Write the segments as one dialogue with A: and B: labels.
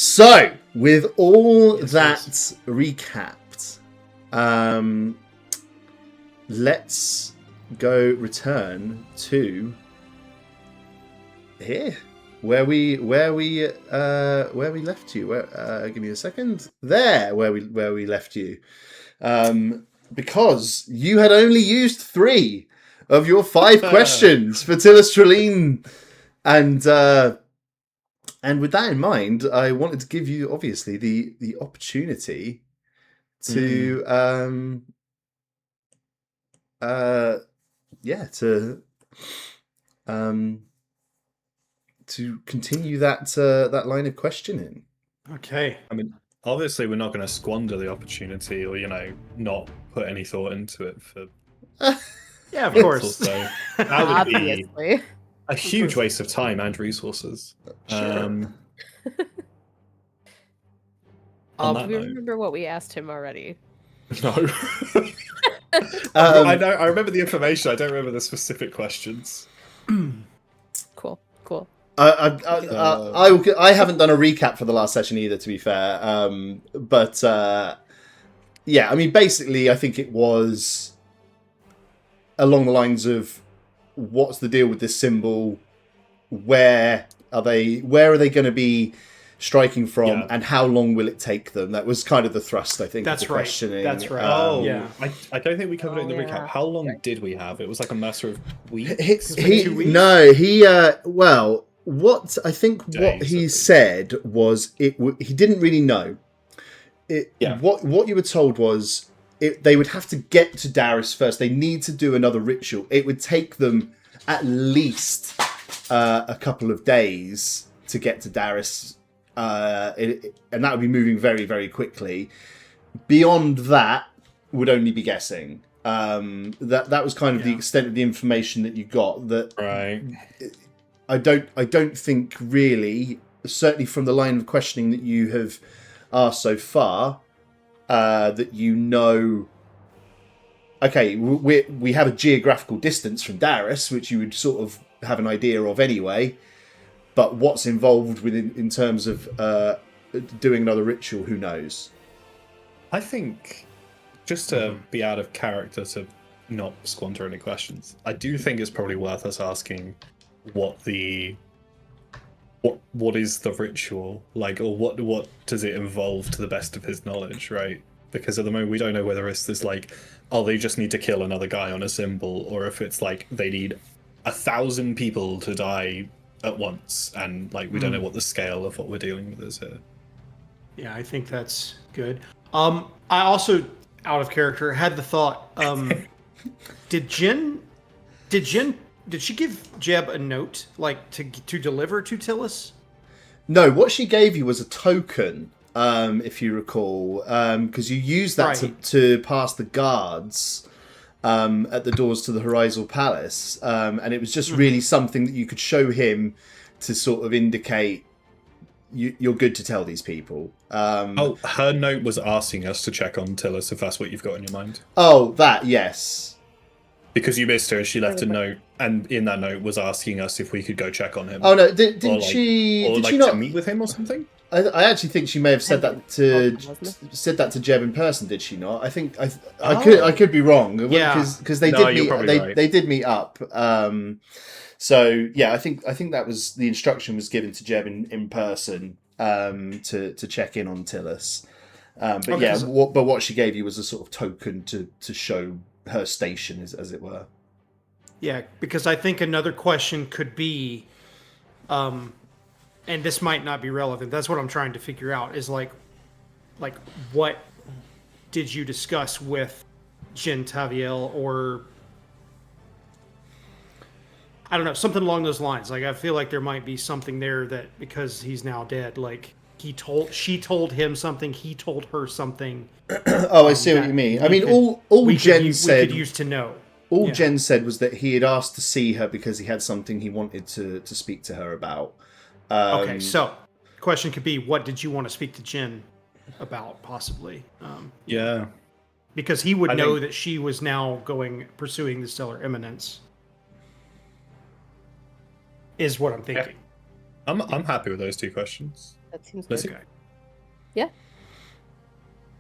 A: So, with all that recapped, let's go return to here, where we left you. Give me a second. There, where we left you, because you had only used 3 of your 5 questions for Tillis and with that in mind, I wanted to give you, obviously, the opportunity to to continue that line of questioning.
B: Okay.
C: I mean, obviously, we're not going to squander the opportunity, or not put any thought into it for.
B: Yeah, of course.
C: So that would be a huge waste of time and resources.
B: Sure.
D: Do we remember what we asked him already?
C: No. I remember the information. I don't remember the specific questions.
D: Cool.
A: I haven't done a recap for the last session either, to be fair. But yeah, I mean, basically, I think it was along the lines of, what's the deal with this symbol? Where are they going to be striking from, and how long will it take them? That was kind of the thrust, I think.
B: That's
A: of the
B: right.
A: questioning.
B: That's right.
C: Yeah. I don't think we covered it in the recap. How long did we have? It was like a matter of weeks.
B: 2 weeks?
A: No, well, what I think
C: Days,
A: what he said was he didn't really know. What you were told was they would have to get to Darius first. They need to do another ritual. It would take them at least a couple of days to get to Darius, and that would be moving very, very quickly. Beyond that, would only be guessing. That was kind of the extent of the information that you got. That
C: right.
A: I don't think really, certainly from the line of questioning that you have asked so far, that okay, we have a geographical distance from Darius, which you would sort of have an idea of anyway, but what's involved in terms of doing another ritual, who knows?
C: I think, just to be out of character, to not squander any questions, I do think it's probably worth us asking what is the ritual like, or what does it involve to the best of his knowledge, right? Because at the moment we don't know whether it's this like, oh, they just need to kill another guy on a symbol, or if it's like they need 1,000 people to die at once, and like we don't know what the scale of what we're dealing with is here.
B: Yeah, I think that's good. I also, out of character, had the thought, did she give Jeb a note, like, to deliver to Tillis?
A: No, what she gave you was a token, if you recall, because you used that to pass the guards at the doors to the Horizon Palace, and it was just really something that you could show him to sort of indicate you're good to tell these people.
C: Her note was asking us to check on Tillis, if that's what you've got in your mind.
A: Oh, that, yes.
C: Because you missed her, she left a note, and in that note was asking us if we could go check on him.
A: Oh no, did she not
C: to meet with him or something?
A: I actually think she may have said that to Jeb in person. Did she not? I think I could be wrong. Because they did meet. They did meet up. So yeah, I think that was the instruction was given to Jeb in person to check in on Tillis. But what she gave you was a sort of token to show her station, as it were.
B: Yeah, because I think another question could be, and this might not be relevant. That's what I'm trying to figure out. Is like what did you discuss with Jin Taviel, or I don't know, something along those lines. Like, I feel like there might be something there that, because he's now dead, like she told him something, he told her something.
A: Oh, I see what you mean. I mean, all Jen said, we could
B: use to know.
A: All Jen said was that he had asked to see her because he had something he wanted to speak to her about.
B: Okay, so question could be, what did you want to speak to Jen about, possibly?
C: Yeah.
B: Because he would know that she was now pursuing the Stellar Eminence. Is what I'm thinking.
C: I'm happy with those 2 questions.
D: That seems
C: Let's
D: good.
C: go.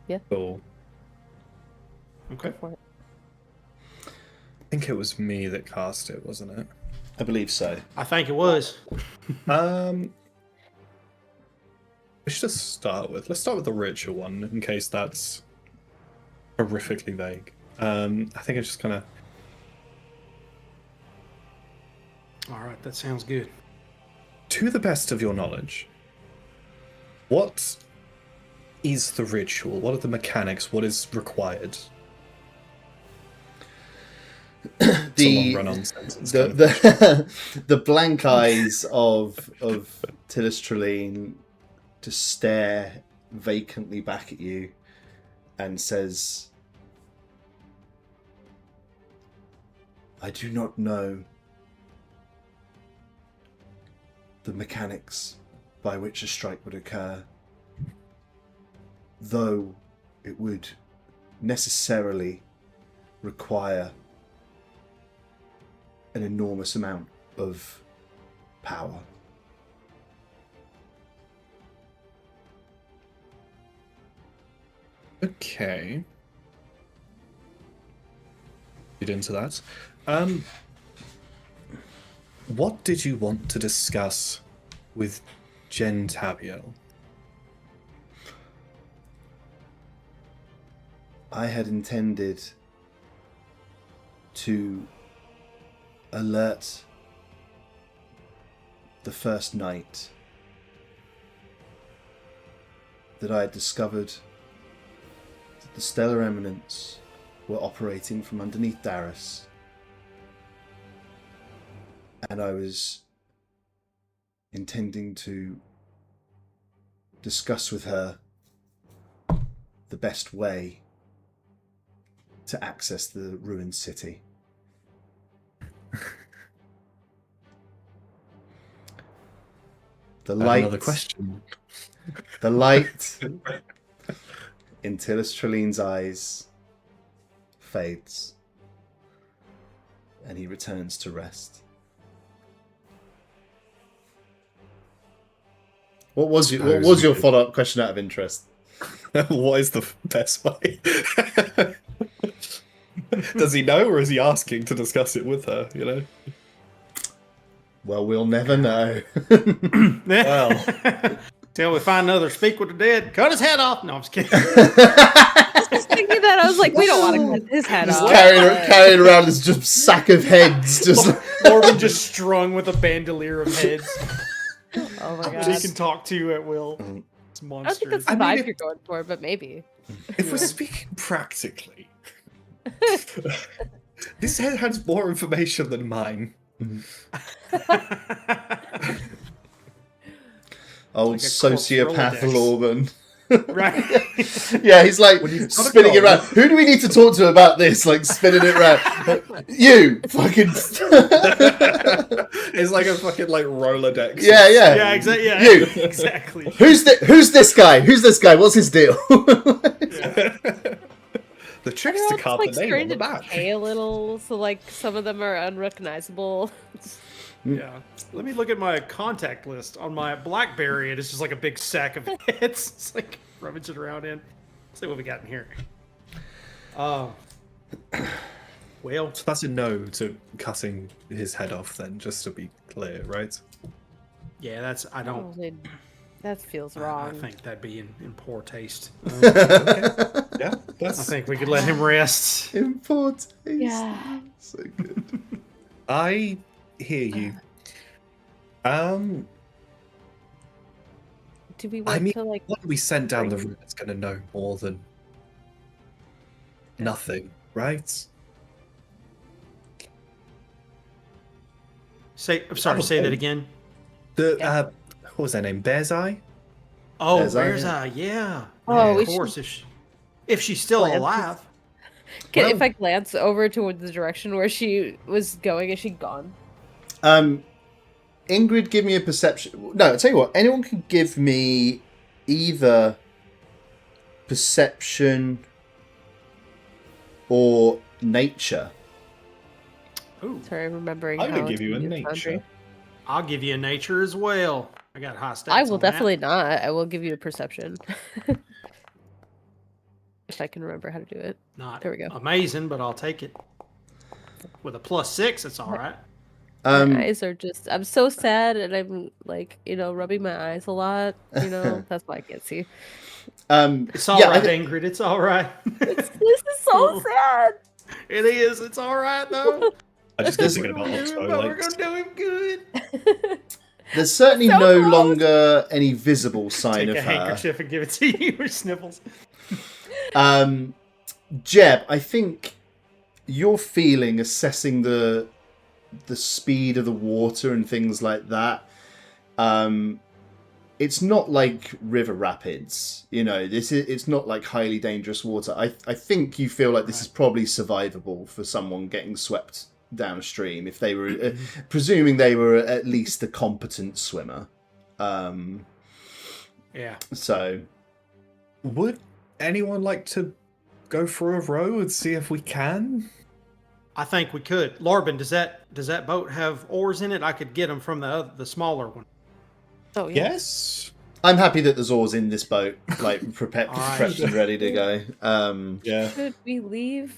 D: Yeah.
C: Cool.
B: Okay.
D: Go for it.
C: I think it was me that cast it, wasn't it?
A: I believe so.
B: I think it was.
C: We should just start with. Let's start with the ritual one, in case that's horrifically vague. I think it's just kind of.
B: All right, that sounds good.
C: To the best of your knowledge, what is the ritual? What are the mechanics? What is required? It's a long run-on sentence.
A: The blank eyes of Tillis Trelane just stare vacantly back at you and says, I do not know the mechanics by which a strike would occur, though it would necessarily require an enormous amount of power.
C: Okay. Get into that. What did you want to discuss with Jen Tabiel?
A: I had intended to alert the first night that I had discovered that the Stellar Eminence were operating from underneath Darius, and I was intending to discuss with her the best way to access the ruined city. The light.
C: Another question.
A: The light in Tillis Trelene's eyes fades, and he returns to rest. What was your follow-up question out of interest?
C: What is the best way? Does he know, or is he asking to discuss it with her? You know.
A: Well, we'll never know.
B: Well, till we find another speak with the dead, cut his head off. No, I'm just kidding.
D: I was thinking that. I was like, we don't want to cut his head
A: Just
D: off.
A: carrying around this just sack of heads. Just
B: Lorben just strung with a bandolier of heads.
D: Oh my god.
B: That he can talk to at will. It's
D: I don't think
B: monstrous.
D: that's the vibe you're going for, but maybe.
C: If we're speaking practically, this head has more information than mine.
A: old
B: Like a
A: sociopath
B: corpse
A: Lorben.
B: Right.
A: Yeah, he's like
C: When you've got a
A: spinning it
C: goal.
A: around. Who do we need to talk to about this? Like spinning it around. You fucking.
C: It's like a fucking like Rolodex.
A: Yeah.
B: Yeah, exactly. Yeah,
A: You.
B: exactly.
A: Who's this guy? Who's this guy? What's his deal?
C: The trick is
D: They're
C: to
D: all just,
C: carve
D: like
C: the name on
D: starting
C: the
D: to
C: back.
D: decay a little, so like some of them are unrecognizable.
B: Yeah. Let me look at my contact list on my BlackBerry. It's just like a big sack of heads. It's like rummaging around in. Let's see what we got in here. Well,
C: So that's a no to cutting his head off then, just to be clear, right?
B: yeah, that's I don't.
D: That feels
B: I
D: wrong.
B: think that'd be in poor taste.
C: Yeah, that's.
B: I think we could let him rest.
A: In poor taste.
D: Yeah.
A: So good.
C: I hear you.
D: Do we want
C: I mean,
D: to like?
C: what we sent down the route is going to know more than nothing, right?
B: Say that again.
C: The what was their name? Bear's Eye.
B: Oh,
A: Bear's Eye,
B: Bear's
A: yeah.
B: Eye, yeah.
D: Oh,
B: of
D: we
B: course. If she's still
D: Glance.
B: alive.
D: If I glance over toward the direction where she was going, is she gone?
A: Ingrid, give me a perception. No, I'll tell you what. Anyone can give me either perception or nature.
B: Ooh,
D: Sorry, remembering.
C: I'm
D: how
C: going to give you a
D: to use
C: nature.
D: Foundry.
B: I'll give you a nature as well. I got high stats.
D: I will
B: on that.
D: definitely not. I will give you a perception. If I can remember how to do it.
B: Not
D: There we go.
B: amazing, but I'll take it. With a +6, it's all right.
D: My eyes are just. I'm so sad, and I'm like, rubbing my eyes a lot. That's why I can't see.
B: It's all right, Ingrid. It's all right.
D: This is so sad.
B: It is. It's all right, though.
C: I just keep thinking about Oxbow.
B: We're going to do him good.
A: There's certainly
D: So
A: no
D: close.
A: longer any visible sign
B: Take
A: of
B: a
A: her.
B: handkerchief and give it to you for sniffles.
A: Jeb, I think you're feeling, assessing the speed of the water and things like that. It's not like river rapids, it's not like highly dangerous water. I think you feel like this is probably survivable for someone getting swept downstream if they were, presuming they were at least a competent swimmer.
B: Yeah.
A: So,
C: would anyone like to go for a row and see if we can?
B: I think we could. Lorben, does that boat have oars in it? I could get them from the smaller one.
D: Oh yeah.
C: Yes.
A: I'm happy that there's oars in this boat, like prepped and ready to go.
C: Yeah.
D: Should we leave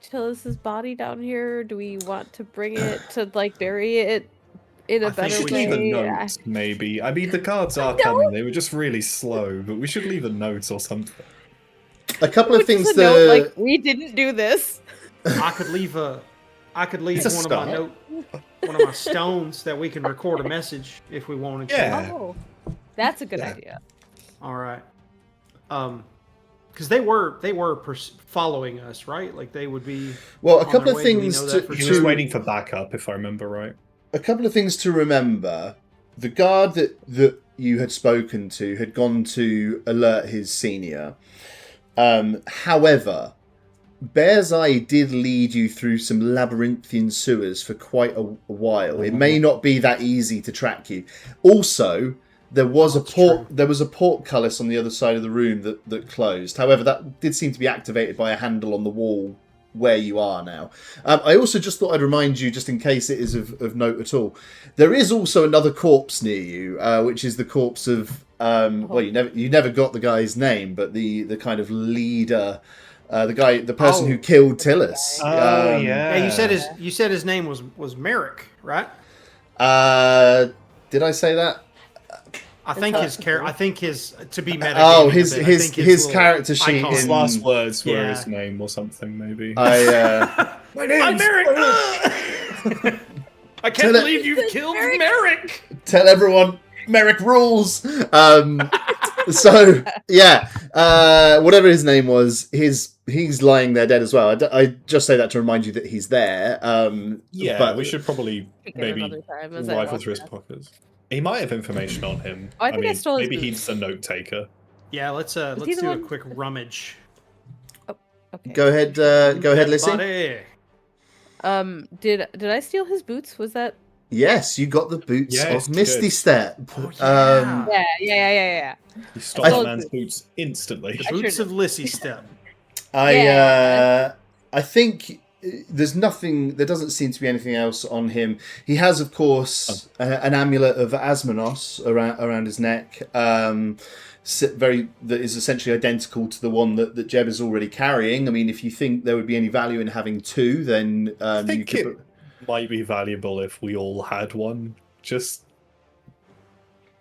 D: Tillis's body down here? Do we want to bring it to bury it in a
B: I think
D: better
B: we
C: Should leave a
D: way?
C: note, maybe. I mean, the guards are coming. They were just really slow, but we should leave a note or something.
A: A couple of things
D: Just a note,
A: that
D: we didn't do this.
B: I could leave
C: It's a
B: one of my stones that we can record a message if we wanted to.
C: Yeah.
D: Oh, that's a good
C: Yeah.
D: idea.
B: All right. Because they were following us, right? Like they would be.
A: well, a
B: on
A: couple
B: their
A: of
B: way. Do we
A: things
B: know
A: to,
B: that for
C: He
B: sure?
C: was waiting for backup, if I remember right.
A: a couple of things to remember. The guard that you had spoken to had gone to alert his senior. However, Bear's Eye did lead you through some labyrinthian sewers for quite a while. It may not be that easy to track you. Also, there was a portcullis on the other side of the room that closed. However, that did seem to be activated by a handle on the wall where you are now. I also just thought I'd remind you, just in case it is of note at all, there is also another corpse near you, which is the corpse of well, you never got the guy's name, but the kind of leader, the person who killed Tillis.
C: Oh,
B: Yeah, you said his name was Merrick, right?
A: Did I say that?
B: I think his to be meta.
A: Oh, his character sheet.
C: His
A: in-
C: last words were
B: Yeah.
C: his name or something, maybe.
A: I
C: My name's
B: I'm Merrick. I can't believe you've killed Merrick.
A: tell everyone Merrick rules. So yeah, whatever his name was, he's lying there dead as well. I just say that to remind you that he's there.
C: Yeah,
A: but
C: we should probably
D: Pick it
C: maybe
D: another time as I
C: rifle
D: walk
C: through his
D: past.
C: pockets. He might have information on him.
D: Oh, I think I
C: mean,
D: stole his
C: maybe
D: boots.
C: he's a note taker.
B: Yeah, let's
D: he
B: do
D: the
B: a
D: one-
B: quick rummage.
D: Okay.
A: go ahead, Lissy.
B: Buddy.
D: Did I steal his boots? Was that?
A: Yes, you got the boots
C: Yes,
A: of Misty
C: good.
A: Step.
B: yeah.
D: Yeah.
C: He stole
D: I-
C: the man's boots instantly.
B: The
D: I
B: boots
D: sure
B: of Lissy Step.
A: I think there's nothing. There doesn't seem to be anything else on him. He has, of course, an amulet of Asmonos around his neck. That is essentially identical to the one that Jeb is already carrying. I mean, if you think there would be any value in having two, then
C: I
A: you
C: think
A: could.
C: it might be valuable if we all had one. Just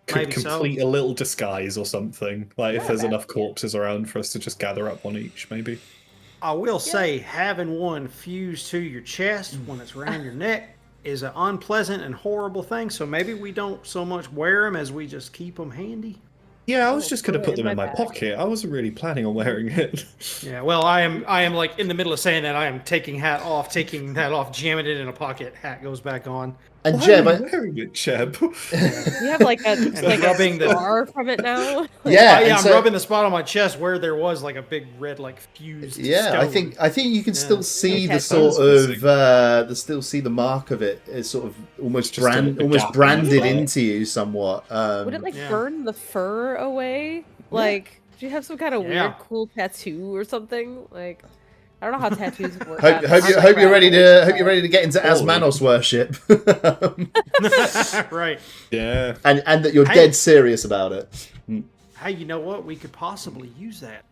C: could
B: Maybe so.
C: complete a little disguise or something. Like if there's enough corpses around for us to just gather up one each, maybe.
B: I will say, having one fused to your chest when it's around your neck is an unpleasant and horrible thing. So maybe we don't so much wear them as we just keep them handy.
C: Yeah, I was just going to
D: put
C: put
D: it
C: them
D: in
C: in
D: my
C: my
D: bag.
C: pocket. I wasn't really planning on wearing it.
B: Yeah, well, I am like in the middle of saying that I am taking that off, jamming it in a pocket. Hat goes back on.
A: And
C: Why
A: Jeb,
C: are you wearing it, Jeb?
D: You have like a
B: rubbing the-
D: scar from it now.
A: yeah,
B: Yeah,
A: and
B: I'm
A: so-
B: rubbing the spot on my chest where there was like a big red like fused.
A: Yeah,
B: stone.
A: I think you can still see
D: Okay.
A: the sort
C: Sounds
A: of still see the mark of it. It's sort of almost
C: Just a gap in the
A: branded
C: fur.
A: into you somewhat.
D: Would it like
B: Yeah.
D: burn the fur away? Like, do you have some kind of
B: Yeah.
D: weird, cool tattoo or something? Like, I don't know how tattoos work.
A: Hope you're ready to get into Asmanos worship.
B: Right.
C: Yeah.
A: And that you're dead serious about it.
B: Hey, you know what? We could possibly use that.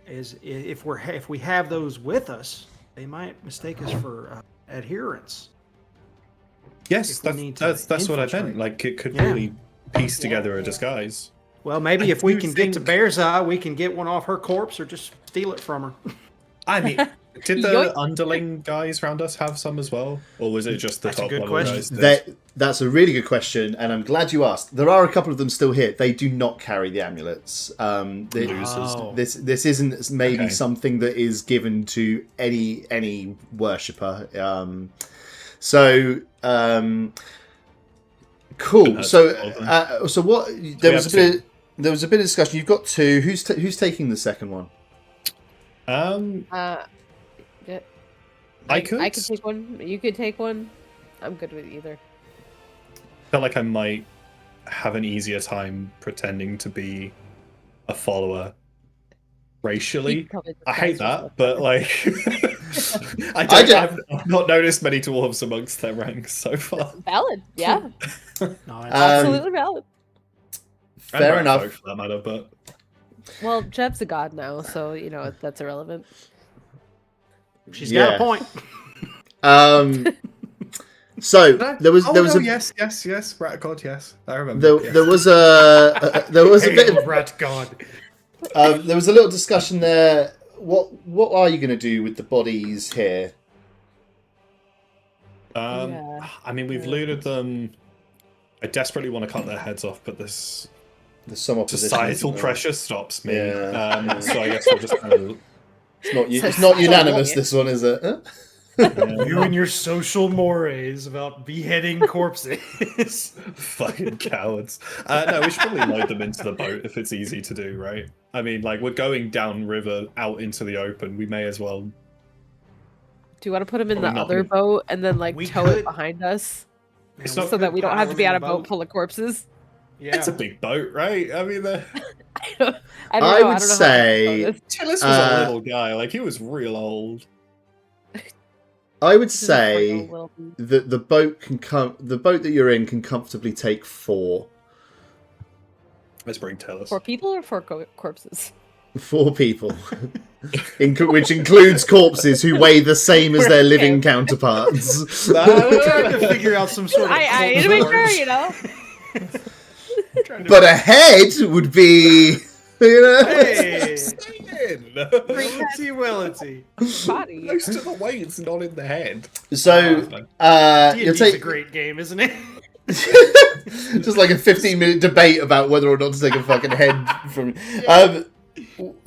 B: Is if we have those with us, they might mistake us for adherents.
C: Yes, that's what I meant. Like, it could really piece together a disguise.
B: Well, maybe if we can get to Bear's Eye, we can get one off her corpse or just steal it from her.
C: I mean, did the underling guys around us have some as well? Or was it just the top level guys?
A: That's a really good question, and I'm glad you asked. There are a couple of them still here. They do not carry the amulets. This isn't maybe something that is given to any worshipper. Cool. So what? There was a bit of discussion. You've got two. Who's taking the second one?
C: I could
D: take one. You could take one. I'm good with either.
C: I feel like I might have an easier time pretending to be a follower racially. I hate that, but like, I've not noticed many dwarves amongst their ranks so far.
D: Valid, yeah.
B: No,
D: absolutely valid.
A: Fair enough.
C: For that matter, but
D: well, Jeb's a god now, so you know that's irrelevant.
B: She's got a point.
A: So there was
C: yes, rat god, yes, I remember.
A: There was a bit of
B: rat god.
A: There was a little discussion there. What are you going to do with the bodies here?
C: I mean, we've looted them. I desperately want to cut their heads off, but there's
A: some opposition.
C: Societal pressure stops me. Yeah. So I guess we'll just kind of...
A: It's not unanimous, this one, is it? Huh?
B: You and your social mores about beheading corpses.
C: Fucking cowards. No, we should probably load them into the boat if it's easy to do, right? I mean, like, we're going downriver out into the open. We may as well...
D: Do you want to put them in the other boat and then, like, tow it behind us? So that we don't have to be on a boat full of corpses?
B: Yeah.
C: It's a big boat, right? I mean,
A: I would say
C: Tillis was a little guy. Like, he was real old.
A: I would say that the boat that you're in can comfortably take 4.
C: Let's bring Tillis.
D: 4 people or 4 corpses?
A: 4 people, which includes corpses who weigh the same as their living counterparts.
B: I'm trying to figure out some sort of.
D: I need to make sure, you know.
A: But a head would be, you know.
B: Hey, body.
C: Most of the weight's not in the head.
A: So,
B: D&D's a great game, isn't it?
A: Just like a 15-minute debate about whether or not to take a fucking head from.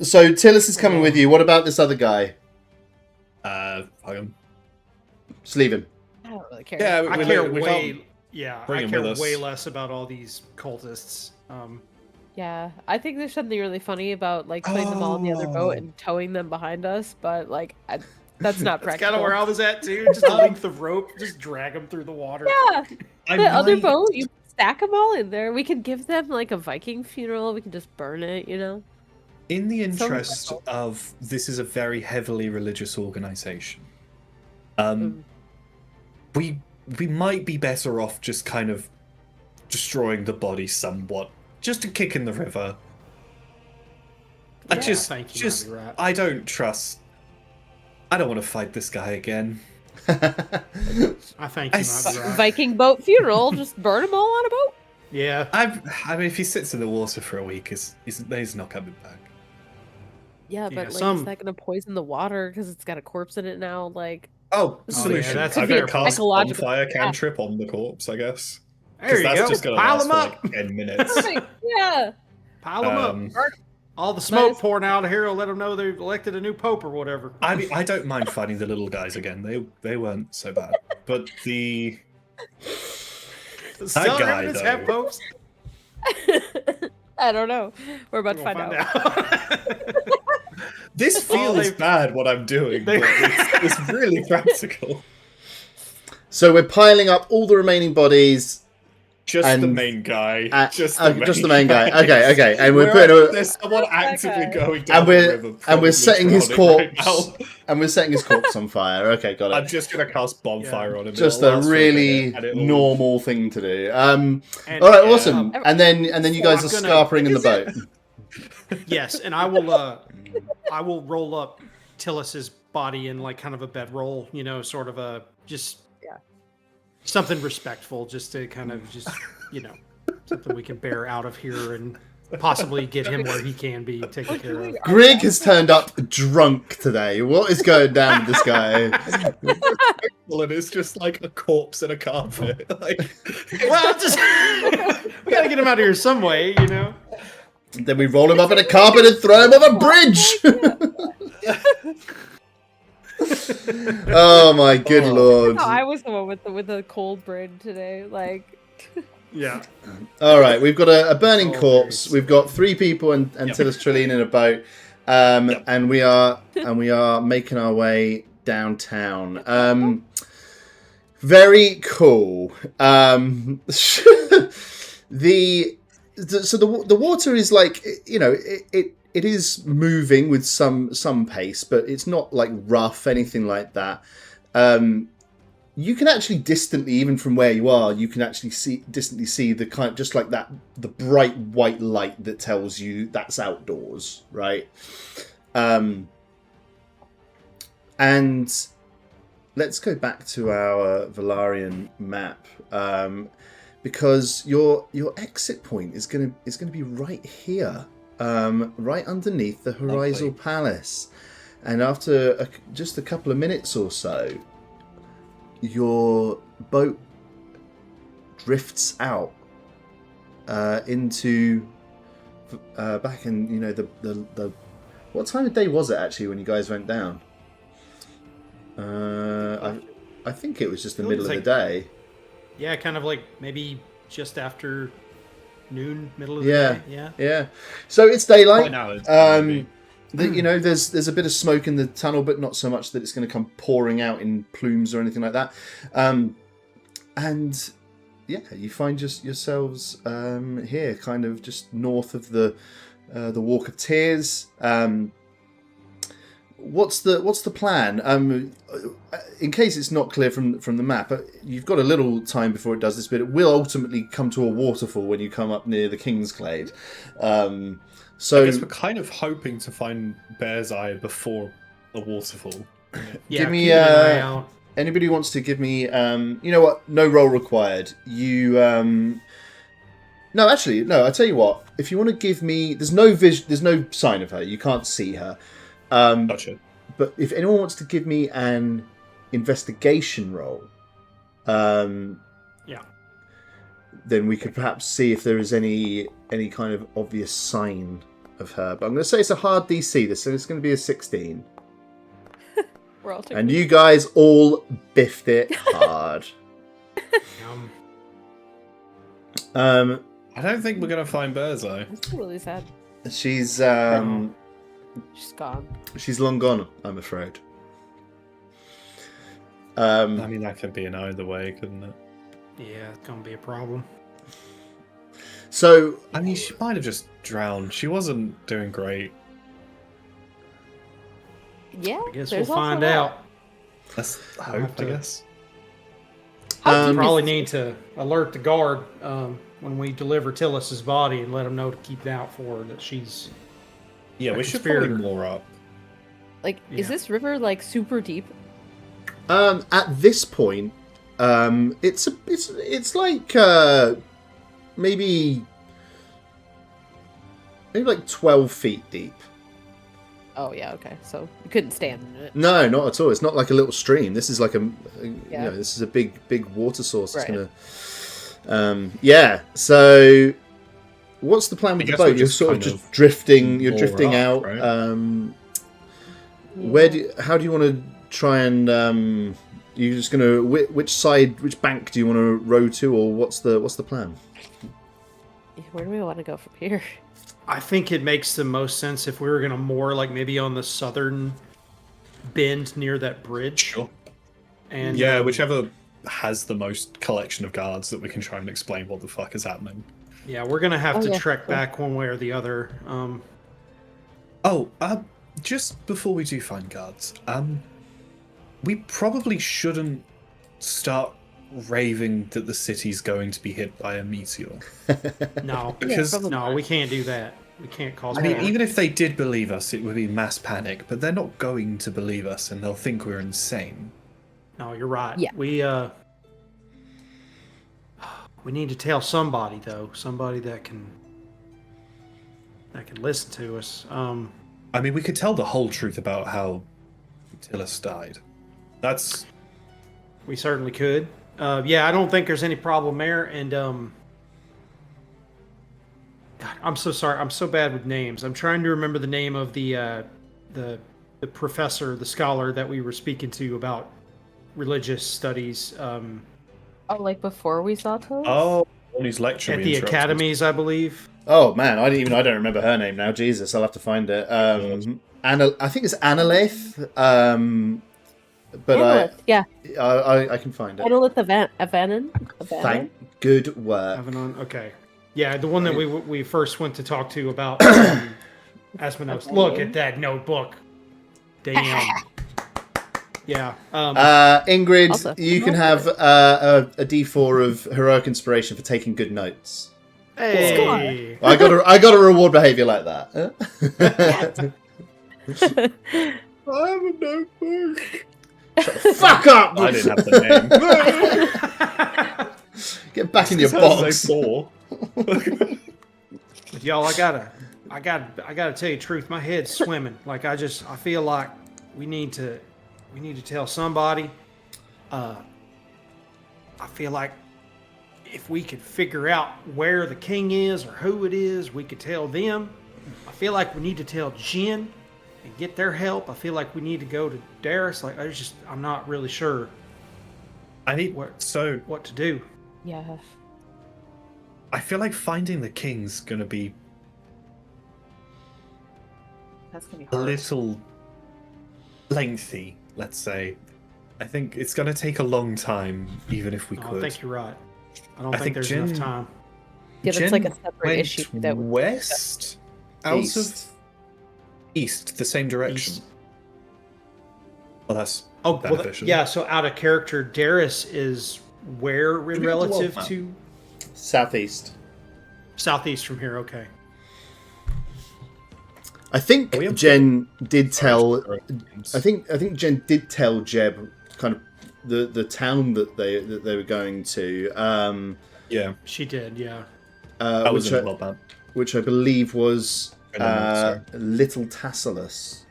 A: So Tillis is coming with you. What about this other guy?
C: Fuck him.
A: Just leave him.
D: I don't really care.
C: Yeah,
B: I care way less about all these cultists.
D: Yeah, I think there's something really funny about like putting them all in the other boat and towing them behind us, but like that's not practical.
B: That's kind of where I was at too. Just a length of rope, just drag them through the water.
D: Yeah, other boat, you stack them all in there. We could give them like a Viking funeral. We can just burn it, you know.
C: In the interest of this is a very heavily religious organization, we might be better off just kind of destroying the body somewhat, just a kick in the river.
B: Yeah,
C: I don't trust. I don't want to fight this guy again.
B: I think you might be right.
D: Viking boat funeral, just burn them all on a boat.
B: Yeah.
C: I mean, if he sits in the water for a week, he's not coming back.
D: Yeah, but is that going to poison the water because it's got a corpse in it now? Like,
C: solution.
B: That's
C: I'm going to cast
D: ecological
C: bonfire cantrip on the corpse, I guess.
B: There you
C: that's
B: go.
C: Just gonna
B: Pile
C: last
B: them up.
C: for like 10 minutes.
D: Yeah.
B: Pile them up. All the smoke pouring out of here will let them know they've elected a new pope or whatever.
C: I mean, I don't mind fighting the little guys again. They weren't so bad. But that guy, though.
B: Have popes?
D: I don't know. We're about to find out.
C: This feels bad, what I'm doing, but it's really practical.
A: So we're piling up all the remaining bodies.
C: Just the main guy.
A: Just the main guy. Okay. And we're putting
C: there's someone actively going down the river.
A: And we're setting his corpse.
C: Right
A: and we're setting his corpse on fire. Okay, got it.
C: I'm just gonna cast bonfire on him.
A: Just a really normal thing to do. All right, awesome. And then you guys are scarpering in the boat.
B: Yes, and I will roll up Tillis's body in like kind of a bedroll, sort of a just something respectful, just to kind of just something we can bear out of here and possibly get him where he can be taken care of.
A: Greg has turned up drunk today. What is going down with this guy?
C: Well, it is just like a corpse in a carpet. Like,
B: well, just we gotta get him out of here some way,
A: Then we roll him up in a carpet and throw him off a bridge. Oh my good lord!
D: No, I was the one with the cold brain today. Like,
B: yeah.
A: All right, we've got a burning corpse. We've got 3 people and Tillis Trillian in a boat, and we are making our way downtown. Very cool. The water is like it is moving with some pace, but it's not like rough, anything like that. You can actually distantly, even from where you are, you can actually distantly see the kind of, just like that, the bright white light that tells you that's outdoors, right? And let's go back to our Velarion map, because your exit point is gonna be right here. Right underneath the Horizon Palace, and after just a couple of minutes or so, your boat drifts out into back in the what time of day was it actually when you guys went down? I think it was just the middle of the day.
B: Yeah, kind of like maybe just after noon, middle of the day.
A: Yeah. So it's daylight.
C: Right now
A: there's a bit of smoke in the tunnel, but not so much that it's going to come pouring out in plumes or anything like that. And you find yourselves here, kind of just north of the Walk of Tears. What's the plan? In case it's not clear from the map, you've got a little time before it does this, but it will ultimately come to a waterfall when you come up near the Kingsglade. So
C: I guess we're kind of hoping to find Bear's Eye before a waterfall.
B: Yeah,
A: give me anybody who wants to give me. You know what? No roll required. You. No, actually, no. I tell you what. If you want to give me, there's no sign of her. You can't see her.
C: Gotcha.
A: But if anyone wants to give me an investigation roll, then we could perhaps see if there is any kind of obvious sign of her. But I'm going to say it's a hard DC. So it's going to be a 16.
D: We're all
A: and you guys all biffed it hard.
C: I don't think we're going to find Bear's Eye.
D: That's really sad.
A: She's
D: gone.
A: She's long gone, I'm afraid.
C: I mean, that could be in either way, couldn't it?
B: Yeah, it's gonna be a problem.
A: So,
C: I mean, she might have just drowned. She wasn't doing great.
D: Yeah,
B: I guess we'll find out.
C: Let's hope, I guess.
B: Probably need to alert the guard when we deliver Tillis's body and let them know to keep out for her, that she's.
C: Yeah, we should probably moor up.
D: Like, is this river like super deep?
A: At this point, it's like maybe like 12 feet deep.
D: Oh yeah, okay. So you couldn't stand in it.
A: No, not at all. It's not like a little stream. This is like this is a big water source. Right. It's gonna. So, what's the plan with the boat? You're sort of just drifting. You're drifting out. Right? How do you want to try and? You're just gonna which bank do you want to row to, or what's the plan?
D: Where do we want to go from here?
B: I think it makes the most sense if we were gonna moor like maybe on the southern bend near that bridge.
C: Sure.
B: And
C: yeah, whichever has the most collection of guards that we can try and explain what the fuck is happening.
B: Yeah, we're gonna have to trek back one way or the other.
C: Just before we do find guards, we probably shouldn't start raving that the city's going to be hit by a meteor.
B: No,
C: because
B: we can't do that. We can't cause.
C: I mean, even if they did believe us, it would be mass panic. But they're not going to believe us, and they'll think we're insane.
B: No, you're right.
D: Yeah.
B: We need to tell somebody though, somebody that can listen to us.
C: I mean, we could tell the whole truth about how Tillis died.
B: We certainly could. I don't think there's any problem there. And God, I'm so sorry. I'm so bad with names. I'm trying to remember the name of the professor, the scholar that we were speaking to about religious studies.
D: Like before we saw Tillis?
C: Oh, he's lecturing
B: at the academies, I believe.
A: Oh man, I don't remember her name now. Jesus, I'll have to find it. Anna, I think it's Annalith. But I can find it.
D: Annalith Avanon.
A: Thank good work.
B: Avanon. Okay. Yeah, the one that we first went to talk to about Asmodeus. Look at that notebook. Damn. Yeah.
A: Ingrid,
D: Also,
A: you can have a D4 of heroic inspiration for taking good notes.
B: Hey.
A: I got a reward behavior like that.
C: I have a notebook.
A: Shut the fuck up!
C: I didn't have the name.
A: Get back in your box.
B: But y'all, I gotta tell you the truth. My head's swimming. Like I feel like we need to tell somebody. I feel like if we could figure out where the king is or who it is, we could tell them. I feel like we need to tell Jen and get their help. I feel like we need to go to Darius. Like I'm not really sure. What to do.
D: Yeah.
C: I feel like finding the king's gonna be a little lengthy, let's say. I think it's gonna take a long time, even if we could.
B: I think you're right. I don't think there's enough time.
D: Yeah, that's like a separate issue. That
C: west, east, the same direction.
B: East.
C: Well, that's
B: beneficial. Yeah. So out of character, Darius is where in relative to
A: southeast
B: from here. Okay.
A: I think Jen did tell. I think Jen did tell Jeb kind of the town that they were going to.
C: Yeah,
B: she did. Yeah.
A: Which I believe was Little Tassalus.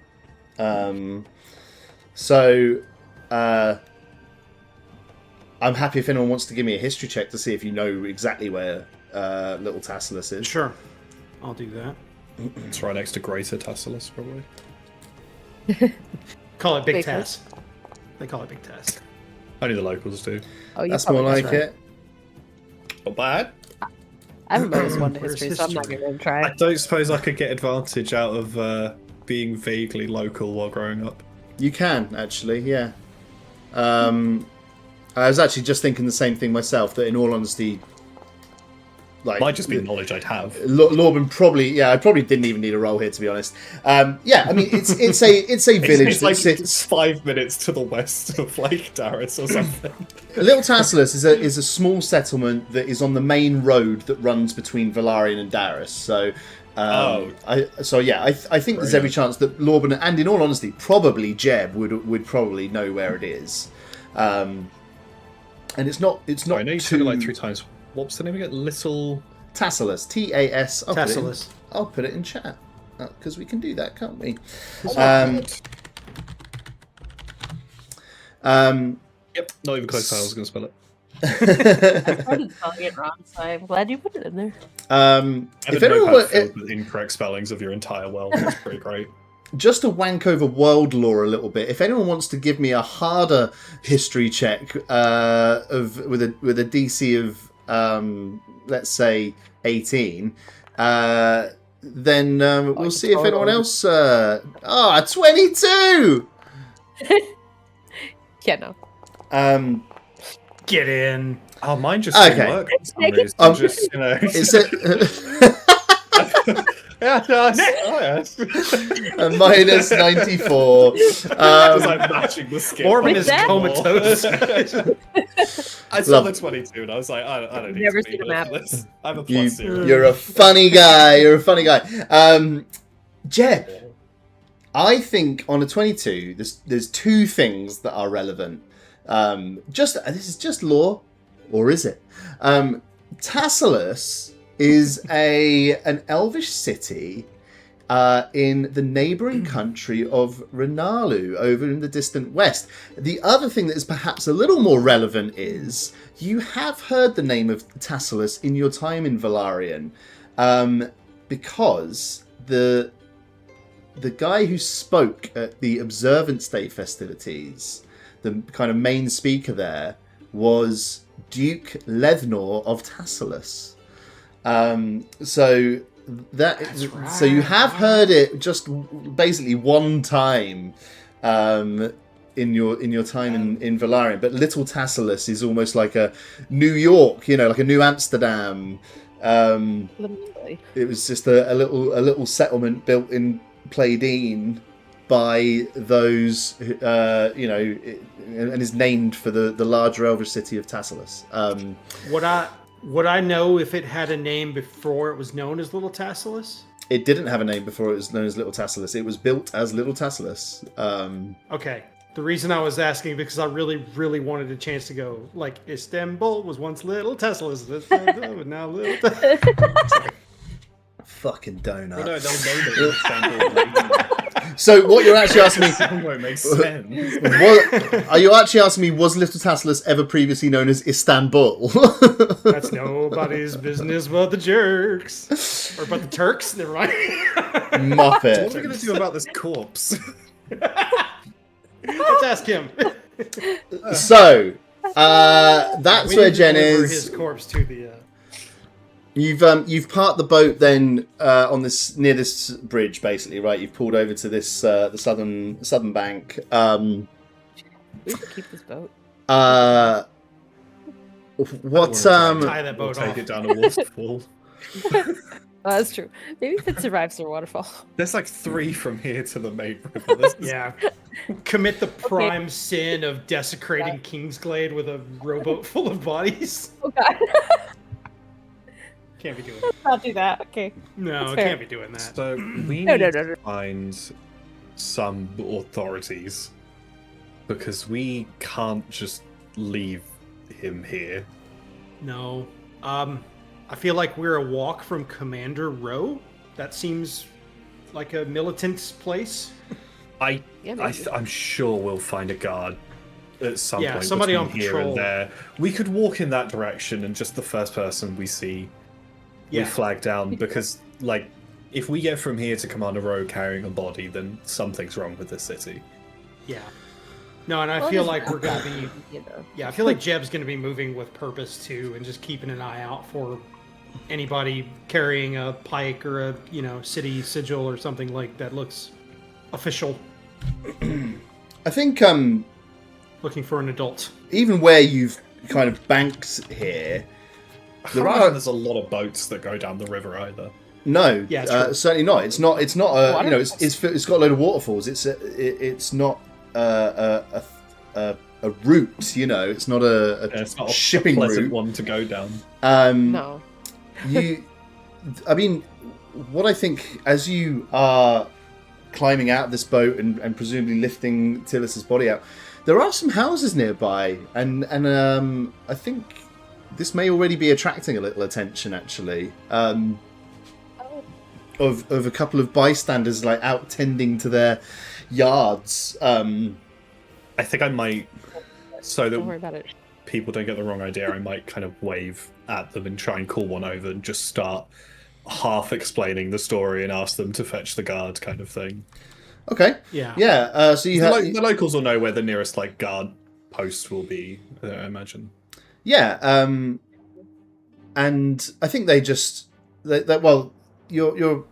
A: I'm happy if anyone wants to give me a history check to see if you know exactly where Little Tassalus is.
B: Sure, I'll do that.
C: It's right next to Greater Tassalus, probably.
B: Call it Big Tass. They call it Big Tass.
C: Only the locals do.
D: Oh,
A: that's more like it.
C: Not bad.
D: I haven't noticed one history, so I'm not going to try.
C: I don't suppose I could get advantage out of being vaguely local while growing up.
A: You can, actually, yeah. I was actually just thinking the same thing myself, that in all honesty...
C: might just be the knowledge I'd have.
A: Lorben probably, I probably didn't even need a roll here, to be honest. I mean, it's a village
C: it's
A: that sits
C: 5 minutes to the west of Darius or something.
A: Little Tassalus is a small settlement that is on the main road that runs between Velarion and Darius. So, I think there's every chance that Lorben, and in all honesty, probably Jeb would probably know where it is. And it's not.
C: I know you said it like 3 times. What's the name again? Little
A: Tassalus. TAS.
B: Tassalus.
A: I'll put it in chat because we can do that, can't we?
C: Yep. Not even close. I was going to spell it.
D: I started spelling it wrong, so I'm glad you put it in there.
A: If anyone
C: filled with incorrect spellings of your entire world, that's pretty great.
A: Just to wank over world lore a little bit, if anyone wants to give me a harder history check with a DC of let's say 18, then we'll see if anyone else. 22.
D: Yeah, no.
B: Get in.
C: Oh, mine just didn't work. Just, you know.
A: Is it?
C: Yeah, yes.
A: A minus 94.
C: Just like matching the skill.
B: Lorben is comatose.
C: I saw the 22 and I was like, I don't need
D: Never
C: to
D: seen
C: be
D: a map.
C: for this. I'm a plus zero.
A: You're a funny guy. You're a funny guy. Jeb, I think on a 22, there's two things that are relevant. This is just lore, or is it? Tassalus is an elvish city in the neighbouring country of Renalu, over in the distant west. The other thing that is perhaps a little more relevant is you have heard the name of Tassalus in your time in Velarion, because the guy who spoke at the Observance Day festivities, the kind of main speaker there, was Duke Lethnor of Tassalus. So you have heard it just basically one time in your time in Velarion, but Little Tassalus is almost like a New York, like a New Amsterdam. It was just a little settlement built in Playdeen by those, and is named for the larger elvish city of Tassalus.
B: Would I know if it had a name before it was known as Little Tassalus?
A: It didn't have a name before it was known as Little Tassalus. It was built as Little Tassalus.
B: Okay. The reason I was asking because I really, really wanted a chance to go. Like, Istanbul was once Little Tassalus, but now Little.
A: Fucking donut.
C: Well, no, they'll know that Istanbul.
A: So what you're actually asking me?
C: It won't make sense.
A: Are you actually asking me? Was Little Tassalus ever previously known as Istanbul?
B: That's nobody's business but the jerks, or but the Turks. Never mind.
A: Muppet.
C: What are we going to do about this corpse?
B: Let's ask him.
A: So that's where Jen is.
B: His corpse to the.
A: You've parked the boat then on this near this bridge, basically, right? You've pulled over to this the southern bank.
D: We could keep this boat.
A: Tie
B: that boat
C: take
B: off.
C: it down a waterfall.
D: Oh, that's true. Maybe if it survives the waterfall.
C: There's like 3 from here to the main river.
B: Yeah. Commit the prime sin of desecrating Kingsglade with a rowboat full of bodies.
D: Oh god.
B: Can't be doing
D: Let's not do that. Okay.
B: No, can't be doing that.
C: So we need to find some authorities because we can't just leave him here.
B: No. I feel like we're a walk from Commander Row. That seems like a militant place.
C: I'm sure we'll find a guard at some point.
B: Somebody on
C: here
B: patrol.
C: And there. We could walk in that direction, and just the first person we see, we flag down. Because, like, if we get from here to Commander Row carrying a body, then something's wrong with this city.
B: Yeah. No, and I feel like we're gonna be. Yeah, I feel like Jeb's gonna be moving with purpose too, and just keeping an eye out for anybody carrying a pike or a city sigil or something like that looks official.
A: I think
B: Looking for an adult.
A: even where you've kind of banked here,
C: There's a lot of boats that go down the river either.
A: no,
B: Yeah, it's true.
A: certainly not. It's not a it's got a load of waterfalls. It's not a route. It's not
C: It's not
A: shipping
C: a pleasant
A: route.
C: one to go down.
D: No.
A: I mean, what I think as you are climbing out of this boat and presumably lifting Tillis's body out, there are some houses nearby, and I think this may already be attracting a little attention, actually, of a couple of bystanders like out tending to their yards.
C: I think I might, so
D: Don't worry
C: that
D: about it.
C: people don't get the wrong idea, I might kind of wave at them and try and call one over and just start half explaining the story and ask them to fetch the guard, kind of thing.
A: Okay.
B: Yeah.
A: So you
C: The locals will know where the nearest guard post will be, I imagine.
A: Yeah. And I think they just well, you're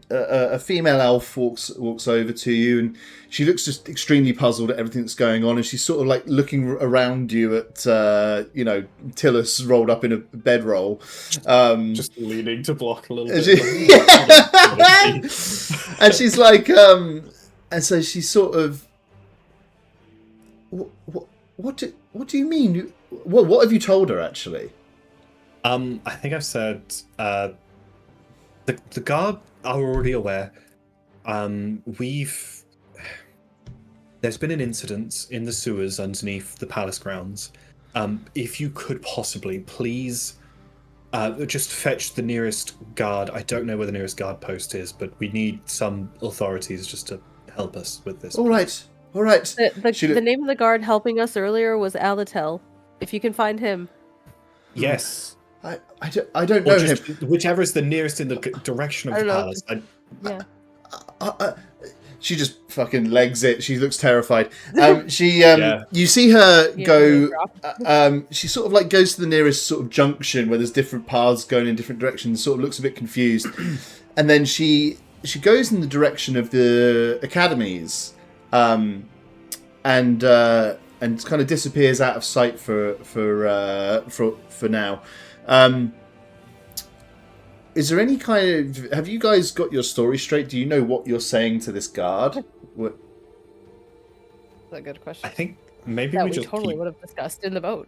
A: a female elf walks over to you, and she looks just extremely puzzled at everything that's going on, and she's sort of like looking around you at Tillis rolled up in a bedroll,
C: just leaning to block a little bit.
A: And she's like, and so she's sort of, what do you mean? What have you told her actually?
C: I think I've said the guard are already aware. There's been an incident in the sewers underneath the palace grounds. If you could possibly please just fetch the nearest guard. I don't know where the nearest guard post is, but we need some authorities just to help us with this.
A: All right.
D: The name of the guard helping us earlier was Alatel. If you can find him.
C: Yes.
A: I don't know him.
C: Whichever is the nearest in the direction of the palace.
A: She just fucking legs it. She looks terrified. You see her go. She sort of like goes to the nearest sort of junction where there's different paths going in different directions. Sort of looks a bit confused, and then she goes in the direction of the academies, and kind of disappears out of sight for now. Is there any kind of... Have you guys got your story straight? Do you know what you're saying to this guard?
D: That's a good question.
C: I think maybe
D: we totally would have discussed in the boat.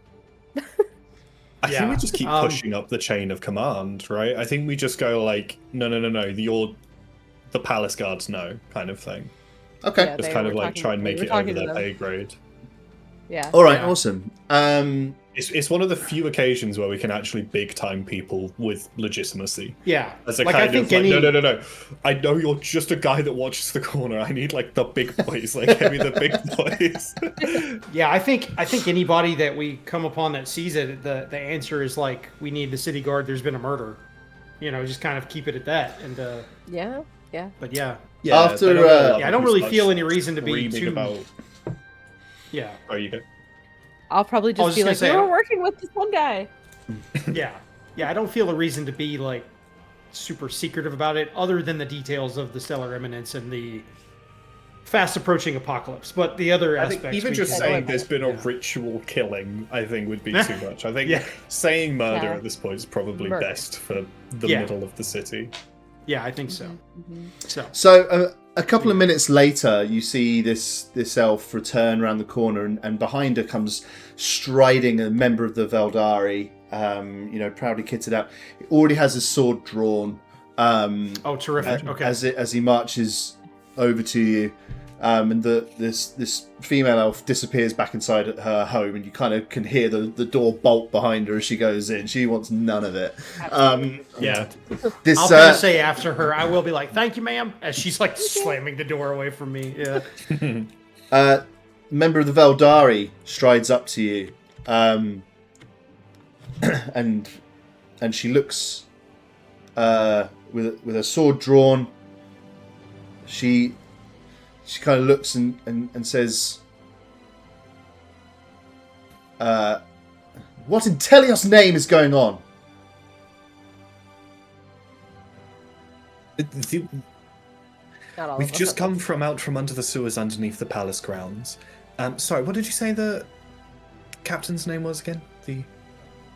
C: I think we just keep pushing up the chain of command, right? I think we just go like, no, the palace guards know, kind of thing.
A: Okay.
C: Yeah, just kind of like try and make it over their pay grade.
D: Yeah.
A: All right, awesome.
C: It's one of the few occasions where we can actually big time people with legitimacy.
B: Yeah.
C: As a like, kind of like, no. I know you're just a guy that watches the corner. I need like the big boys. Like, give me the big boys.
B: Yeah, I think anybody that we come upon that sees it, the answer is like, we need the city guard. There's been a murder. Just kind of keep it at that. And
D: yeah.
B: But yeah.
A: After
B: I don't really feel any reason to be too
C: about.
B: Yeah.
C: Oh, you go.
D: I'll probably just be like, we were working with this one guy.
B: Yeah, I don't feel a reason to be like super secretive about it, other than the details of the stellar eminence and the fast approaching apocalypse. But the other aspects,
C: even just saying there's been a ritual killing, I think would be too much. I think saying murder at this point is probably best for the middle of the city.
B: Yeah, I think so.
D: Mm-hmm.
A: So a couple of minutes later, you see this elf return around the corner, and behind her comes striding a member of the Veldari, proudly kitted out. He already has his sword drawn.
B: Terrific! Okay.
A: As he marches over to you, and this female elf disappears back inside her home, and you kind of can hear the door bolt behind her as she goes in. She wants none of it.
B: I'll say after her, I will be like, "Thank you, ma'am," as she's like slamming the door away from me. Yeah.
A: Member of the Veldari strides up to you, and she looks with her sword drawn. She kind of looks and says, what in Telios' name is going on?
C: We've just come out from under the sewers underneath the palace grounds. Sorry, what did you say the captain's name was again?
D: The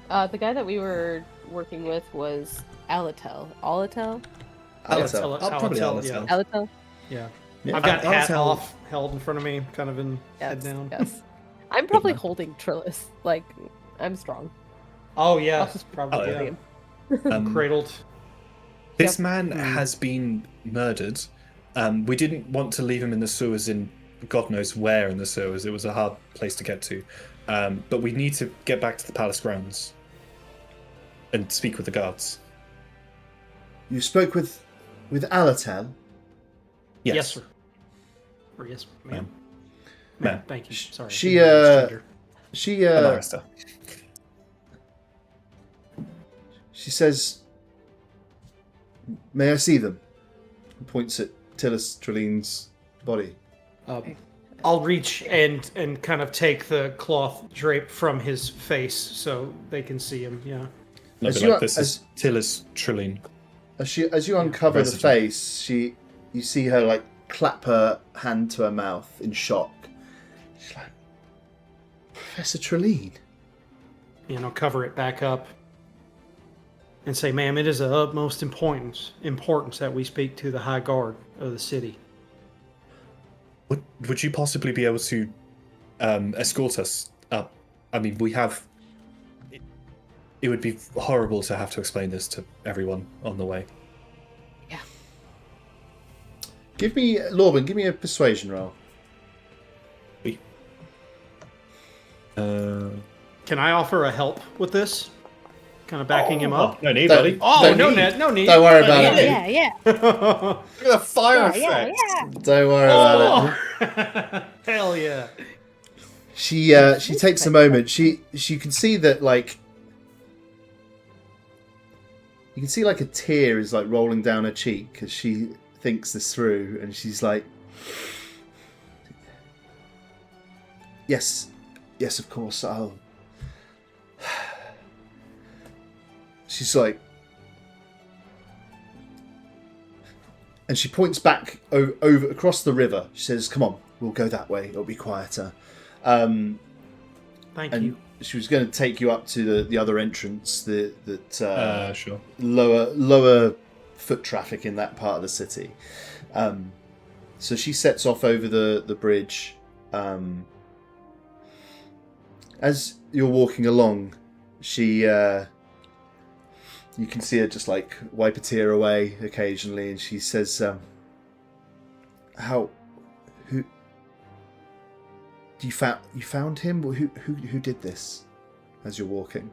D: guy that we were working with was Alatel.
A: Alatel.
C: Probably Alatel.
D: Alatel?
B: Yeah. I've got hat off, held in front of me, kind of head down.
D: Yes. I'm probably holding Trillis. Like, I'm strong.
B: Oh, yeah. Probably. Cradled.
C: This man has been murdered. We didn't want to leave him in the sewers in God knows where in the sewers. It was a hard place to get to. But we need to get back to the palace grounds and speak with the guards.
A: You spoke with Alatel?
B: Yes, sir. Or yes, ma'am. Ma'am, thank you. Sorry.
A: She says, "May I see them?" And points at Tillis Treline's body.
B: I'll reach and kind of take the cloth drape from his face so they can see him. Yeah.
C: This is Tillis Treline.
A: As you uncover the face, you see her like clap her hand to her mouth in shock. She's like, Professor Trelaine.
B: And I'll cover it back up and say, ma'am, it is of utmost importance that we speak to the High Guard of the city.
C: Would you possibly be able to escort us up? I mean, we have... It would be horrible to have to explain this to everyone on the way.
D: Yeah.
A: Lorben, give me a persuasion roll.
B: Can I offer a help with this? Kind of backing him up?
C: No need, buddy.
B: No need.
A: Don't worry about it.
D: Yeah.
C: Look at the fire effect.
D: Yeah.
A: Don't worry about
B: it. Hell yeah.
A: She takes a moment. She can see that, like, you can see like a tear is like rolling down her cheek as she thinks this through, and she's like, yes, of course, I'll. She's like, and she points back over across the river. She says, "Come on, we'll go that way. It'll be quieter."
B: Thank you.
A: She was going to take you up to the other entrance,
C: sure.
A: lower foot traffic in that part of the city. So she sets off over the bridge. As you're walking along, you can see her just like wipe a tear away occasionally, and she says, "Who you found him? Who did this?" As you're walking,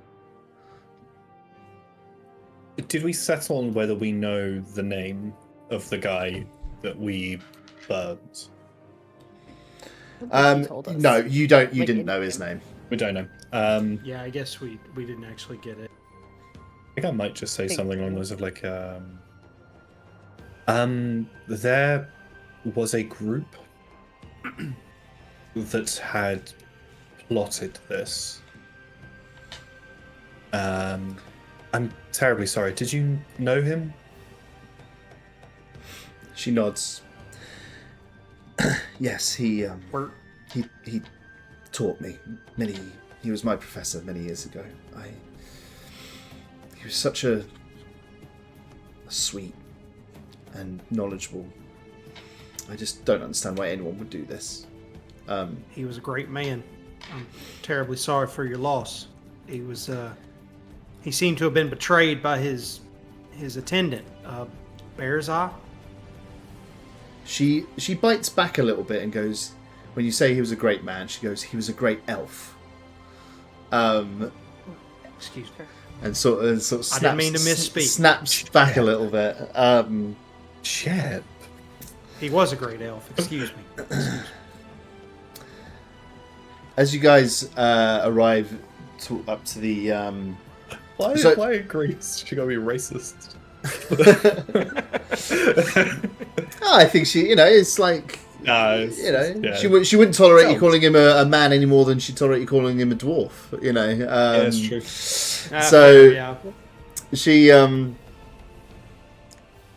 C: did we settle on whether we know the name of the guy that we burned?
A: No, you don't. You didn't know his name.
C: We don't know.
B: Yeah, I guess we didn't actually get it.
C: I think I might just say something along those of like, there was a group that had plotted this. I'm terribly sorry. Did you know him?
A: She nods. Yes, he taught me he was my professor many years ago. He was such a sweet and knowledgeable. I just don't understand why anyone would do this.
B: He was a great man. I'm terribly sorry for your loss. He seemed to have been betrayed by his attendant, Bear's Eye.
A: She bites back a little bit and goes, when you say he was a great man, she goes, he was a great elf.
B: Excuse me.
A: And sort of snaps,
B: I didn't mean to misspeak.
A: Snaps back a little bit.
C: Jeb.
B: He was a great elf. Excuse me.
A: As you guys arrive up to the...
C: Why Grace? She gotta be racist.
A: I think she, it's like...
C: yeah.
A: She wouldn't tolerate you calling him a man any more than she'd tolerate you calling him a dwarf.
C: Yeah, that's true.
A: So she and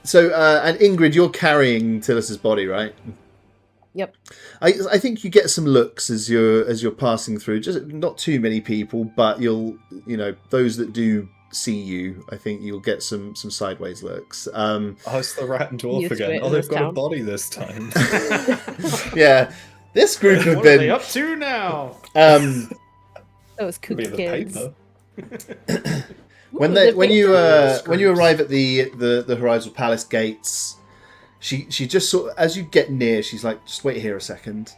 A: Ingrid, you're carrying Tillis's body, right?
D: Yep.
A: I think you get some looks as you're passing through. Just not too many people, but you'll those that do see you, I think you'll get some sideways looks.
C: It's the rat and dwarf again. Oh, they've got a body this time.
A: Yeah, this group have
B: what
A: been.
B: What are they up to now?
D: Those kook kids.
A: When you arrive at the Horizon Palace gates, she just sort of, as you get near, she's like, just wait here a second.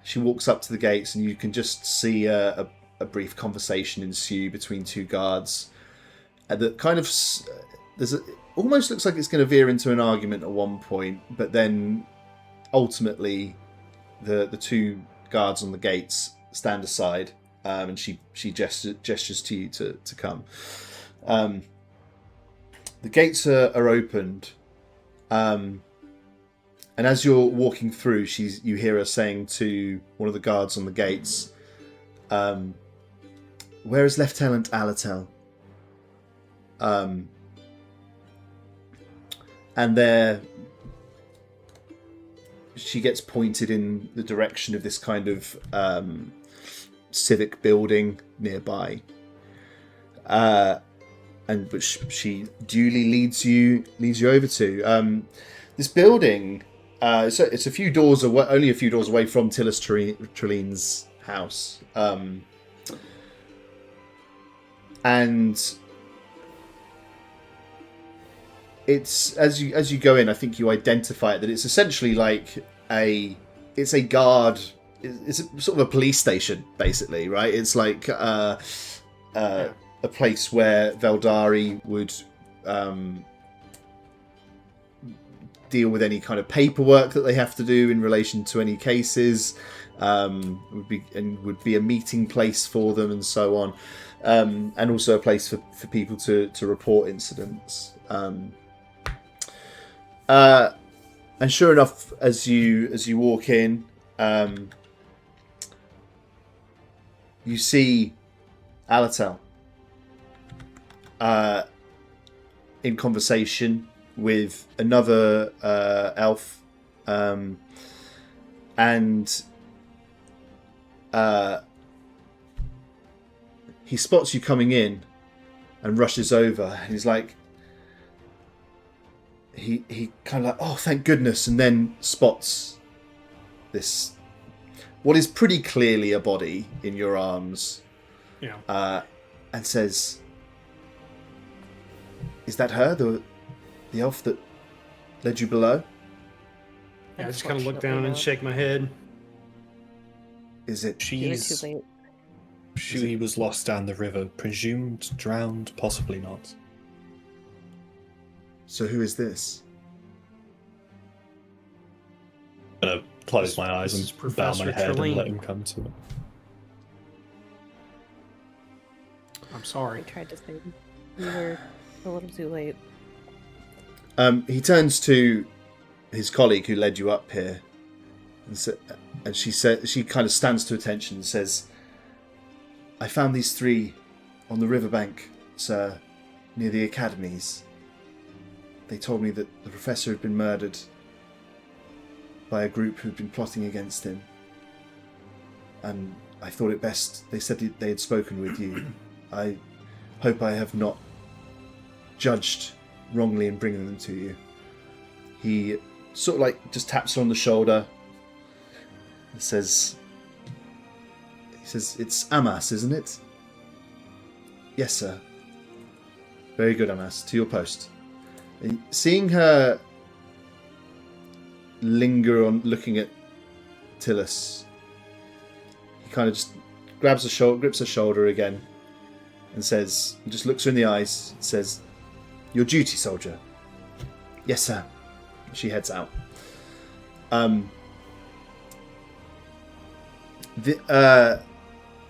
A: She walks up to the gates, and you can just see a brief conversation ensue between two guards. That kind of almost looks like it's going to veer into an argument at one point, but then ultimately the two guards on the gates stand aside, and she gestures to you to come. The gates are opened, and as you're walking through, you hear her saying to one of the guards on the gates, "Where is Lieutenant Alatel?" and there she gets pointed in the direction of this kind of civic building nearby, and which she duly leads you over to. This building, so it's a few doors away, only a few doors away from Tillis Treline's house, and it's as you go in, I think you identify it, that it's essentially like it's a guard. It's sort of a police station, basically, right? It's like a place where Veldari would deal with any kind of paperwork that they have to do in relation to any cases. Would be a meeting place for them, and so on, and also a place for people to report incidents. And sure enough, as you walk in, you see Alatel in conversation with another elf, and he spots you coming in and rushes over, and he's like, he kind of like, oh, thank goodness, and then spots this, what is pretty clearly a body in your arms, and says, is that her, the elf that led you below?
B: I just kind of look down and shake my head.
A: Is it?
D: Too late.
C: She was lost down the river, presumed drowned, possibly not.
A: So who is this?
C: I'm gonna close my eyes and bow my head and let him come to it.
B: I'm sorry.
D: I tried to save him. We were a little too late.
A: He turns to his colleague who led you up here, and she kind of stands to attention and says, I found these three on the riverbank, sir, near the academies. They told me that the professor had been murdered by a group who'd been plotting against him. And I thought it best, they said they had spoken with you. I hope I have not judged wrongly in bringing them to you. He sort of like just taps her on the shoulder and says, it's Amas, isn't it? Yes, sir. Very good, Amas. To your post. And seeing her linger on looking at Tillis, he kind of just grips her shoulder again, and just looks her in the eyes, and says, your duty, soldier. Yes, sir. She heads out.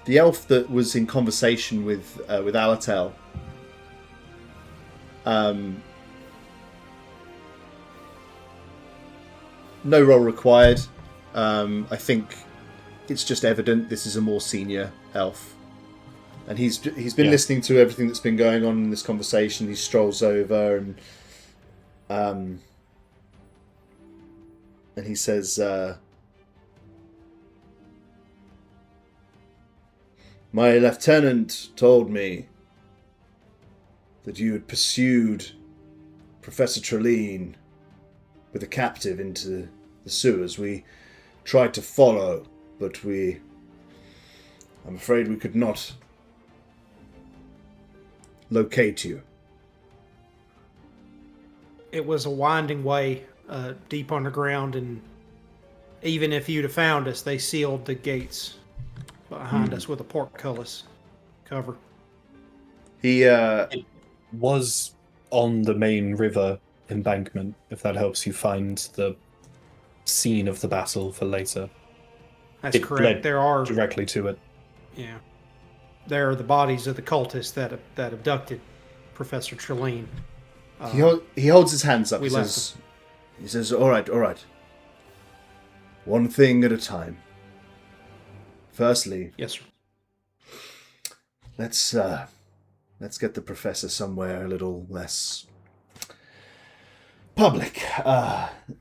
A: The elf that was in conversation with Alatel, no role required. I think it's just evident this is a more senior elf, and he's been listening to everything that's been going on in this conversation. He strolls over and he says, my lieutenant told me that you had pursued Professor Treline with a captive into the sewers. We tried to follow, but I'm afraid we could not locate you.
B: It was a winding way, deep underground, and even if you'd have found us, they sealed the gates behind us with a portcullis cover.
C: It was on the main river embankment, if that helps you find the scene of the battle for later.
B: That's correct. There are
C: directly to it.
B: Yeah. There are the bodies of the cultists that abducted Professor Treline.
A: He holds his hands up. He says, all right. One thing at a time. Firstly,
B: yes, sir.
A: Let's get the professor somewhere a little less public.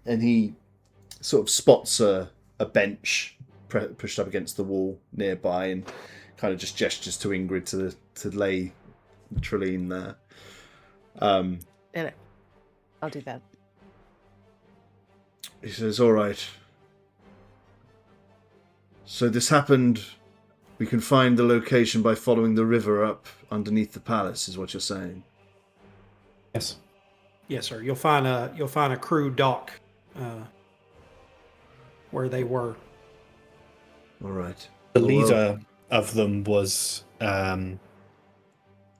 A: And he sort of spots a bench pushed up against the wall nearby and kind of just gestures to Ingrid to lay Trelene there.
D: I'll do that.
A: He says, all right. So this happened. We can find the location by following the river up underneath the palace, is what you're saying.
C: Yes.
B: Yes, sir. You'll find a crew dock where they were.
A: All right.
C: The leader of them was on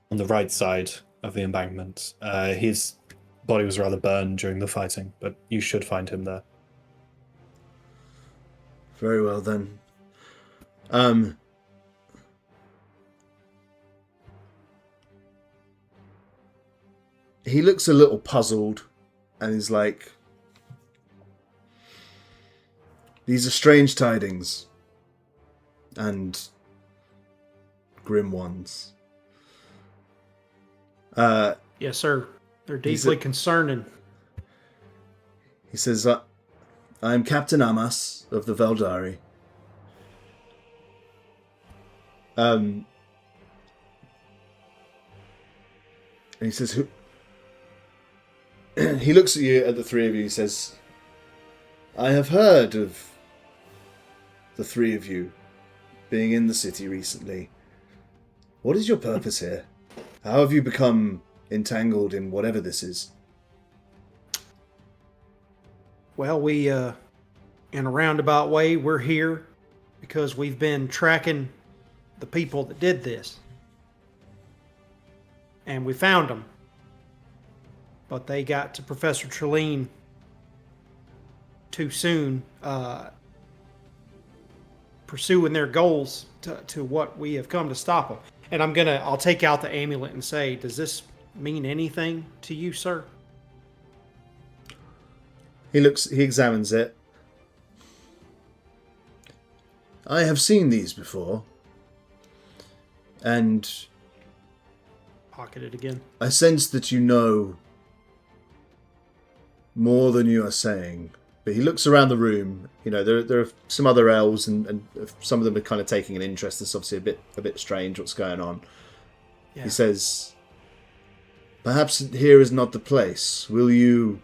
C: the right side of the embankment. His body was rather burned during the fighting, but you should find him there.
A: Very well then. He looks a little puzzled and he's like, these are strange tidings and grim ones.
B: Yes, sir. They're deeply concerning.
A: He says, I am Captain Amas of the Veldari. And he says, who? He looks at you, at the three of you, he says, I have heard of the three of you being in the city recently. What is your purpose here? How have you become entangled in whatever this is?
B: Well, we, in a roundabout way, we're here because we've been tracking the people that did this. And we found them. But they got to Professor Trelene too soon, pursuing their goals to what we have come to stop them. And I'll take out the amulet and say, does this mean anything to you, sir?
A: He examines it. I have seen these before. And
B: pocket it again.
A: I sense that you know more than you are saying. But he looks around the room. You know, there are some other elves, and some of them are kind of taking an interest. It's obviously a bit strange what's going on. Yeah. He says, perhaps here is not the place. Will you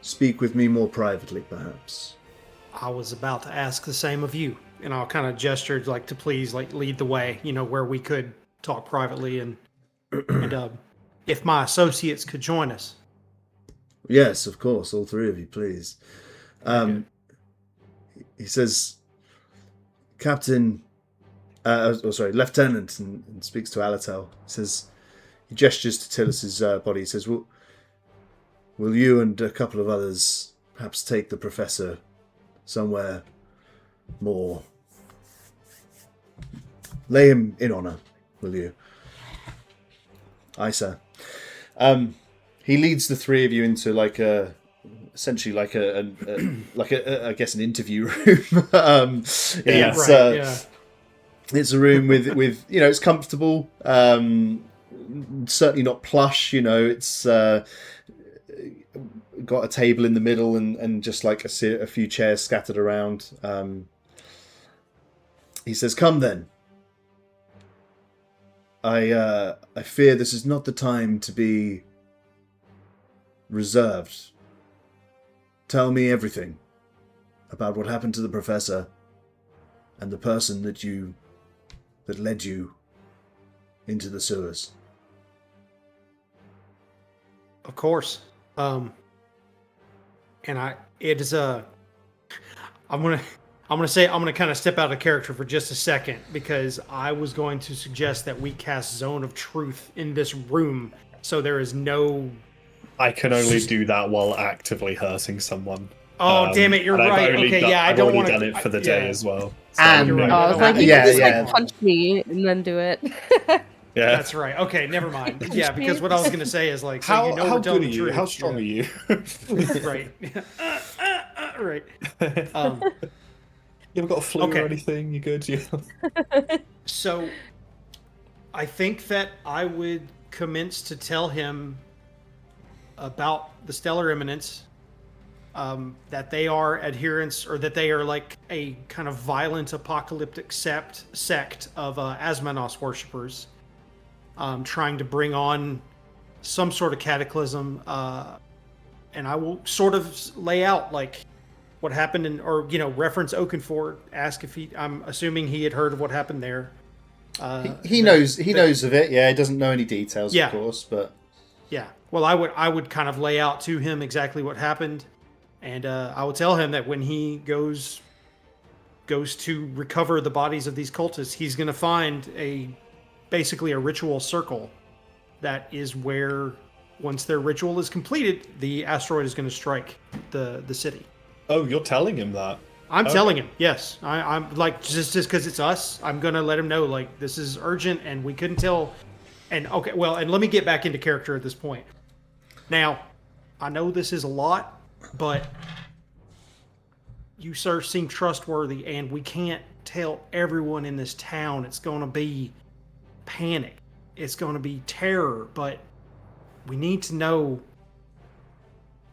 A: speak with me more privately, perhaps?
B: I was about to ask the same of you. And I'll kind of gesture to please lead the way, where we could talk privately and if my associates could join us.
A: Yes, of course, all three of you, please. He says, Lieutenant, and speaks to Alatel. He says, he gestures to Tillis's body. He says, will you and a couple of others perhaps take the professor somewhere more? Lay him in honor, will you? Aye, sir. He leads the three of you into essentially I guess an interview room. It's a room with it's comfortable. Certainly not plush. It's got a table in the middle and just a few chairs scattered around. He says, "Come then. I fear this is not the time to be reserved. Tell me everything about what happened to the professor and the person that led you into the sewers."
B: Of course. I'm gonna kind of step out of character for just a second, because I was going to suggest that we cast Zone of Truth in this room, so there is no.
C: I can only do that while actively hurting someone.
B: Oh, damn it! You're right. Okay, I don't want to.
C: I've already done it for the day as well.
B: So.
D: And you're right. I was like, you can just punch me and then do it.
C: Yeah,
B: that's right. Okay, never mind. Yeah, because what I was gonna say is
C: how good are you? How strong are you?
B: Right. Right.
C: You ever got a flu or anything? You good? Yeah.
B: So, I think that I would commence to tell him about the Stellar Eminence, that they are adherents, or that they are like a kind of violent apocalyptic sect of Asmonos worshippers, trying to bring on some sort of cataclysm. And I will sort of lay out like what happened, or reference Oakenford. Ask if I'm assuming he had heard of what happened there.
A: He knows of it. Yeah, he doesn't know any details,
B: yeah.
A: Of course, but
B: yeah. Well, I would kind of lay out to him exactly what happened, and I would tell him that when he goes to recover the bodies of these cultists, he's going to find basically a ritual circle. That is where, once their ritual is completed, the asteroid is going to strike the city.
C: Oh, you're telling him that?
B: I'm telling him, yes. I'm like, just because it's us, I'm going to let him know, like, this is urgent, and we couldn't tell. And, okay, well, and let me get back into character at this point. Now, I know this is a lot, but you, sir, seem trustworthy, and we can't tell everyone in this town. It's going to be panic. It's going to be terror, but we need to know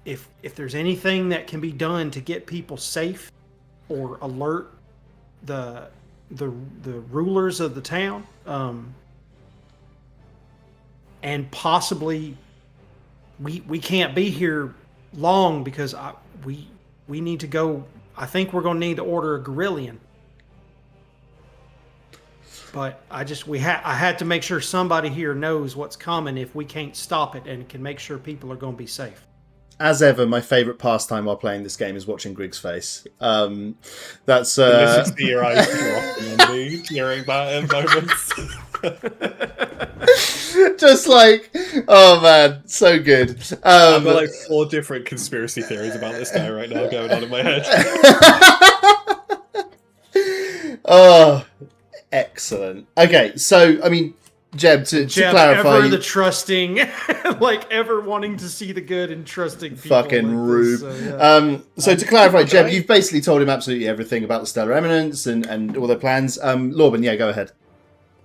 B: if there's anything that can be done to get people safe, or alert the rulers of the town, and possibly we can't be here long because we need to go. I think we're going to need to order a Garillion. But I had to make sure somebody here knows what's coming if we can't stop it, and can make sure people are going to be safe.
A: As ever, my favourite pastime while playing this game is watching Grig's face. That's
C: this is the eyes dropping during that moments.
A: Just like, oh man, so good.
C: I've got like 4 different conspiracy theories about this guy right now going on in my head.
A: Oh, excellent. Okay, so I mean, Jeb, to clarify,
B: ever the trusting, like ever wanting to see the good and trusting people.
A: Fucking
B: like
A: Rube.
B: So
A: to clarify, Jeb, you've basically told him absolutely everything about the Stellar Eminence and all their plans. Lorben, yeah, go ahead.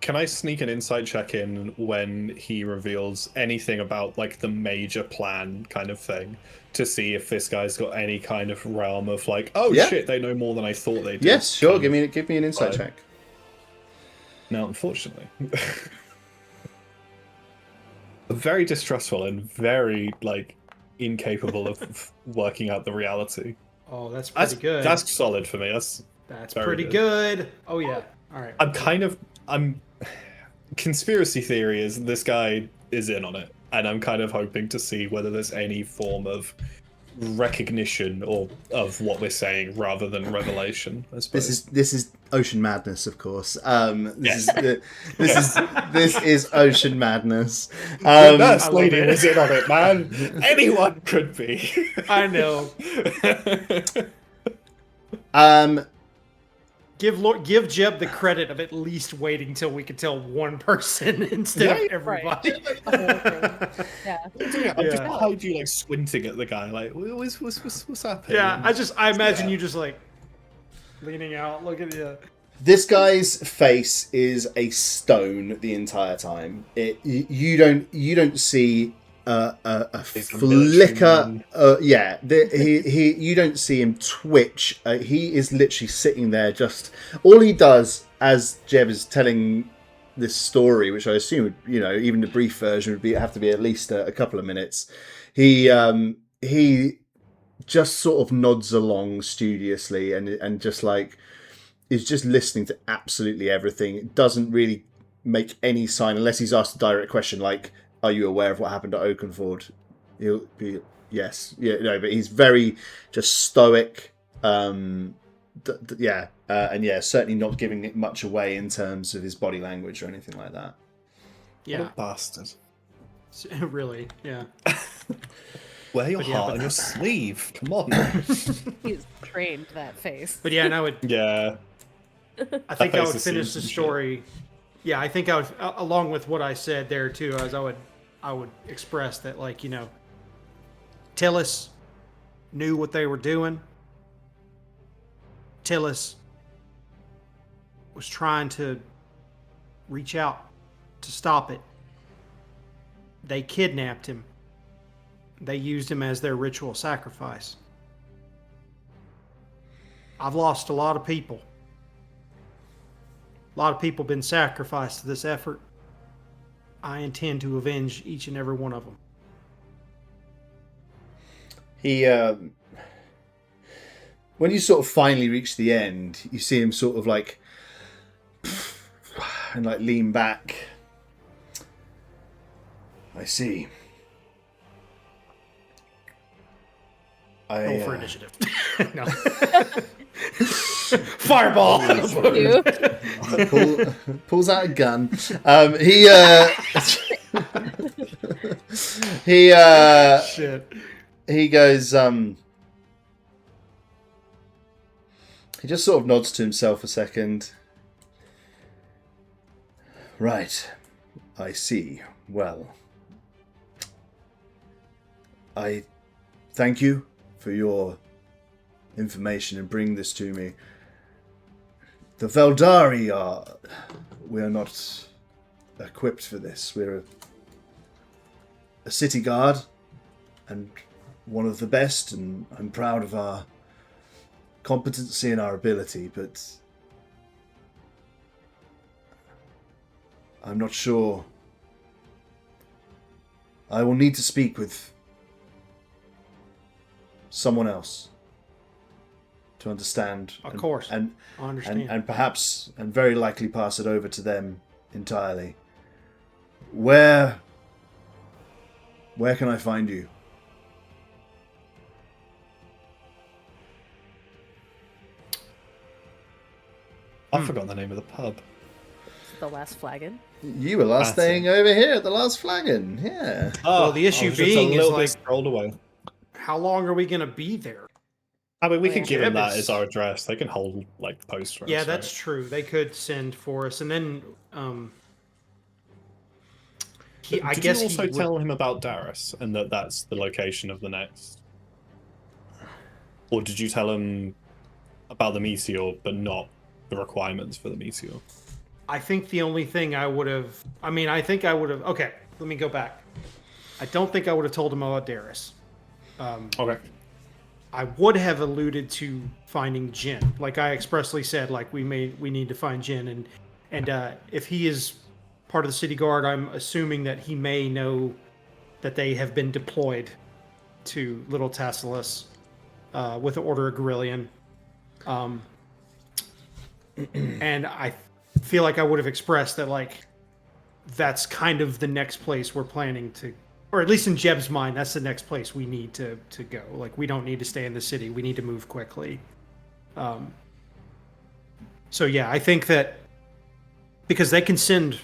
C: Can I sneak an insight check in when he reveals anything about like the major plan kind of thing, to see if this guy's got any kind of realm of like, shit, they know more than I thought they did?
A: Yes, sure. Give me an insight check.
C: No, unfortunately. Very distrustful and very like incapable of working out the reality.
B: Oh, that's pretty good.
C: That's solid for me. That's
B: pretty good. Oh yeah. All right.
C: I'm conspiracy theory is this guy is in on it, and I'm kind of hoping to see whether there's any form of recognition or of what we're saying rather than revelation, I suppose.
A: This is ocean madness, of course. This is ocean madness.
C: Nurse lady was in on it, man. Anyone could be.
B: I know. Give Jeb the credit of at least waiting till we could tell one person instead of everybody.
D: Right. Yeah.
C: I'm just behind you, like squinting at the guy, like what's happening?
B: Yeah, I imagine you just like leaning out, looking at you.
A: This guy's face is a stone the entire time. You don't see a flicker. You don't see him twitch. He is literally sitting there. Just all he does, as Jeb is telling this story, which I assume, even the brief version would have to be at least a couple of minutes. He just sort of nods along studiously and just like is just listening to absolutely everything. It doesn't really make any sign unless he's asked a direct question like, "Are you aware of what happened at Oakenford?" He'll be yes, but he's very just stoic. And certainly not giving it much away in terms of his body language or anything like that.
B: Yeah,
C: what a bastard.
B: Really, yeah.
C: Wear your heart on your sleeve. Come on.
D: He's trained that face.
B: But yeah, and I would.
C: Yeah.
B: I think I would finish the story. Yeah, I think I would, along with what I said there too, as I would express that, like, Tillis knew what they were doing. Tillis was trying to reach out to stop it. They kidnapped him. they used him as their ritual sacrifice. I've lost a lot of people. A lot of people been sacrificed to this effort. I intend to avenge each and every one of them.
A: He, when you sort of finally reach the end, you see him sort of like, and like lean back. I see.
B: Roll for initiative. No. Fireball.
A: Pulls out a gun.
B: Shit.
A: He goes. He just sort of nods to himself a second. Right. I see. Well, I thank you for your information and bring this to me. The Veldari we are not equipped for this. We're a city guard and one of the best, and I'm proud of our competency and our ability, but I'm not sure. I will need to speak with someone else to understand.
B: Of course.
A: And
B: I understand.
A: And perhaps, and very likely pass it over to them entirely. Where can I find you?
C: I've forgotten the name of the pub.
D: The Last Flagon.
A: You were last staying over here at the Last Flagon, yeah.
B: Well, the issue being is like,
C: scrolled away.
B: How long are we going to be there?
C: I mean, we could give them that as our address. They can hold like post for us.
B: Yeah, that's true. They could send for us, and then
C: Did you also tell him about Darius and that that's the location of the next? Or did you tell him about the meteor, but not the requirements for the meteor?
B: I think the only thing I would have... I think I would have... Okay, let me go back. I don't think I would have told him about Darius.
C: Okay.
B: I would have alluded to finding Jin. Like I expressly said, like we need to find Jin, and if he is part of the city guard, I'm assuming that he may know that they have been deployed to Little Tassalis with the Order of Velarion. And I feel like I would have expressed that, like, that's kind of the next place we're planning to, or at least in Jeb's mind, that's the next place we need to go. Like, we don't need to stay in the city. We need to move quickly. So yeah, I think that because they can send,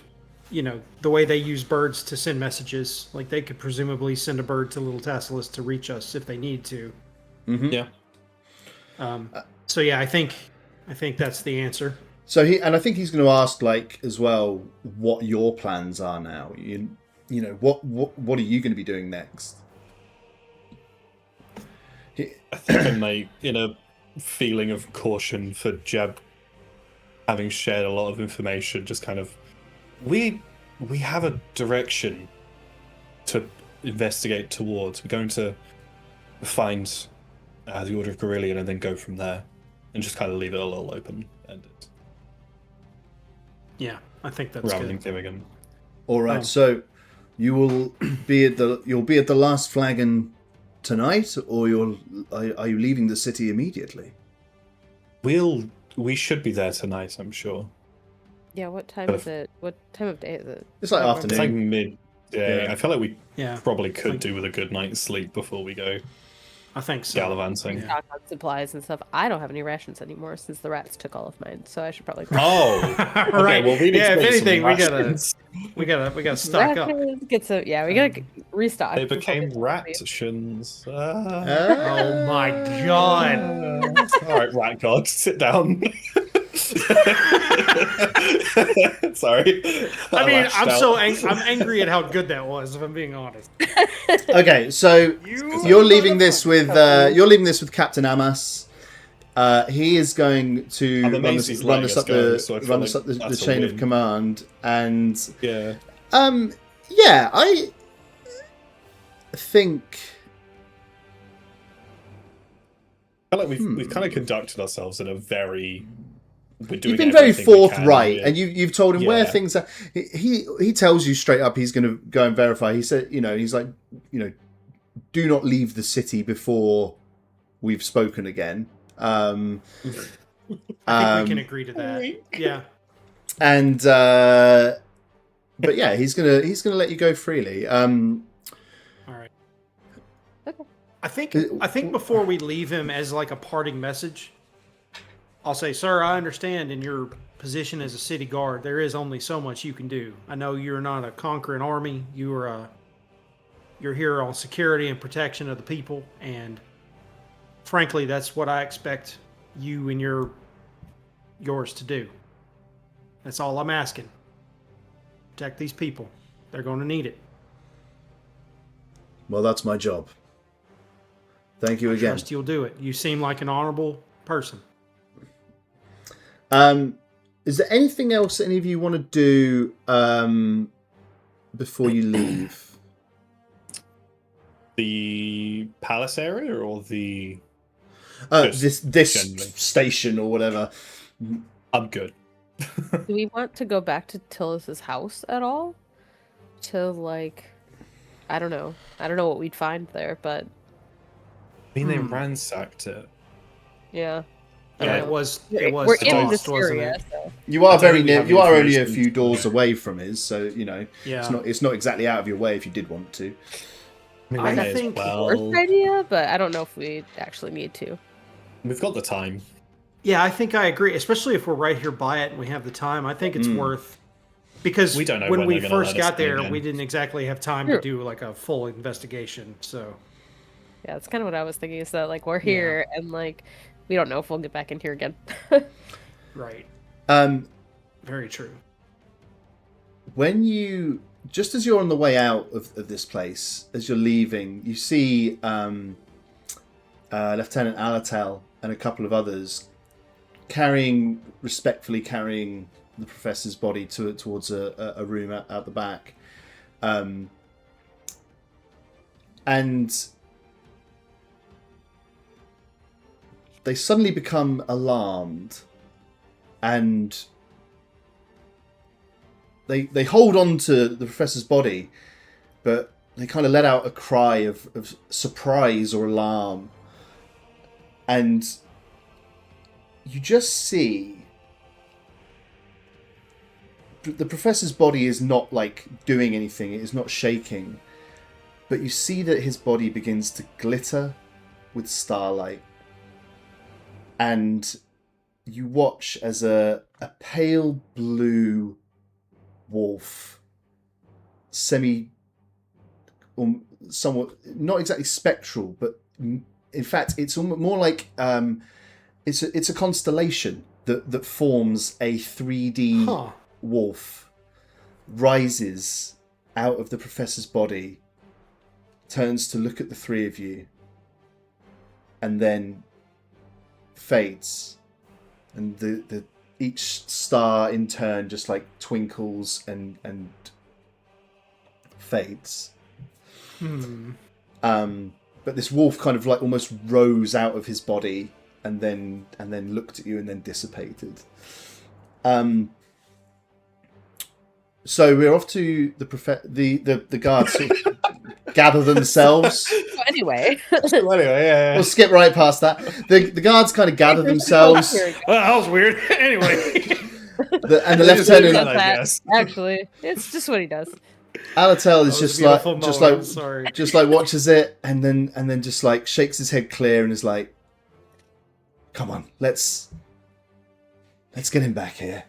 B: the way they use birds to send messages, like they could presumably send a bird to Little Tassalis to reach us if they need to.
A: Mm-hmm.
C: Yeah.
B: So yeah, I think that's the answer.
A: So I think he's going to ask, like, as well, what your plans are now. What are you going to be doing next?
C: I think I'm in a feeling of caution for Jeb, having shared a lot of information. Just kind of, we have a direction to investigate towards. We're going to find the Order of Velarion and then go from there, and just kind of leave it a little open-ended.
B: Yeah, I think that's
C: rather
B: good.
C: than giving him.
A: All right, so you will be at the Last Flagon tonight, or are you leaving the city immediately?
C: We should be there tonight, I'm sure.
D: Yeah, what time is it? What time of day is it?
A: It's like afternoon.
C: It's like midday.
A: Yeah.
C: I feel like we
B: Yeah.
C: probably could do with a good night's sleep before we go
B: I think so.
C: gallivanting.
B: Yeah.
D: Stock on supplies and stuff. I don't have any rations anymore since the rats took all of mine, so I should probably.
C: Oh,
B: Right.
C: Well, we need
B: Yeah,
C: to
B: if
C: make some
B: anything,
C: rations.
B: we gotta stock up.
D: Get some. Yeah, we gotta restock.
C: They became rations.
B: Oh my god!
C: All right, rat god, sit down. Sorry.
B: I'm angry at how good that was. If I'm being honest.
A: Okay, so you're leaving this with Captain Amas. He is going to run us up the chain of command, and
C: yeah,
A: I think
C: I feel like we've kind of conducted ourselves in a very.
A: You've been very forthright, and you've told him where things are. He tells you straight up he's going to go and verify. He said, he's like, do not leave the city before we've spoken again.
B: I think we can agree to that. Yeah.
A: And but yeah, he's gonna let you go freely.
B: All right. Okay. I think before we leave him, as like a parting message, I'll say, sir, I understand in your position as a city guard, there is only so much you can do. I know you're not a conquering army. You're here on security and protection of the people, and frankly, that's what I expect you and yours to do. That's all I'm asking. Protect these people. They're going to need it.
A: Well, that's my job. Thank you again.
B: I trust you'll do it. You seem like an honorable person.
A: Is there anything else any of you want to do before you leave?
C: The palace area or the
A: this station or whatever?
C: I'm good.
D: Do we want to go back to Tillis's house at all? To I don't know what we'd find there, but
C: I mean, they ransacked it.
D: Yeah.
B: Yeah, it was.
D: We're in this area. So.
A: You are very near. You are only a few doors away from his, so
B: Yeah.
A: It's not exactly out of your way if you did want to.
B: I think
D: worst idea, but I don't know if we actually need to.
C: We've got the time.
B: Yeah, I think I agree. Especially if we're right here by it and we have the time, I think it's worth. Because
C: we don't know
B: when we first got there, we didn't exactly have time to do like a full investigation. So.
D: Yeah, that's kind of what I was thinking. Is that we're here and we don't know if we'll get back in here again.
B: Right. Very true.
A: When just as you're on the way out of this place, as you're leaving, you see Lieutenant Alatel and a couple of others respectfully carrying the professor's body towards a room out the back. And they suddenly become alarmed, and they hold on to the professor's body, but they kind of let out a cry of surprise or alarm. And you just see the professor's body is not doing anything, it is not shaking, but you see that his body begins to glitter with starlight. And you watch as a pale blue wolf, somewhat, not exactly spectral, but in fact, it's more like it's a constellation that forms a 3D wolf, rises out of the professor's body, turns to look at the three of you, and then fades, and the each star in turn just twinkles and fades. But this wolf kind of almost rose out of his body and then looked at you and then dissipated. So we're off to the guards gather themselves.
D: Anyway,
A: We'll skip right past that. The guards kind of gather themselves.
B: Well, that was weird. Anyway,
A: and the lieutenant.
D: Actually, it's just what he does.
A: Alatel is just like watches it and then just shakes his head clear and is like, "Come on, let's get him back here."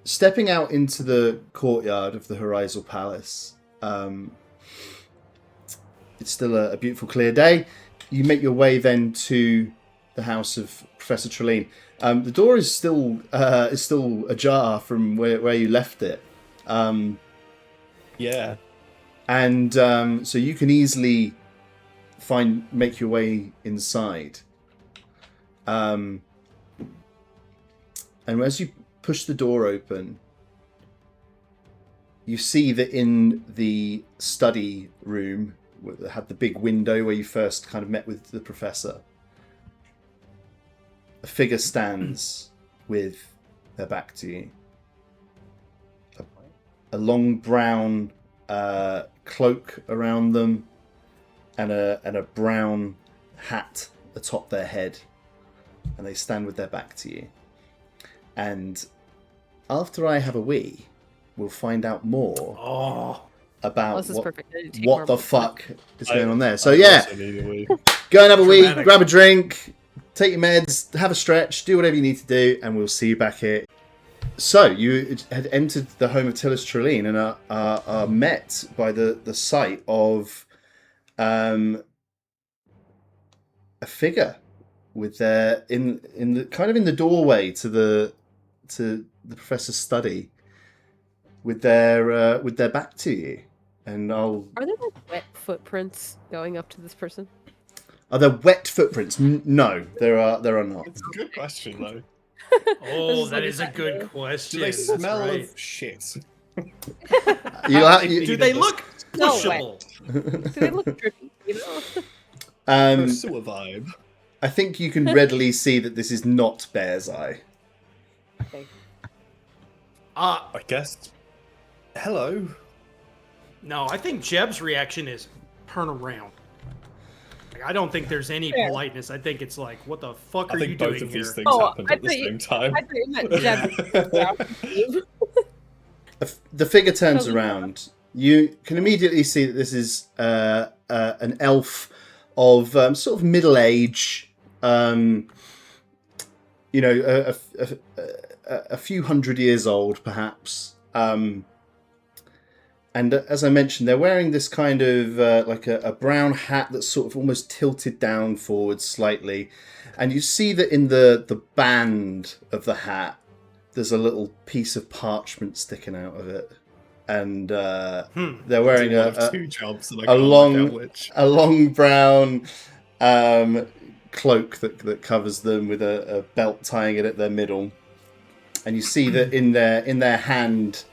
A: Stepping out into the courtyard of the Horizon Palace, it's still a beautiful, clear day. You make your way then to the house of Professor Trelaine. The door is still ajar from where you left it.
C: Yeah.
A: And so you can easily make your way inside. And as you push the door open, you see that in the study room had the big window where you first kind of met with the professor. A figure stands with their back to you. A long brown cloak around them, and a brown hat atop their head, and they stand with their back to you. And after I have a wee, we'll find out more about what the fuck is going on there. So yeah, go and have a wee, grab a drink, take your meds, have a stretch, do whatever you need to do, and we'll see you back here. So you had entered the home of Tillis Trelane and are met by the sight of a figure with their in the kind of in the doorway to the professor's study with their back to you. And are
D: there like wet footprints going up to this person?
A: Are there wet footprints? No, there are not.
C: It's a good question though.
B: Oh, that is a good question.
C: Do they smell of shit?
B: Do they look pushable?
D: Do they look drippy? You know.
C: Sewer vibe.
A: I think you can readily see that this is not Bear's Eye.
D: Okay.
C: I guess. Hello.
B: No, I think Jeb's reaction is turn around. Like, I don't think there's any politeness. I think it's like, what the fuck are you doing
C: both of
B: here?
C: these things happened at the same time.
D: I thought you meant Jeb.
A: The figure turns around. You can immediately see that this is an elf of sort of middle age. A few hundred years old, perhaps. And as I mentioned, they're wearing this kind of like a brown hat that's sort of almost tilted down forward slightly. And you see that in the band of the hat, there's a little piece of parchment sticking out of it. And they're wearing a long brown cloak that covers them with a belt tying it at their middle. And you see that in their hand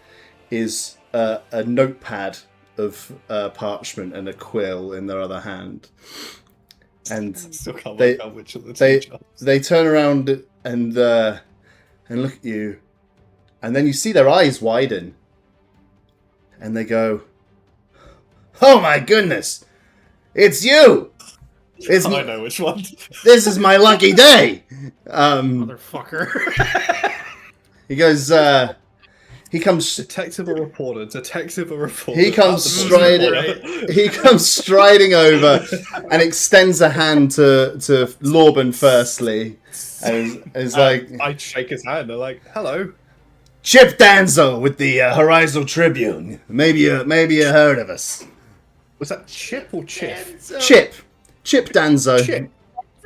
A: is a notepad of parchment and a quill in their other hand. And they turn around and look at you, and then you see their eyes widen, and they go, "Oh my goodness, it's you!
C: I know which one.
A: This is my lucky day."
B: Motherfucker.
A: He goes. He comes.
C: Detective or reporter.
A: He comes striding over and extends a hand to Lorben firstly, and is like,
C: I shake his hand. They're like, "Hello,
A: Chip Danzo with the Horizon Tribune. Maybe you heard of us."
C: Was that Chip or Chip?
A: Chip Danzo.
C: Chip.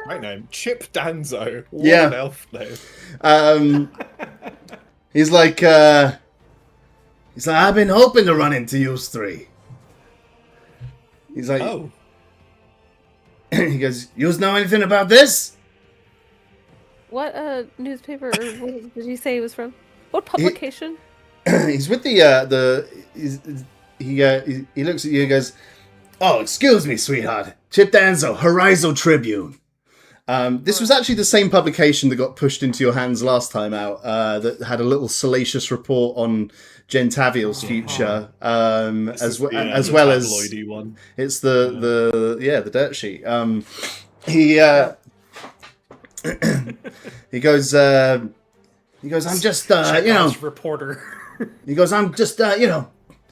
C: Right name. Chip Danzo. What
A: Yeah.
C: an elf name.
A: He's like, I've been hoping to run into you three. He's like,
C: Oh.
A: He goes, "You know anything about this?"
D: What newspaper or what did you say he was from? What publication?
A: He's with he looks at you and goes, "Oh, excuse me, sweetheart. Chip Danzo, Horizon Tribune." This was actually the same publication that got pushed into your hands last time out, that had a little salacious report on Gentaviel's future, as well as
C: one.
A: It's the dirt sheet. He goes, "I'm just
B: reporter."
A: He goes, "I'm just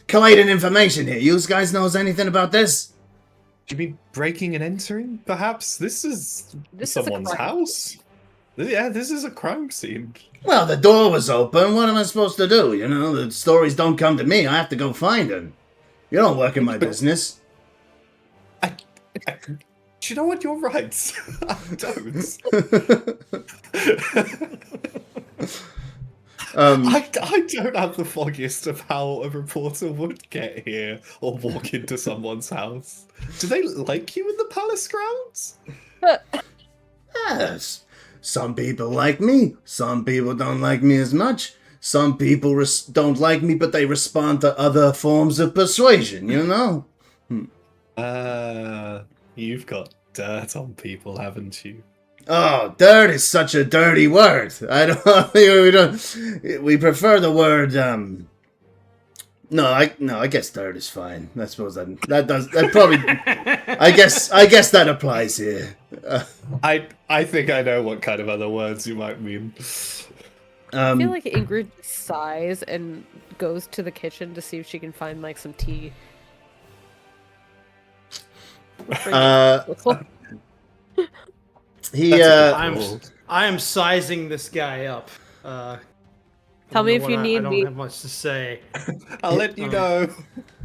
A: collating information here. You guys knows anything about this?"
C: Do you mean breaking and entering? Perhaps this is someone's house. Yeah, this is a crime scene.
A: Well, the door was open. What am I supposed to do? The stories don't come to me. I have to go find them. You don't work in my business.
C: Do you know what? You're right. I don't. I don't have the foggiest of how a reporter would get here or walk into someone's house. Do they like you in the palace grounds?
A: Yes. Some people like me. Some people don't like me as much. Some people don't like me, but they respond to other forms of persuasion,
C: You've got dirt on people, haven't you?
A: Oh, dirt is such a dirty word. I don't. We don't. We prefer the word. No, I guess dirt is fine. I suppose that probably. I guess that applies here.
C: I think I know what kind of other words you might mean.
D: I feel like Ingrid sighs and goes to the kitchen to see if she can find like some tea.
B: I am sizing this guy up.
D: Tell me if you need me.
B: I don't have much to say.
C: I'll let you know.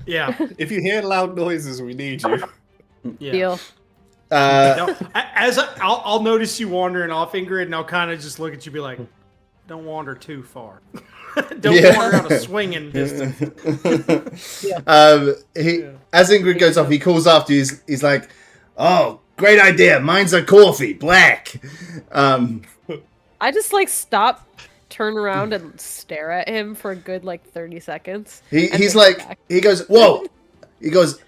B: Yeah.
C: If you hear loud noises, we need you.
B: Yeah.
D: Deal.
B: I'll notice you wandering off, Ingrid, and I'll kind of just look at you, and be like, "Don't wander too far. Don't wander out of swinging distance."
A: As Ingrid goes off, he calls after you. He's like, "Oh, great idea. Mine's a coffee, black."
D: I just like stop, turn around, and stare at him for a good like 30 seconds.
A: He goes, "Whoa!" He goes,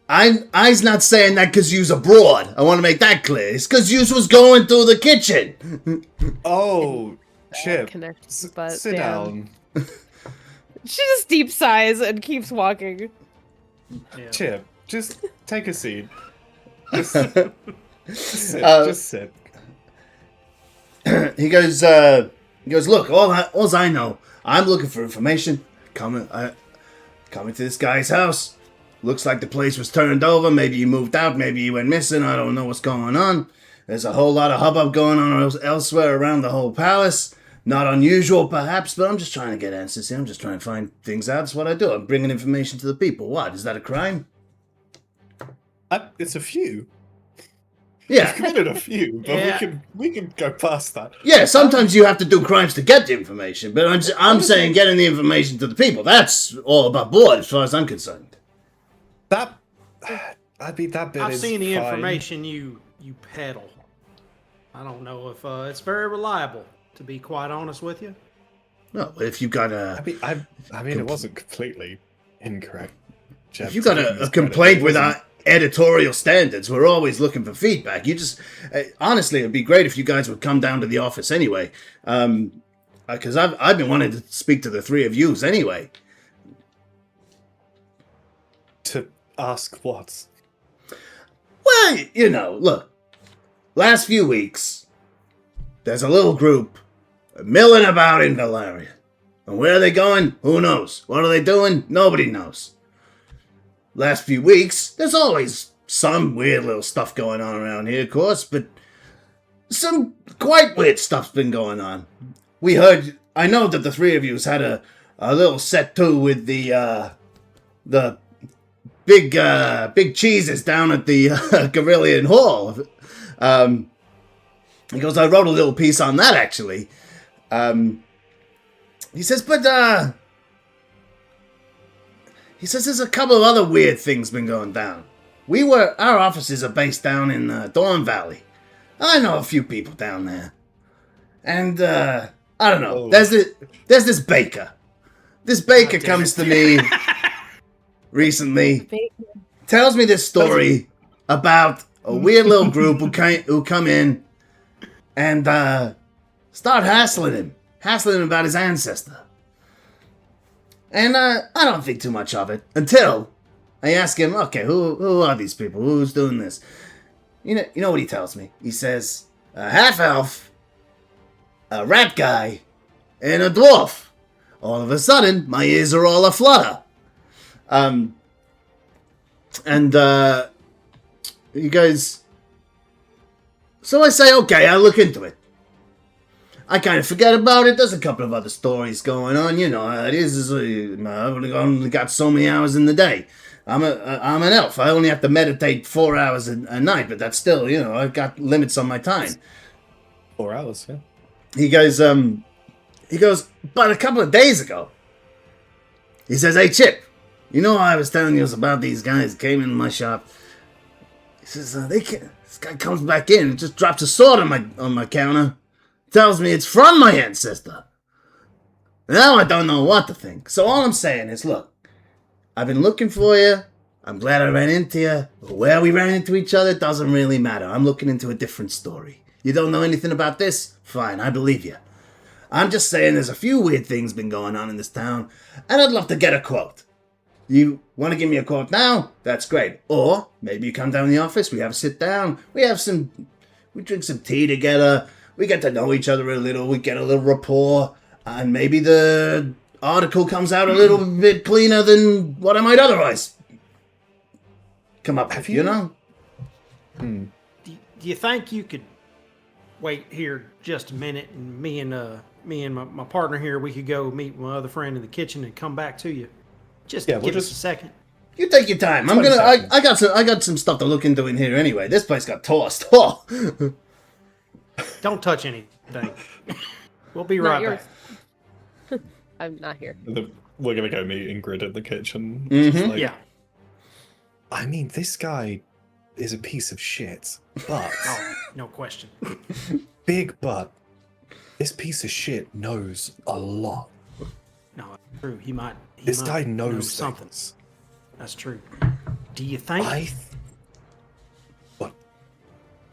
A: I's not saying that because you's abroad. I want to make that clear. It's because you's was going through the kitchen."
C: Oh, Chip,
D: sit
C: down.
D: She just deep sighs and keeps walking.
C: Yeah. Chip, just take a seat. Just sit. Just sit.
A: He goes, "Look, all I know, I'm looking for information. Coming to this guy's house. Looks like the place was turned over. Maybe he moved out. Maybe he went missing. I don't know what's going on. There's a whole lot of hubbub going on elsewhere around the whole palace. Not unusual, perhaps, but I'm just trying to get answers here. I'm just trying to find things out. That's what I do. I'm bringing information to the people. What? Is that a crime?"
C: It's a few.
A: Yeah.
C: We've committed a few, but we can go past that.
A: Yeah, sometimes you have to do crimes to get the information, but I'm saying getting the information to the people. That's all above board as far as I'm concerned.
C: That bit
B: I've
C: is
B: seen the
C: fine.
B: information you peddle. I don't know if it's very reliable, to be quite honest with you.
A: No, but if you got a...
C: I mean, it wasn't completely incorrect. Jeb,
A: if you got a complaint with our editorial standards, we're always looking for feedback. You just... honestly, it'd be great if you guys would come down to the office anyway. Because I've been wanting to speak to the three of yous anyway.
C: To ask what?
A: Well, look. Last few weeks, there's a little group milling about in Velarion. And where are they going? Who knows? What are they doing? Nobody knows. Last few weeks, there's always some weird little stuff going on around here, of course, but some quite weird stuff's been going on. I know that the three of you's had a little set to with the big cheeses down at the Velarion Hall. He goes, I wrote a little piece on that, actually. He says, but, he says there's a couple of other weird things been going down. Our offices are based down in Dawn Valley. I know a few people down there. And, I don't know. Oh. There's this baker. This baker comes to me recently, tells me this story about a weird little group who come in and start hassling him about his ancestor. And I don't think too much of it until I ask him, okay, who are these people? Who's doing this? You know what he tells me? He says, a half-elf, a rat guy, and a dwarf. All of a sudden, my ears are all aflutter. He goes, so I say, okay, I'll look into it. I kind of forget about it. There's a couple of other stories going on. You know how it is. I've only got so many hours in the day. I'm an elf. I only have to meditate 4 hours a night, but that's still, I've got limits on my time.
C: 4 hours, yeah.
A: He goes, but a couple of days ago, he says, hey, Chip, I was telling you about these guys came in my shop. He says, this guy comes back in and just drops a sword on my counter. Tells me it's from my ancestor. Now I don't know what to think. So all I'm saying is, look, I've been looking for you. I'm glad I ran into you. Where we ran into each other doesn't really matter. I'm looking into a different story. You don't know anything about this? Fine, I believe you. I'm just saying there's a few weird things been going on in this town, and I'd love to get a quote. You want to give me a quote now? That's great. Or maybe you come down to the office, we have a sit down, we drink some tea together, we get to know each other a little, we get a little rapport, and maybe the article comes out a little bit cleaner than what I might otherwise come up with, you know?
B: Do you think you could wait here just a minute, and me and my partner here, we could go meet my other friend in the kitchen and come back to you? Just give us a second.
A: You take your time. I got some stuff to look into in here anyway. This place got tossed. Oh.
B: Don't touch anything. We'll be right back.
D: I'm not here.
C: We're gonna go meet Ingrid in the kitchen.
A: Mm-hmm.
B: Yeah.
C: I mean, this guy is a piece of shit, but
B: Oh, no question.
C: big but. This piece of shit knows a lot.
B: No, that's true. He might.
C: This
B: might
C: guy
B: know
C: knows
B: something.
C: things.
B: That's true. Do you think?
C: What?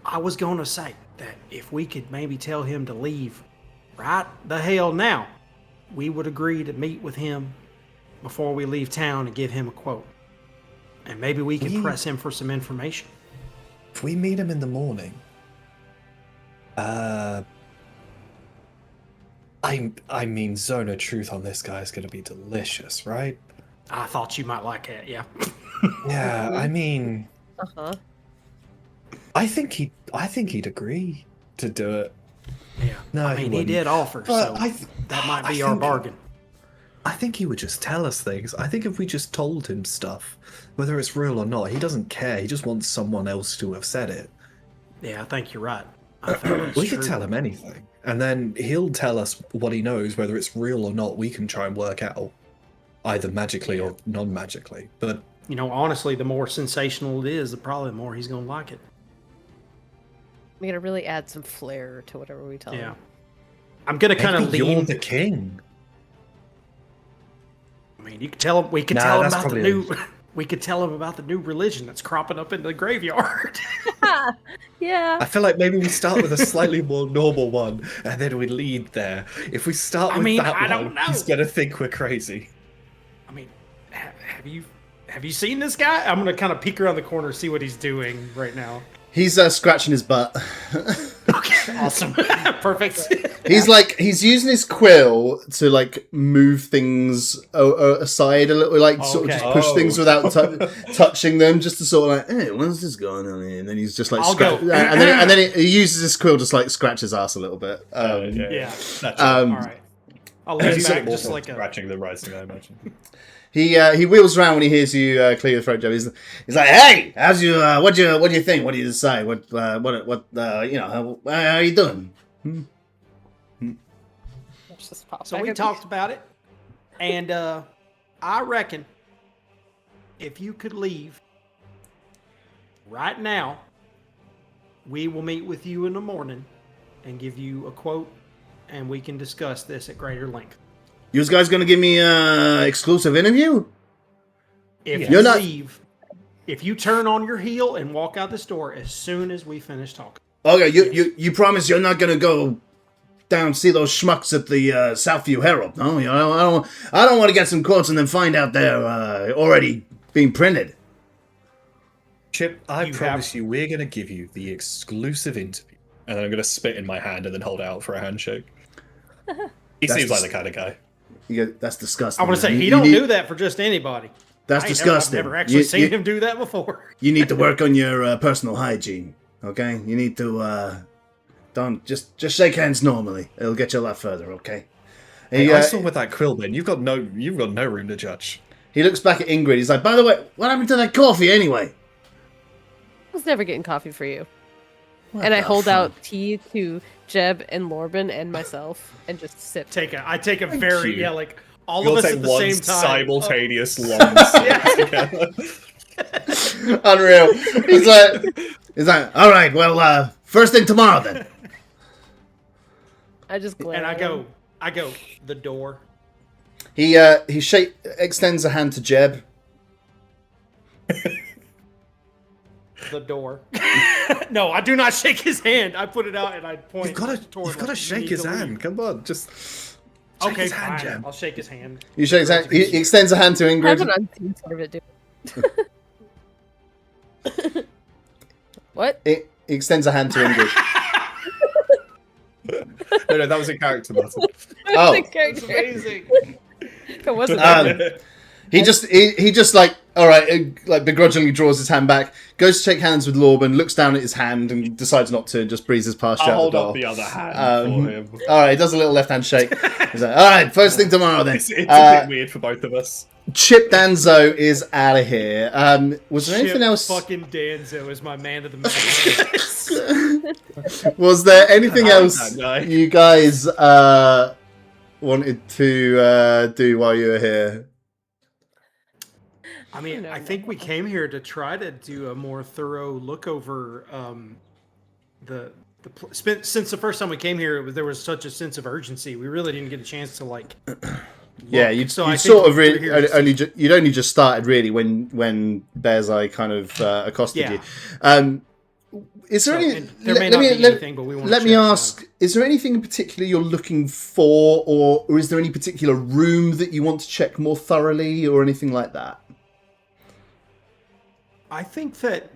B: I was going to say that if we could maybe tell him to leave right the hell now, we would agree to meet with him before we leave town and give him a quote. And maybe we could press him for some information.
C: If we meet him in the morning, I mean, Zone of Truth on this guy is going to be delicious, right?
B: I thought you might like that, yeah.
C: Yeah, I mean,
D: Uh-huh.
C: I think he'd agree to do it.
B: Yeah.
C: No,
B: I mean, he
C: wouldn't.
B: did offer,
C: But
B: so that might be our bargain.
C: I think he would just tell us things. I think if we just told him stuff, whether it's real or not, he doesn't care. He just wants someone else to have said it.
B: Yeah, I think you're right. I think that's
C: We
B: true.
C: could tell him anything, and then he'll tell us what he knows, whether it's real or not. We can try and work out, either magically or non-magically. But
B: You know, honestly, the more sensational it is, probably the more he's going to like it.
D: We gotta really add some flair to whatever we tell
B: Yeah.
D: him.
B: I'm going to kind of
C: maybe you're
B: lean.
C: the king.
B: I mean, you could tell him. We could
C: Nah,
B: tell him
C: that's
B: about the
C: probably
B: new. We could tell him about the new religion that's cropping up in the graveyard.
D: Yeah.
C: I feel like maybe we start with a slightly more normal one, and then we lead there. If we start with that
B: I
C: one,
B: don't know.
C: he's gonna think we're crazy.
B: I mean, have you seen this guy? I'm gonna kind of peek around the corner, see what he's doing right now.
A: He's scratching his butt.
B: Okay, awesome, perfect.
A: He's using his quill to like move things aside a little, like sort of
B: Okay.
A: just push things without touching them, just to sort of like, hey, what's this going on here? And then he's just like,
B: I'll go.
A: and then he uses his quill to like scratch his ass a little bit.
B: Yeah.
C: All
B: All right. I'll lean
C: He's
B: back
C: more
B: just like a.
C: scratching than writing, I imagine.
A: He wheels around when he hears you clear your throat, Joe. He's like, "Hey, how's you? What do you think? What do you decide? What you know? How are you doing?"
D: Just pop
B: So
D: back
B: we
D: up.
B: talked about it, and I reckon if you could leave right now, we will meet with you in the morning and give you a quote, and we can discuss this at greater length.
A: You guys gonna give me exclusive interview?
B: If
A: You're
B: you
A: not-
B: leave, if you turn on your heel and walk out this door as soon as we finish talking.
A: Okay, you promise you're not gonna go down see those schmucks at the Southview Herald? No, you know, I don't want to get some quotes and then find out they're already being printed.
C: Chip, I
B: You
C: promise
B: have-
C: you, we're gonna give you the exclusive interview, and then I'm gonna spit in my hand and then hold it out for a handshake. He
A: That's
C: seems like
A: just-
C: the kind of guy.
A: That's disgusting.
B: I want to say
A: man.
B: he
A: You
B: don't
A: need-
B: do that for just anybody.
A: That's disgusting.
B: I've never actually
A: You-
B: seen
A: you-
B: him do that before.
A: You need to work on your personal hygiene. Okay, you need to don't just shake hands normally. It'll get you a lot further. Okay. He,
C: I saw with that quill, Ben. You've got no room to judge.
A: he looks back at Ingrid. He's like, "By the way, what happened to that coffee anyway?"
D: I was never getting coffee for you.
A: What
D: And I
A: the
D: hold
A: fuck?
D: out tea to Jeb and Lorben and myself and just sip.
B: I take a very
C: you.
B: like all
C: You'll
B: of us
C: take
B: at the
C: one
B: same time.
C: simultaneous long sip together.
A: Unreal. He's like, "All right, well, first thing tomorrow then."
D: I just glare
B: And
D: at him.
B: I go the door.
A: He extends a hand to Jeb.
B: The door. No, I do not shake his hand. I put it out and I point.
C: You've got to shake his hand. Come on, just. Shake
B: Okay,
C: his hand,
B: fine.
C: Jeb.
B: I'll shake his hand.
A: You shake his hand. He extends a hand to
D: I have an
A: Ingrid.
D: unseen sort of it, What?
A: He extends a hand to Ingrid.
C: No, that was a character button.
A: Oh.
B: That's amazing.
D: It wasn't.
A: He just like, all right, like begrudgingly draws his hand back, goes to shake hands with Lorben, looks down at his hand and decides not to, and just breezes past you
C: I'll
A: out the
C: hold
A: door.
C: up the other hand for him.
A: All right, he does a little left hand shake. He's like, all right, first thing tomorrow then.
C: It's a bit weird for both of us.
A: Chip Danzo is out of here. Was there anything else?
B: Fucking Danzo is my man of the match.
A: Was there anything
C: I like
A: else
C: that guy.
A: you guys wanted to do while you were here?
B: I mean, I think we came here to try to do a more thorough look over since the first time we came here, there was such a sense of urgency. We really didn't get a chance to like.
A: Yeah, you
B: So I think
A: sort of
B: we're
A: really
B: here
A: you'd only just started really when Bear's Eye kind of accosted
B: Yeah.
A: you. Is there any?
B: There may not be anything, but we want.
A: Let me ask: is there anything in particular you're looking for, or is there any particular room that you want to check more thoroughly, or anything like that?
B: I think that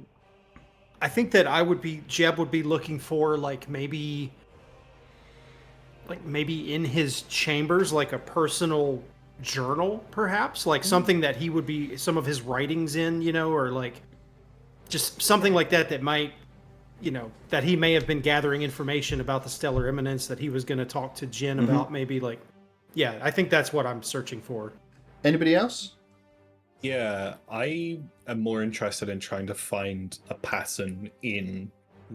B: Jeb would be looking for like maybe in his chambers, like a personal journal, perhaps, like something that he would be some of his writings in, or like just something like that might, that he may have been gathering information about the stellar eminence that he was going to talk to Jin about. Maybe like, yeah, I think that's what I'm searching for.
A: Anybody else?
C: Yeah, I am more interested in trying to find a pattern in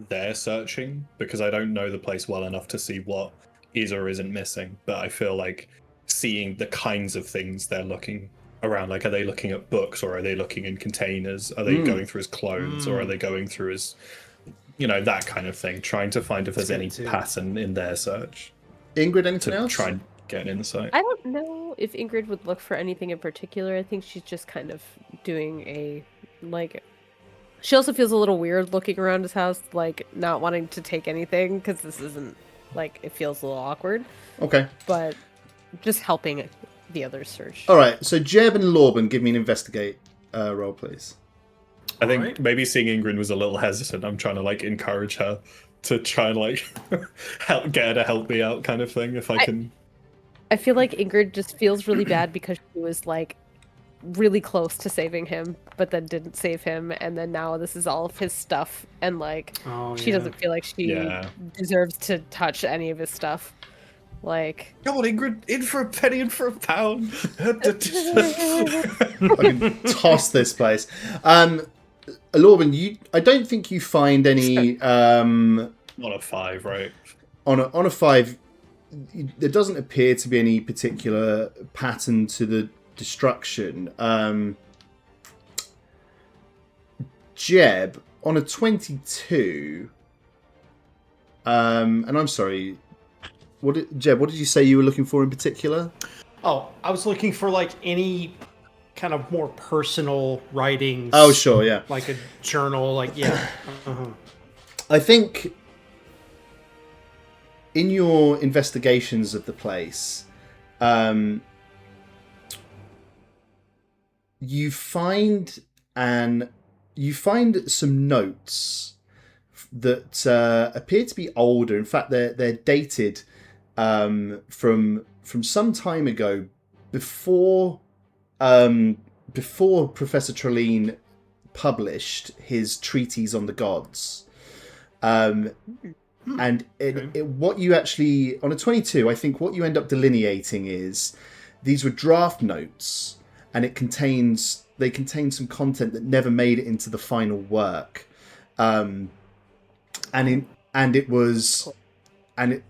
C: their searching, because I don't know the place well enough to see what is or isn't missing. But I feel like seeing the kinds of things they're looking around, like, are they looking at books, or are they looking in containers? Are they going through his clothes, or are they going through his, that kind of thing? Trying to find if there's any pattern in their search.
A: Ingrid, anything
C: To
A: else?
C: try and get an insight.
D: I don't know if Ingrid would look for anything in particular. I think she's just kind of doing a, like... She also feels a little weird looking around his house, like, not wanting to take anything, because this isn't, like, it feels a little awkward.
A: Okay.
D: But just helping the others search.
A: All right, so Jeb and Lorben, give me an investigate roll, please.
C: I think maybe seeing Ingrid was a little hesitant. I'm trying to, like, encourage her to try and, like, get her to help me out, kind of thing, if I can...
D: I feel like Ingrid just feels really bad because she was, like, really close to saving him, but then didn't save him, and then now this is all of his stuff, and, like, she doesn't feel like she deserves to touch any of his stuff. Like...
C: Come on, Ingrid, in for a penny and for a pound!
A: I can toss this place. Lorben, I don't think you find any...
C: Not a 5, right?
A: On a 5... There doesn't appear to be any particular pattern to the destruction. Jeb, on a 22, and I'm sorry, Jeb, what did you say you were looking for in particular?
B: Oh, I was looking for like any kind of more personal writings.
A: Oh, sure, yeah.
B: Like a journal, like, yeah.
A: I think in your investigations of the place, you find some notes that appear to be older. In fact, they're dated from some time ago, before Professor Trelaine published his treatise on the gods. And what you actually, on a 22, I think what you end up delineating is these were draft notes, and they contain some content that never made it into the final work. And it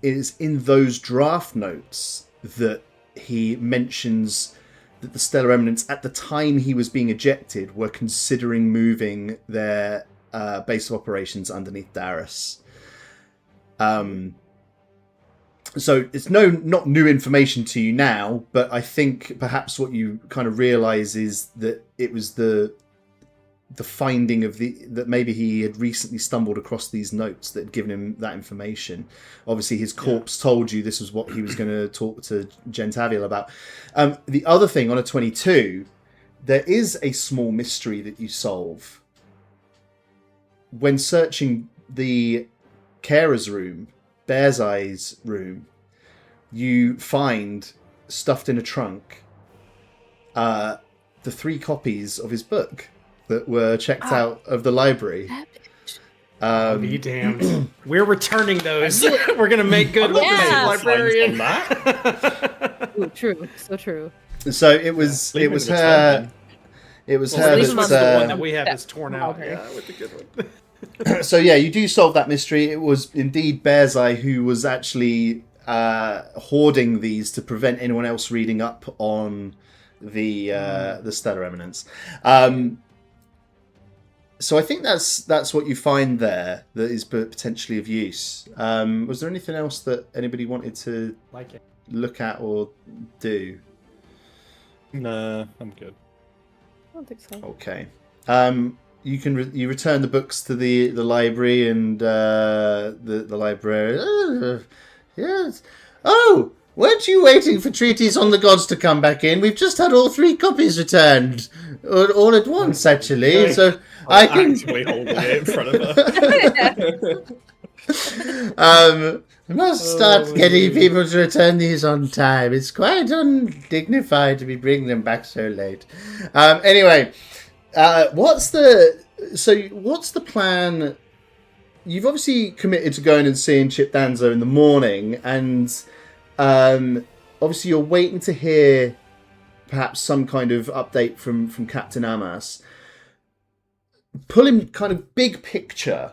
A: is in those draft notes that he mentions that the Stellar Eminence, at the time he was being ejected, were considering moving their base of operations underneath Darius. So it's not new information to you now, but I think perhaps what you kind of realize is that it was the finding of that maybe he had recently stumbled across these notes that had given him that information. Obviously, his corpse told you this was what he was going to talk to Gentaviel about. The other thing on a 22, there is a small mystery that you solve when searching the carer's room, Bear's Eye's room. You find stuffed in a trunk the 3 copies of his book that were checked out of the library.
B: Be damned. We're returning those. We're going to make good with the librarian.
D: Ooh, true. So true.
A: So it was her. It was her.
B: This was the one that we have is torn out.
D: Okay.
B: Yeah, with the good one.
A: So yeah, you do solve that mystery. It was indeed Bear's Eye who was actually hoarding these to prevent anyone else reading up on the stellar eminence. So I think that's what you find there that is potentially of use. Was there anything else that anybody wanted to look at or do?
C: No, I'm good.
D: I don't think so.
A: Okay. You can you return the books to the library, and the librarian. Yes. Oh, weren't you waiting for treaties on the gods to come back in? We've just had all 3 copies returned, all at once, actually. So I can
C: actually holding it in front of
A: I
C: her.
A: must start getting people to return these on time. It's quite undignified to be bringing them back so late. Anyway, what's the plan? You've obviously committed to going and seeing Chip Danzo in the morning, and obviously you're waiting to hear perhaps some kind of update from Captain Amas. Pull him kind of big picture,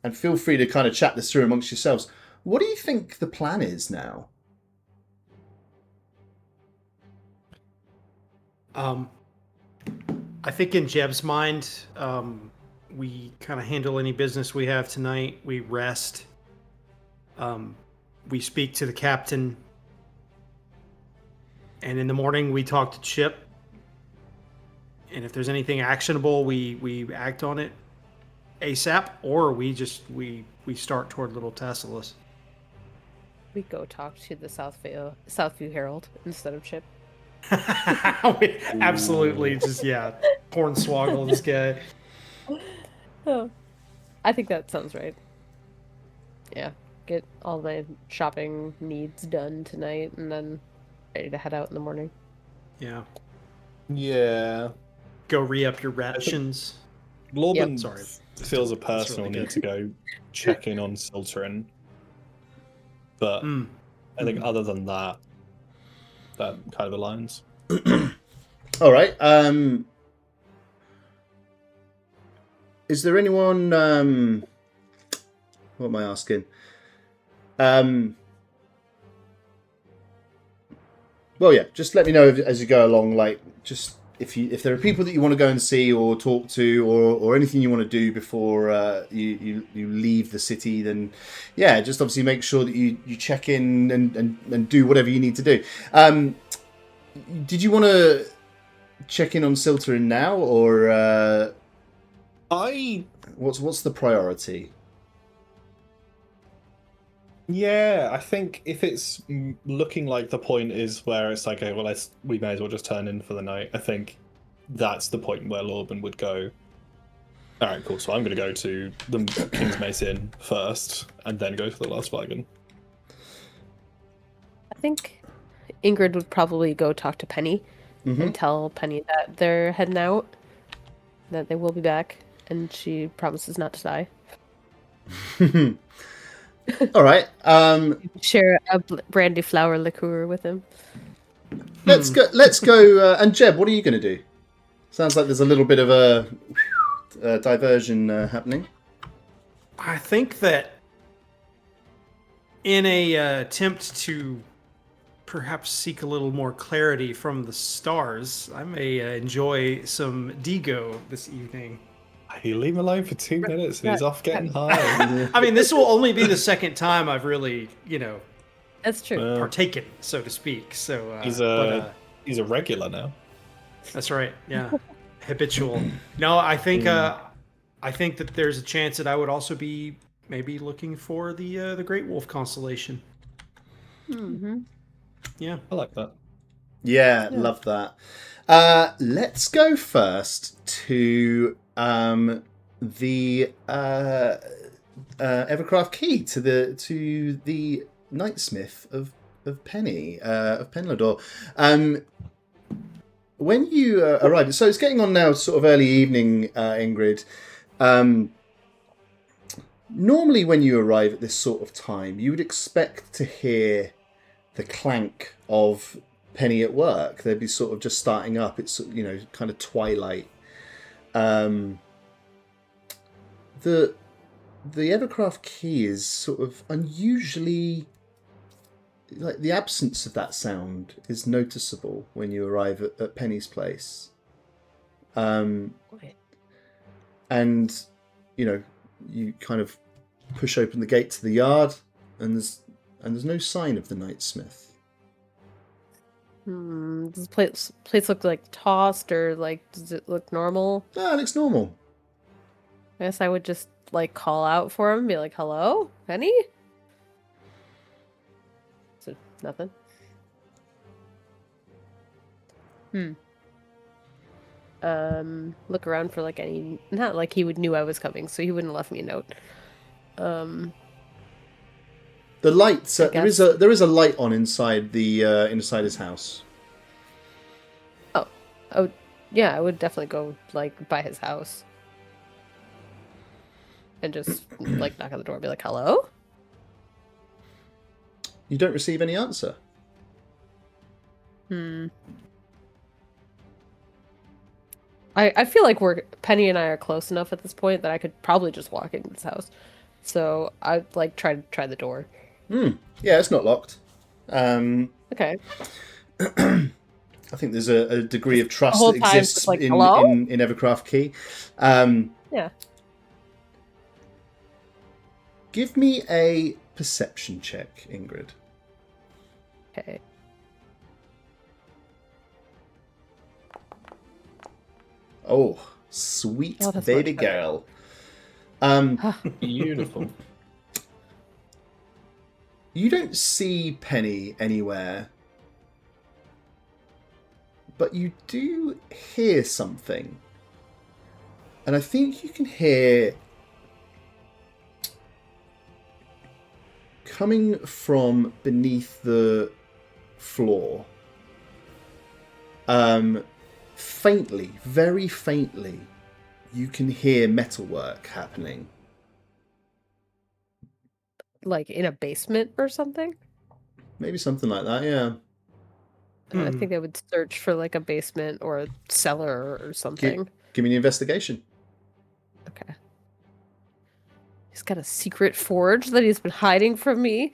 A: and feel free to kind of chat this through amongst yourselves. What do you think the plan is now?
B: I think in Jeb's mind, we kind of handle any business we have tonight. We rest. We speak to the captain. And in the morning, we talk to Chip. And if there's anything actionable, we act on it ASAP, or we start toward Little Tassalis.
D: We go talk to the Southview Herald instead of Chip.
B: Absolutely, just hornswoggle this guy.
D: Oh, I think that sounds right. Yeah, get all my shopping needs done tonight, and then ready to head out in the morning.
B: Yeah.
C: Yeah.
B: Go re-up your rations.
C: Lorben
D: Yep.
C: feels a personal need to go check in on Silterin. But I think other than that kind of aligns.
A: All right. Is there anyone? What am I asking? Well, yeah. Just let me know as you go along. Like, just if there are people that you want to go and see or talk to, or anything you want to do before you leave the city, then yeah, just obviously make sure that you check in and do whatever you need to do. Did you want to check in on Silterin now, or what's the priority?
C: Yeah, I think if it's looking like the point is where it's like, okay, well, we may as well just turn in for the night. I think that's the point where Lorben would go, all right, cool, so I'm going to go to the King's Mace Inn first, and then go to the Last Wagon.
D: I think Ingrid would probably go talk to Penny and tell Penny that they're heading out, that they will be back, and she promises not to die.
A: All right.
D: Share a brandy flower liqueur with him.
A: Let's go. And Jeb, what are you going to do? Sounds like there's a little bit of a diversion happening.
B: I think that in a attempt to perhaps seek a little more clarity from the stars, I may enjoy some Digo this evening.
C: You leave him alone for 2 minutes and he's off getting high.
B: I mean, this will only be the second time I've really,
D: That's true.
B: partaken, so to speak. So
C: he's a regular now.
B: That's right. Yeah. habitual. No, I think that there's a chance that I would also be maybe looking for the Great Wolf constellation.
D: Mm-hmm.
B: Yeah,
C: I like that.
A: Yeah, love that. Let's go first to the Evercraft key to the Knightsmith of Penny of Penlador. When you arrived, so it's getting on now, sort of early evening, Ingrid. Normally, when you arrive at this sort of time, you would expect to hear the clank of Penny at work. They'd be sort of just starting up. It's, kind of twilight. The Evercraft key is sort of unusually, like, the absence of that sound is noticeable when you arrive at Penny's place. And you kind of push open the gate to the yard, and there's no sign of the Knightsmith.
D: Does the place look like tossed, or like does it look normal?
A: Ah, it looks normal.
D: I guess I would just like call out for him and be like, "Hello, Penny?" So nothing. Look around for like any. Not like he knew I was coming, so he wouldn't have left me a note.
A: The lights.
D: I
A: There is a light on inside the inside his house.
D: Oh, yeah, I would definitely go like by his house and just like knock on the door and be like, "Hello?"
A: You don't receive any answer.
D: I feel like Penny and I are close enough at this point that I could probably just walk into this house. So I'd like try the door.
A: Yeah, it's not locked.
D: Okay.
A: I think there's a degree of trust
D: whole
A: that
D: time
A: exists
D: just like,
A: in
D: hello?
A: Evercraft Key.
D: Yeah.
A: Give me a perception check, Ingrid.
D: Okay.
A: Oh, sweet
D: that's
A: baby
D: much better.
A: girl.
C: Beautiful.
A: You don't see Penny anywhere, but you do hear something. And I think you can hear coming from beneath the floor. Faintly, very faintly, you can hear metalwork happening.
D: Like in a basement or something?
A: Maybe something like that, yeah.
D: I think I would search for like a basement or a cellar or something.
A: Give me an investigation.
D: Okay. He's got a secret forge that he's been hiding from me.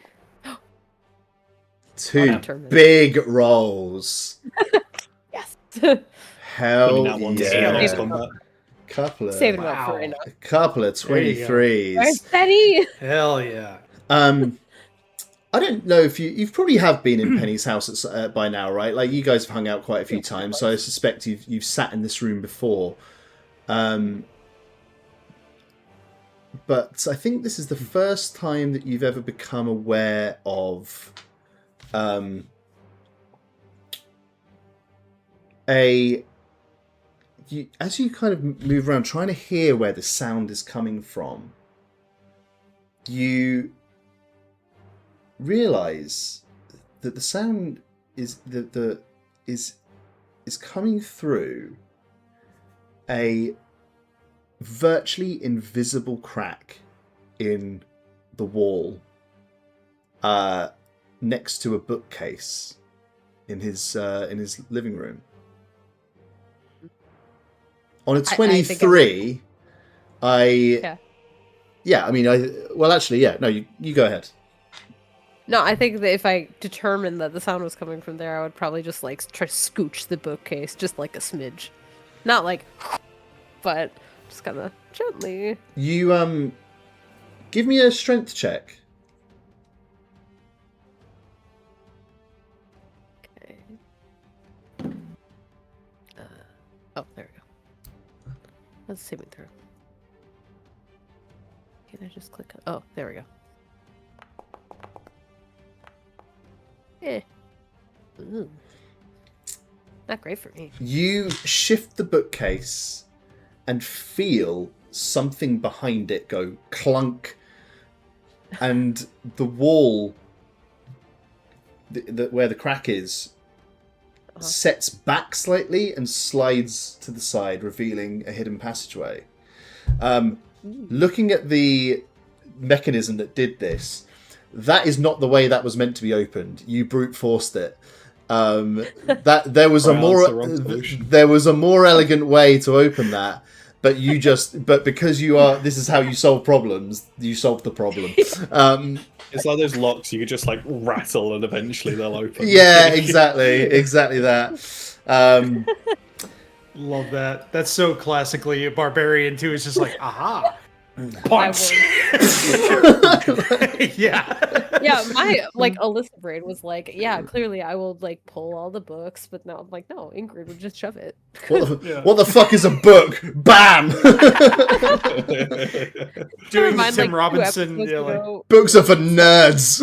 A: 2
D: determined.
A: big rolls.
D: Yes.
A: Hell
C: That one's
A: yeah.
C: based on that.
D: Saving him up for right now.
A: A couple of
B: There you go.
A: 23s.
D: Penny!
B: Hell yeah.
A: I don't know if you probably have been in Penny's house by now, right? Like, you guys have hung out quite a few times, so I suspect you've sat in this room before. But I think this is the first time that you've ever become aware of as you kind of move around trying to hear where the sound is coming from, you realize that the sound is coming through a virtually invisible crack in the wall next to a bookcase in his living room. On a 23, you go ahead.
D: No, I think that if I determined that the sound was coming from there, I would probably just like try to scooch the bookcase just like a smidge. Not like, but just kind of gently.
A: You give me a strength check.
D: Okay. Oh, there we go. Let's see me through. Can I just click on... Oh, there we go. Ooh. Not great for me.
A: You shift the bookcase and feel something behind it go clunk, and the wall where the crack is sets back slightly and slides to the side, revealing a hidden passageway. Looking at the mechanism that did this, that is not the way that was meant to be opened. You brute forced it. That there was a more elegant way to open that, but because this is how you solve problems, you solved the problem.
C: It's like those locks you could just like rattle and eventually they'll open.
A: Yeah, exactly that.
B: Love that. That's so classically barbarian too. It's just like, aha, punch.
D: Yeah, my like Alyssa brain was like, yeah, clearly I will like pull all the books, but now I'm like, no, Ingrid would just shove it.
A: What the fuck is a book? Bam!
B: Doing Tim Robinson.
A: Books are for nerds.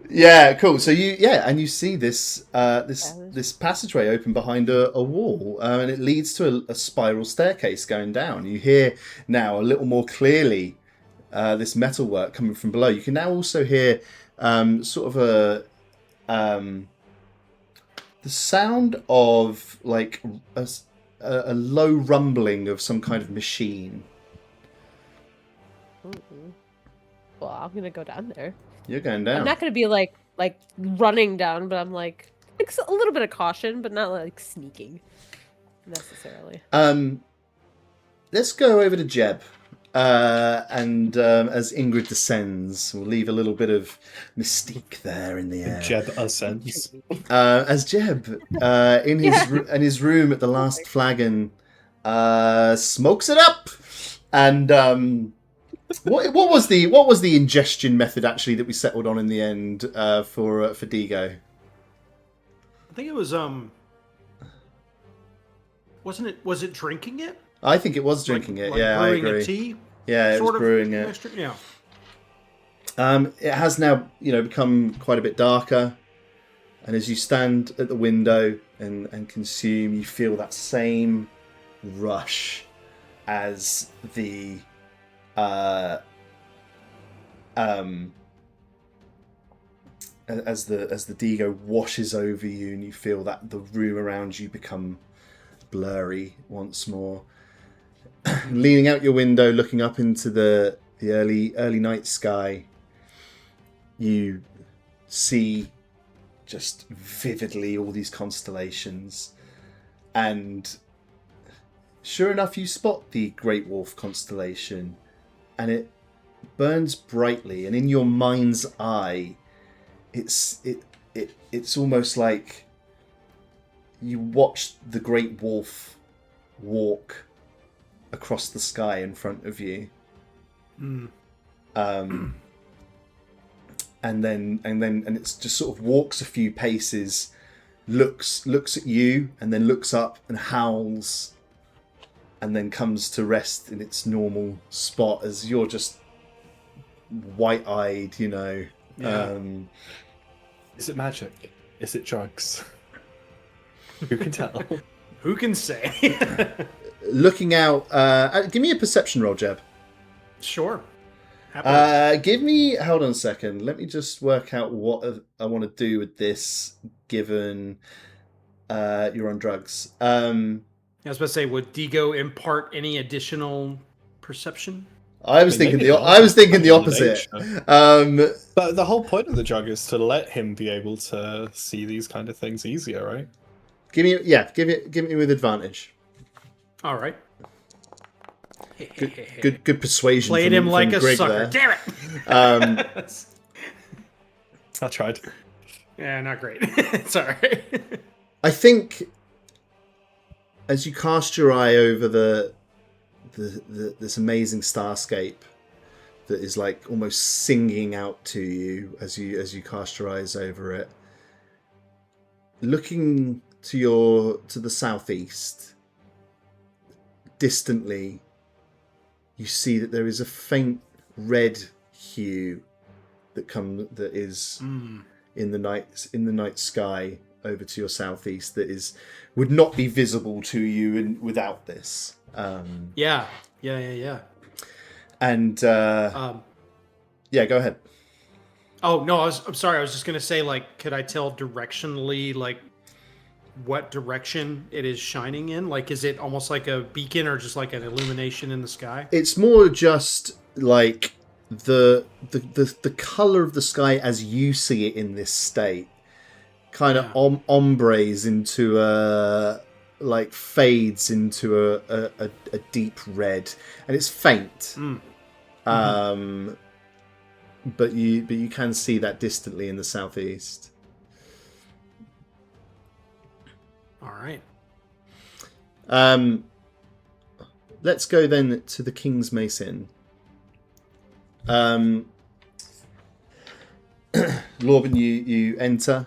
A: Yeah, cool. So you see this this passageway open behind a wall, and it leads to a spiral staircase going down. You hear now a little more clearly this metalwork coming from below. You can now also hear sort of the sound of like a low rumbling of some kind of machine.
D: Well, I'm gonna go down there.
A: You're going down.
D: I'm not gonna be like running down, but I'm like a little bit of caution, but not like sneaking necessarily.
A: Let's go over to Jeb. And as Ingrid descends, we'll leave a little bit of mystique there in the air.
C: Jeb ascends.
A: As Jeb, in his room at the last flagon, smokes it up. And what was the ingestion method actually that we settled on in the end for Digo?
B: I think it was was it drinking it?
A: I think it was drinking it. Yeah, I agree.
B: Brewing a tea.
A: Yeah, it was brewing it.
B: Extra, yeah.
A: It has now, become quite a bit darker, and as you stand at the window and consume, you feel that same rush as the Digo washes over you, and you feel that the room around you become blurry once more. Leaning out your window, looking up into the early night sky, you see just vividly all these constellations, and sure enough, you spot the Great Wolf constellation, and it burns brightly, and in your mind's eye, it's almost like you watched the Great Wolf walk across the sky in front of you. And it's just sort of walks a few paces, looks at you, and then looks up and howls, and then comes to rest in its normal spot as you're just white-eyed,
C: Yeah. Is it magic? Is it drugs? Who can tell?
B: Who can say?
A: Looking out, give me a perception roll, Jeb.
B: Sure.
A: Give me. Hold on a second. Let me just work out what I want to do with this. Given you're on drugs.
B: I was about to say, would Digo impart any additional perception?
A: I was thinking the opposite.
C: But the whole point of the drug is to let him be able to see these kind of things easier, right?
A: Give me with advantage.
B: All right.
A: Good persuasion.
B: Played him like a sucker.
A: There.
B: Damn it!
C: I tried.
B: Yeah, not great. It's all right.
A: I think as you cast your eye over this amazing starscape that is like almost singing out to you as you cast your eyes over it, looking to the southeast, distantly, you see that there is a faint red hue that is in the night sky over to your southeast that would not be visible to you without this.
B: Yeah.
A: And yeah, go ahead.
B: Oh no, I'm sorry. I was just gonna say, like, could I tell directionally, like, what direction it is shining in? Like, is it almost like a beacon or just like an illumination in the sky?
A: It's more just like the color of the sky as you see it in this state, kind of ombres into like fades into a deep red, and it's faint. But you can see that distantly in the southeast.
B: All right.
A: Let's go then to the King's Mason. Lorben, you enter.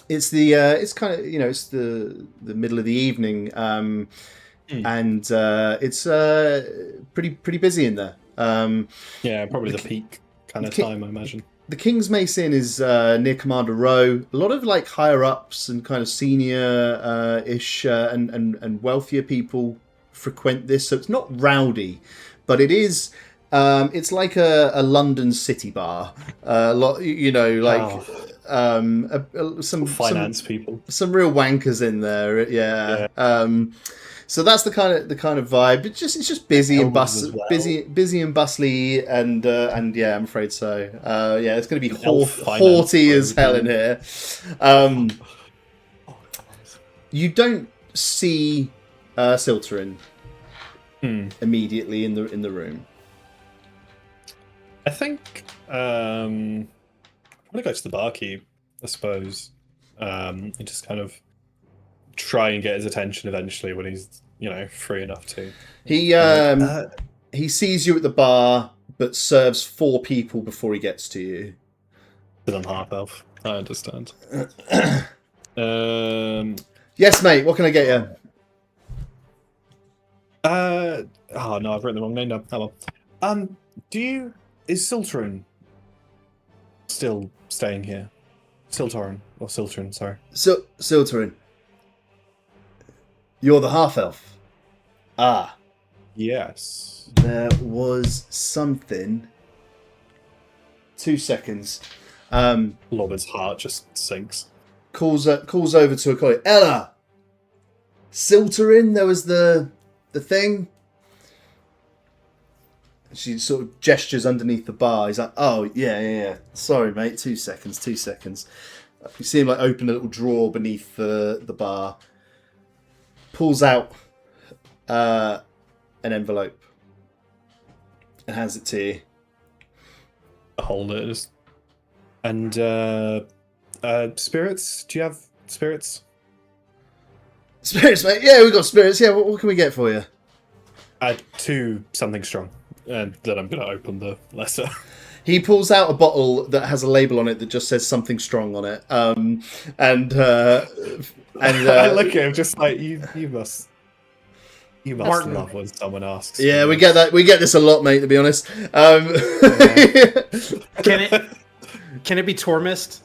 A: It's kind of, it's the middle of the evening, and it's pretty busy in there.
C: Yeah, probably the peak kind of time, I imagine.
A: The King's Mason is near Commander Row. A lot of like higher ups and kind of senior ish and wealthier people frequent this, so it's not rowdy, but it is. It's like a London city bar. Some
C: finance people,
A: some real wankers in there. Yeah. So that's the kind of vibe. It's just busy and busy and bustly, and yeah, I'm afraid so. Yeah, it's going to be haughty as hell in here. You don't see Silterin immediately in the room.
C: I think I'm gonna go to the barkeep, I suppose, and just kind of try and get his attention eventually when he's, free enough to.
A: He sees you at the bar, but serves 4 people before he gets to you.
C: Because I'm half elf. I understand.
A: Yes, mate. What can I get you?
C: Oh no, I've written the wrong name down. Oh well. Is Silterin still staying here? Silterin, sorry.
A: Silterin. You're the half-elf. Ah.
C: Yes.
A: There was something. 2 seconds.
C: Lorben's heart just sinks.
A: Calls over to a colleague. Ella! Silterin, there was the thing. She sort of gestures underneath the bar. He's like, oh, yeah. Sorry, mate. 2 seconds. You see him like open a little drawer beneath the bar. Pulls out an envelope and hands it to you.
C: I hold it. And spirits? Do you have spirits?
A: Spirits, mate. Yeah, we've got spirits. Yeah, what can we get for you?
C: 2 something strong. And then I'm going to open the letter.
A: He pulls out a bottle that has a label on it that just says something strong on it. And I
C: look at him just like, you must love when someone asks.
A: Yeah, we get that. We get this a lot, mate, to be honest.
B: Can it be Tormist?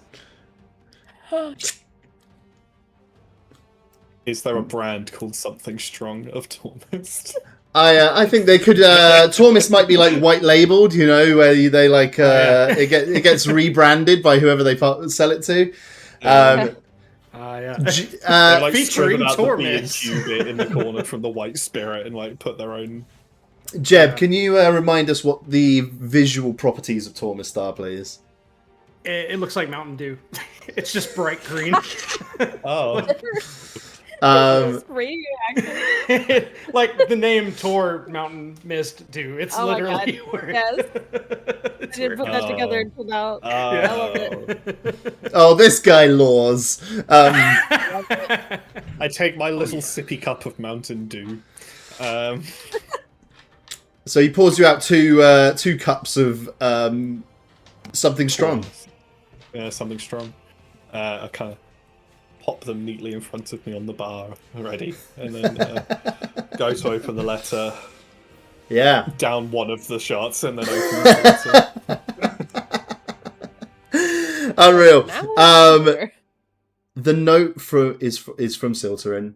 C: Is there a brand called something strong of Tormist?
A: I think they could. Tormist might be like white labeled, where they like it gets rebranded by whoever they sell it to.
B: Featuring Tormist
C: in the corner from the white spirit and like put their own.
A: Jeb, can you remind us what the visual properties of Tormist are, please?
B: It looks like Mountain Dew. It's just bright green.
C: Oh.
B: Like the name Tor Mountain Mist Dew. It's literally where
D: yes. I didn't put that together until now. I love it.
A: Oh, this guy Laws.
C: I take my little sippy cup of Mountain Dew.
A: So he pours you out 2 cups of something strong.
C: Yeah, something strong. I kind of pop them neatly in front of me on the bar already, and then go to open the letter.
A: Yeah.
C: Down one of the shots, and then open the letter.
A: Unreal. The note is from Silterin,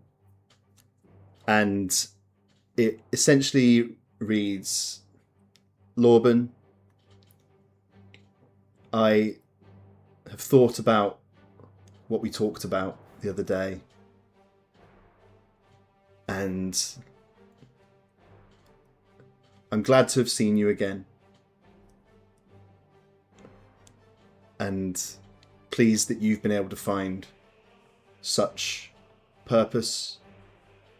A: and it essentially reads, Lorben, I have thought about what we talked about the other day, and I'm glad to have seen you again, and pleased that you've been able to find such purpose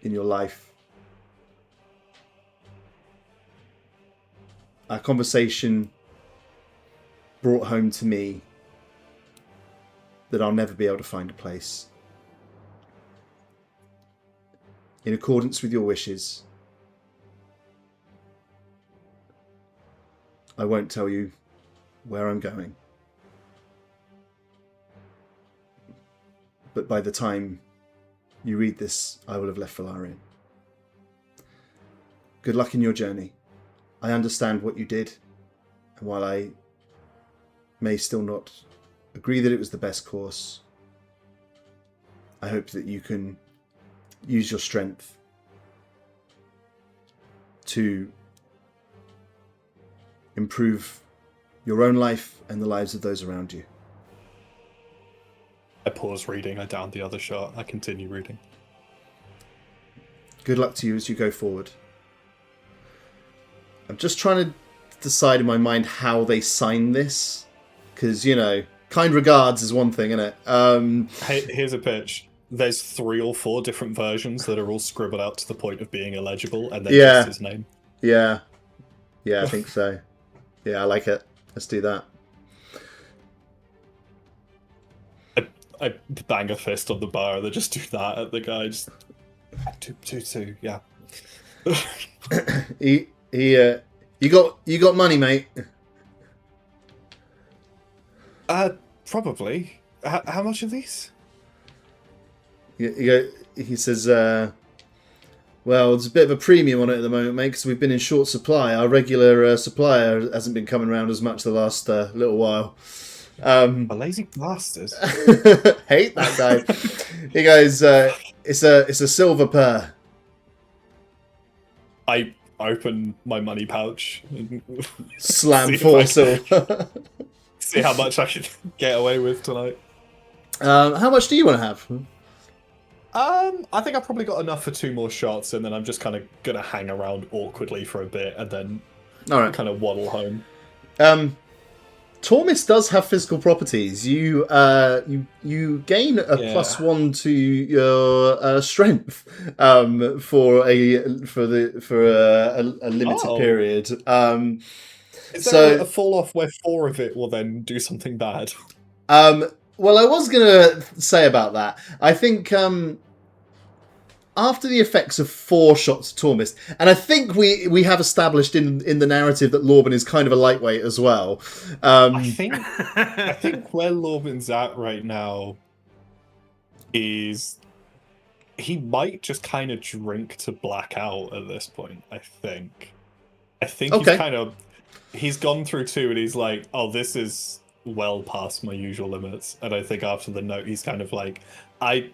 A: in your life. Our conversation brought home to me that I'll never be able to find a place. In accordance with your wishes, I won't tell you where I'm going. But by the time you read this, I will have left Velarion. Good luck in your journey. I understand what you did, and while I may still not agree that it was the best course, I hope that you can use your strength to improve your own life and the lives of those around you.
C: I pause reading, I down the other shot, I continue reading.
A: Good luck to you as you go forward. I'm just trying to decide in my mind how they sign this, because, you know, kind regards is one thing, isn't it?
C: Hey, here's a pitch. There's 3 or 4 different versions that are all scribbled out to the point of being illegible, and then just his name.
A: Yeah, I think so. Yeah, I like it. Let's do that.
C: I bang a fist on the bar, and they just do that at the guy. Just 2, yeah.
A: You got money, mate?
C: Probably. How much are these?
A: He says, well, there's a bit of a premium on it at the moment, mate, because we've been in short supply. Our regular supplier hasn't been coming around as much the last little while.
C: A lazy bastard.
A: Hate that guy. He goes, it's a silver per.
C: I open my money pouch and
A: Slam 4 silver.
C: See how much I can get away with tonight.
A: How much do you want to have?
C: I think I've probably got enough for 2 more shots, and then I'm just kind of gonna hang around awkwardly for a bit, and then kind of waddle home.
A: Tormis does have physical properties. You gain a +1 to your strength for a limited period.
C: Is there a fall off where 4 of it will then do something bad?
A: Well, I was gonna say about that. I think after the effects of 4 shots of Tormis, and I think we have established in the narrative that Lorben is kind of a lightweight as well.
C: I think where Lorben's at right now is he might just kind of drink to black out at this point. I think he's gone through 2 and he's like, oh, this is well past my usual limits, and I think after the note he's kind of like, I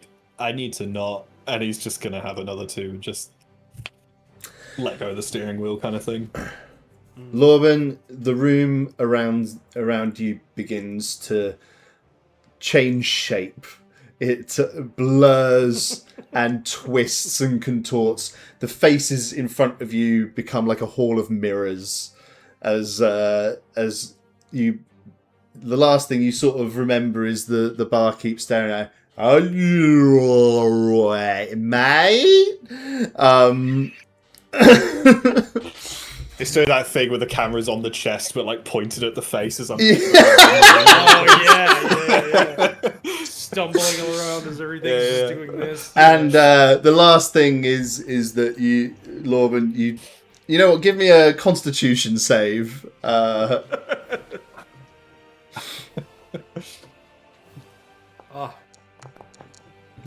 C: need to not, and he's just gonna have another 2 and just let go of the steering wheel kind of thing.
A: Lorben, the room around you begins to change shape. It blurs and twists and contorts. The faces in front of you become like a hall of mirrors as you. The last thing you sort of remember is the barkeep staring at you. Are you alright, mate?
C: It's doing that thing where the camera's on the chest but like pointed at the face as I'm
B: Oh yeah. Stumbling around as everything's just doing this.
A: And the last thing is that you, Lorben, you know what, give me a constitution save.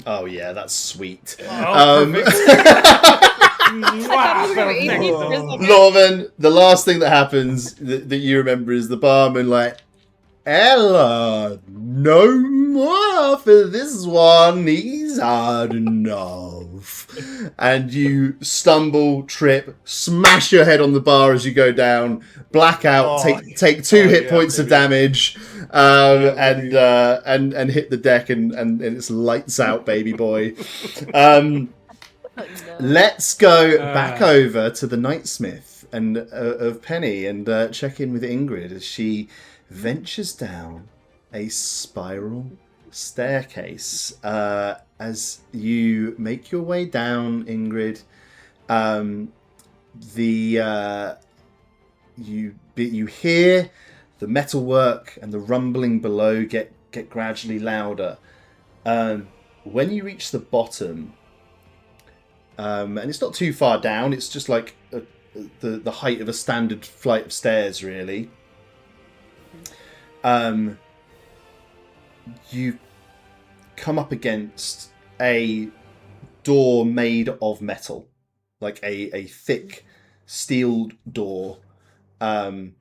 A: Oh yeah, that's sweet. Lorben, the last thing that happens that you remember is the barman like, Ella, no more for this one. He's had enough. And you stumble, trip, smash your head on the bar as you go down, blackout, take 2 hit points of damage, and hit the deck, and it's lights out, baby boy. Let's go back over to the Nightsmith and of Penny and check in with Ingrid as she ventures down a spiral staircase. As you make your way down, Ingrid, you hear the metalwork and the rumbling below get gradually louder. When you reach the bottom, and it's not too far down, it's just like the height of a standard flight of stairs, really. You come up against a door made of metal, like a thick steel door, and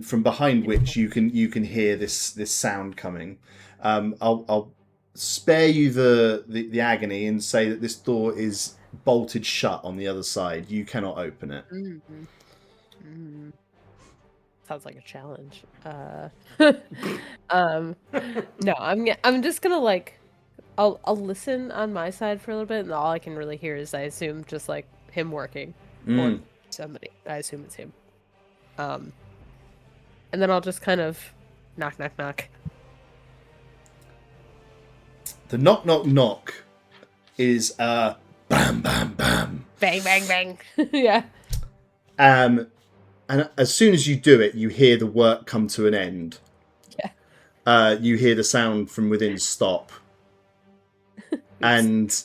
A: from behind which you can hear this sound coming. I'll spare you the agony and say that this door is bolted shut on the other side. You cannot open it.
D: Mm-hmm. Mm-hmm. Sounds like a challenge. No, I'm just gonna like, I'll listen on my side for a little bit, and all I can really hear is, I assume, just like him working or somebody. I assume it's him. And then I'll just kind of knock, knock, knock.
A: The knock, knock, knock is bam, bam, bam,
D: bang, bang, bang. Yeah.
A: And as soon as you do it, you hear the work come to an end.
D: Yeah.
A: You hear the sound from within stop. And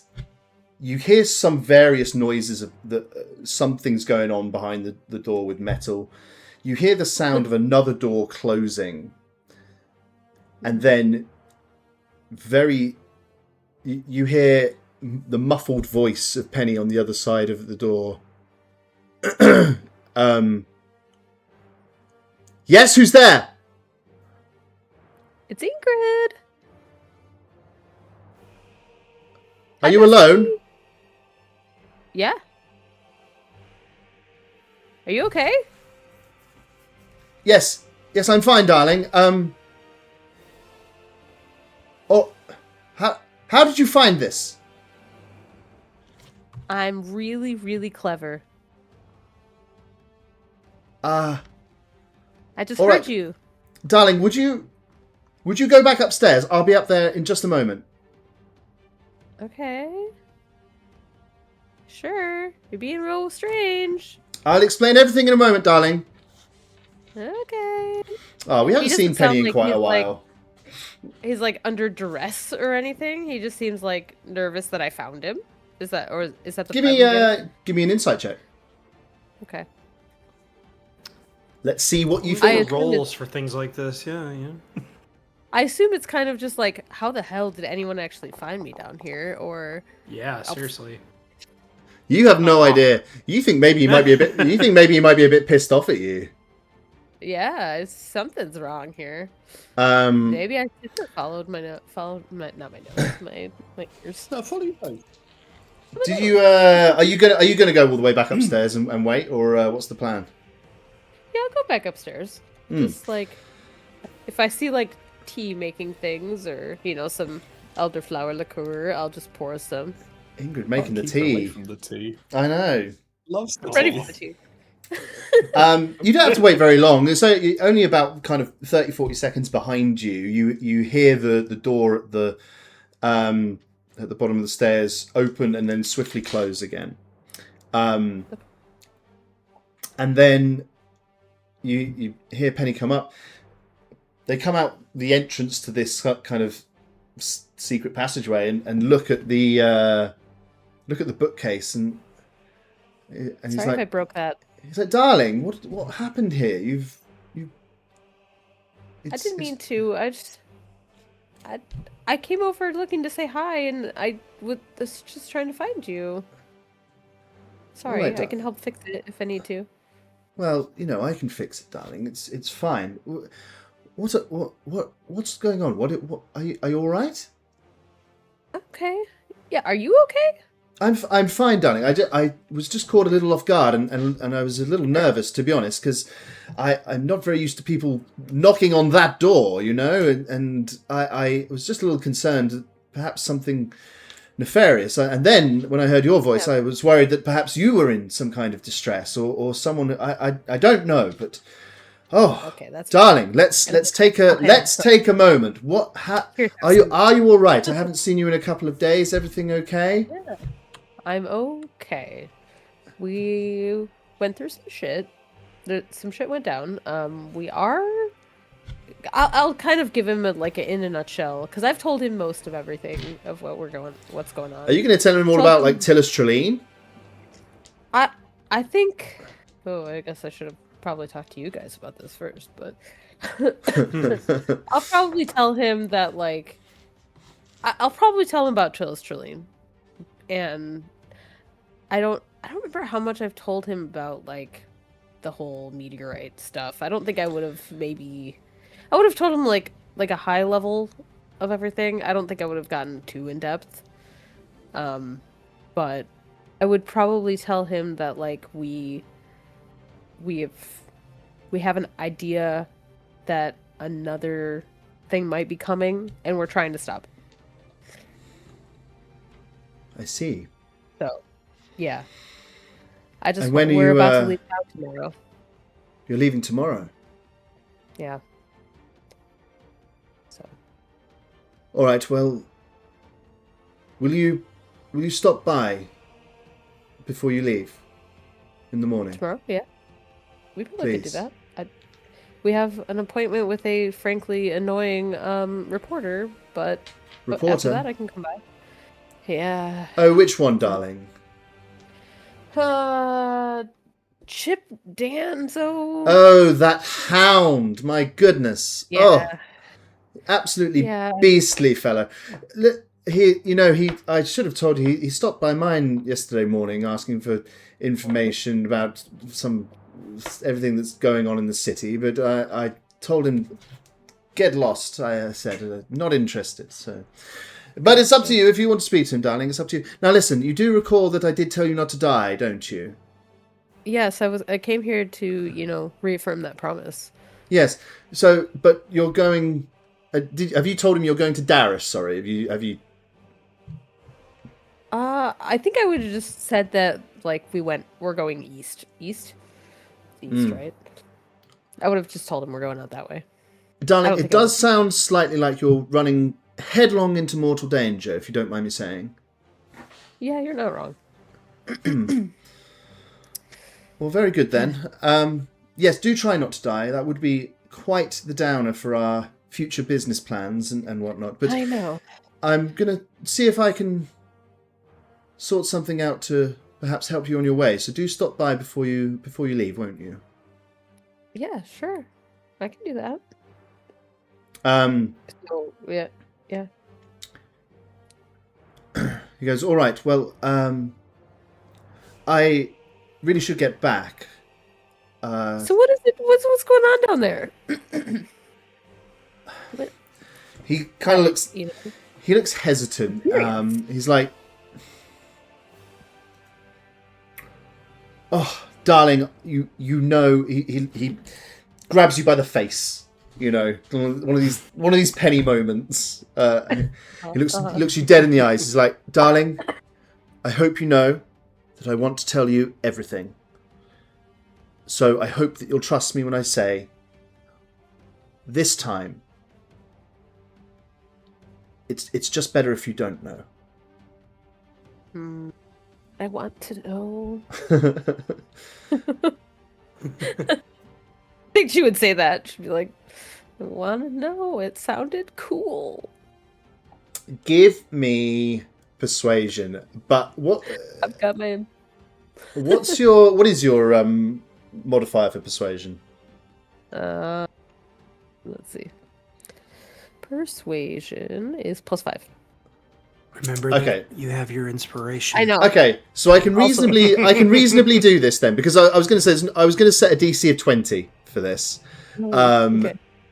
A: you hear some various noises of something's going on behind the door with metal. You hear the sound of another door closing. And then you hear the muffled voice of Penny on the other side of the door. Yes, who's there?
D: It's Ingrid.
A: Are you alone?
D: Yeah. Are you okay?
A: Yes, I'm fine, darling. How did you find this?
D: I'm really, really clever.
A: I
D: just heard you.
A: Darling, would you go back upstairs? I'll be up there in just a moment.
D: Okay. Sure. You're being real strange.
A: I'll explain everything in a moment, darling.
D: Okay.
A: Oh, we haven't seen Penny in quite a while.
D: He's like under duress or anything. He just seems like nervous that I found him. Is that the
A: give me an insight check.
D: Okay.
A: Let's see what you think.
B: Rolls for things like this, yeah.
D: I assume it's kind of just like, how the hell did anyone actually find me down here? Or
B: yeah, seriously.
A: You have no idea. You think maybe he might be a bit. You think maybe he might be a bit pissed off at you.
D: Yeah, something's wrong here.
A: Maybe
D: I should have followed my nose, my ears.
C: No, follow your nose.
A: Did you? Are you gonna go all the way back upstairs and wait, or what's the plan?
D: Yeah, I'll go back upstairs. Just like, if I see like tea making things, or some elderflower liqueur, I'll just pour some.
A: Ingrid making the tea.
C: Away from the tea.
A: I know.
C: Loves the
D: Ready
C: tea.
D: for the tea.
A: You don't have to wait very long. It's only about kind of 30-40 seconds behind you. You hear the door at the bottom of the stairs open and then swiftly close again. And then you hear Penny come up. They come out the entrance to this kind of secret passageway and look at the bookcase and he's
D: Sorry
A: like,
D: if I broke that.
A: He's like, darling, what happened here?
D: I didn't mean to. I came over looking to say hi, and I was just trying to find you. Sorry,
A: Right,
D: I can help fix it if I need to.
A: Well, I can fix it, darling. It's fine. What's going on? What are you all right?
D: Okay. Yeah, are you okay?
A: I'm fine, darling. I was just caught a little off guard, and I was a little nervous, to be honest, because I'm not very used to people knocking on that door, and I was just a little concerned that perhaps something nefarious. And then when I heard your voice, I was worried that perhaps you were in some kind of distress, or someone. I don't know, but
D: okay, that's
A: darling. Let's take a moment. Are you all right? I haven't seen you in a couple of days. Everything okay?
D: Yeah. I'm okay. We went through some shit. Some shit went down. We are. I'll kind of give him in a nutshell, because I've told him most of everything of what's going on.
A: Are you going to tell him all about Tillis Trelane?
D: I think. Oh, I guess I should have probably talked to you guys about this first, but I'll probably tell him that I'll probably tell him about Tillis Trelane, and I don't remember how much I've told him about the whole meteorite stuff. I don't think I would have told him like a high level of everything. I don't think I would have gotten too in depth. But I would probably tell him that we have an idea that another thing might be coming, and we're trying to stop it.
A: I see.
D: So, yeah.
A: When
D: we're about to leave out tomorrow.
A: You're leaving tomorrow?
D: Yeah. So.
A: All right, well, will you stop by before you leave in the morning?
D: Tomorrow? Yeah. We probably could do that. We have an appointment with a frankly annoying reporter, but after that I can come by. Yeah.
A: Oh, which one, darling?
D: Chip Danzo.
A: Oh, that hound! My goodness!
D: Yeah.
A: Oh, absolutely beastly fellow. I should have told you. He stopped by mine yesterday morning, asking for information about everything that's going on in the city. But I told him, get lost. I said, not interested. So. But it's up to you if you want to speak to him, darling. It's up to you. Now, listen. You do recall that I did tell you not to die, don't you?
D: Yes, I came here to reaffirm that promise.
A: Yes. So, but you're going. Have you told him you're going to Darius? Sorry. Have you?
D: I think I would have just said that we're going east, right? I would have just told him we're going out that way.
A: Darling, it does sound slightly like you're running headlong into mortal danger, if you don't mind me saying.
D: Yeah, you're not wrong.
A: Well, very good then. Yes, do try not to die. That would be quite the downer for our future business plans and whatnot. But
D: I know.
A: I'm going to see if I can sort something out to perhaps help you on your way. So do stop by before you leave, won't you?
D: Yeah, sure. I can do that. So, yeah.
A: He goes, all right, well, I really should get back.
D: So what is it? What's going on down there?
A: He kind of looks. He looks hesitant. He's like, "Oh, darling, you know." He grabs you by the face. One of these penny moments. He looks you dead in the eyes. He's like, "Darling, I hope you know that I want to tell you everything. So I hope that you'll trust me when I say, this time, it's just better if you don't know."
D: I want to know. I think she would say that. She'd be like, I want to know. It sounded cool.
A: Give me persuasion. But what?
D: I've got my.
A: What is your modifier for persuasion?
D: Let's see. persuasion is +5.
B: Remember that you have your inspiration.
D: I know.
A: Okay, so I can reasonably do this then, because I was going to set a DC of 20 for this,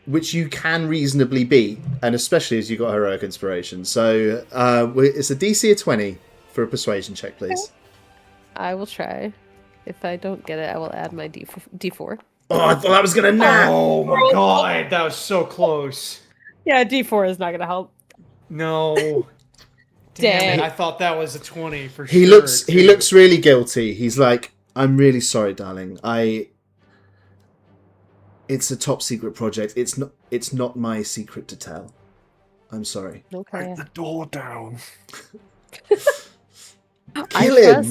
A: which you can reasonably beat, and especially as you got heroic inspiration. So it's a DC of 20 for a persuasion check, please.
D: I will try. If I don't get it, I will add my D4.
A: Oh, I thought I was going to nap.
B: Oh my god, that was so close.
D: Yeah, D4 is not going to help.
B: No. Damn it, I thought that was a 20 for sure.
A: He looks really guilty. He's like, I'm really sorry, darling. It's a top secret project. It's not my secret to tell. I'm sorry.
D: Okay.
C: Break the door down.
A: Kill him.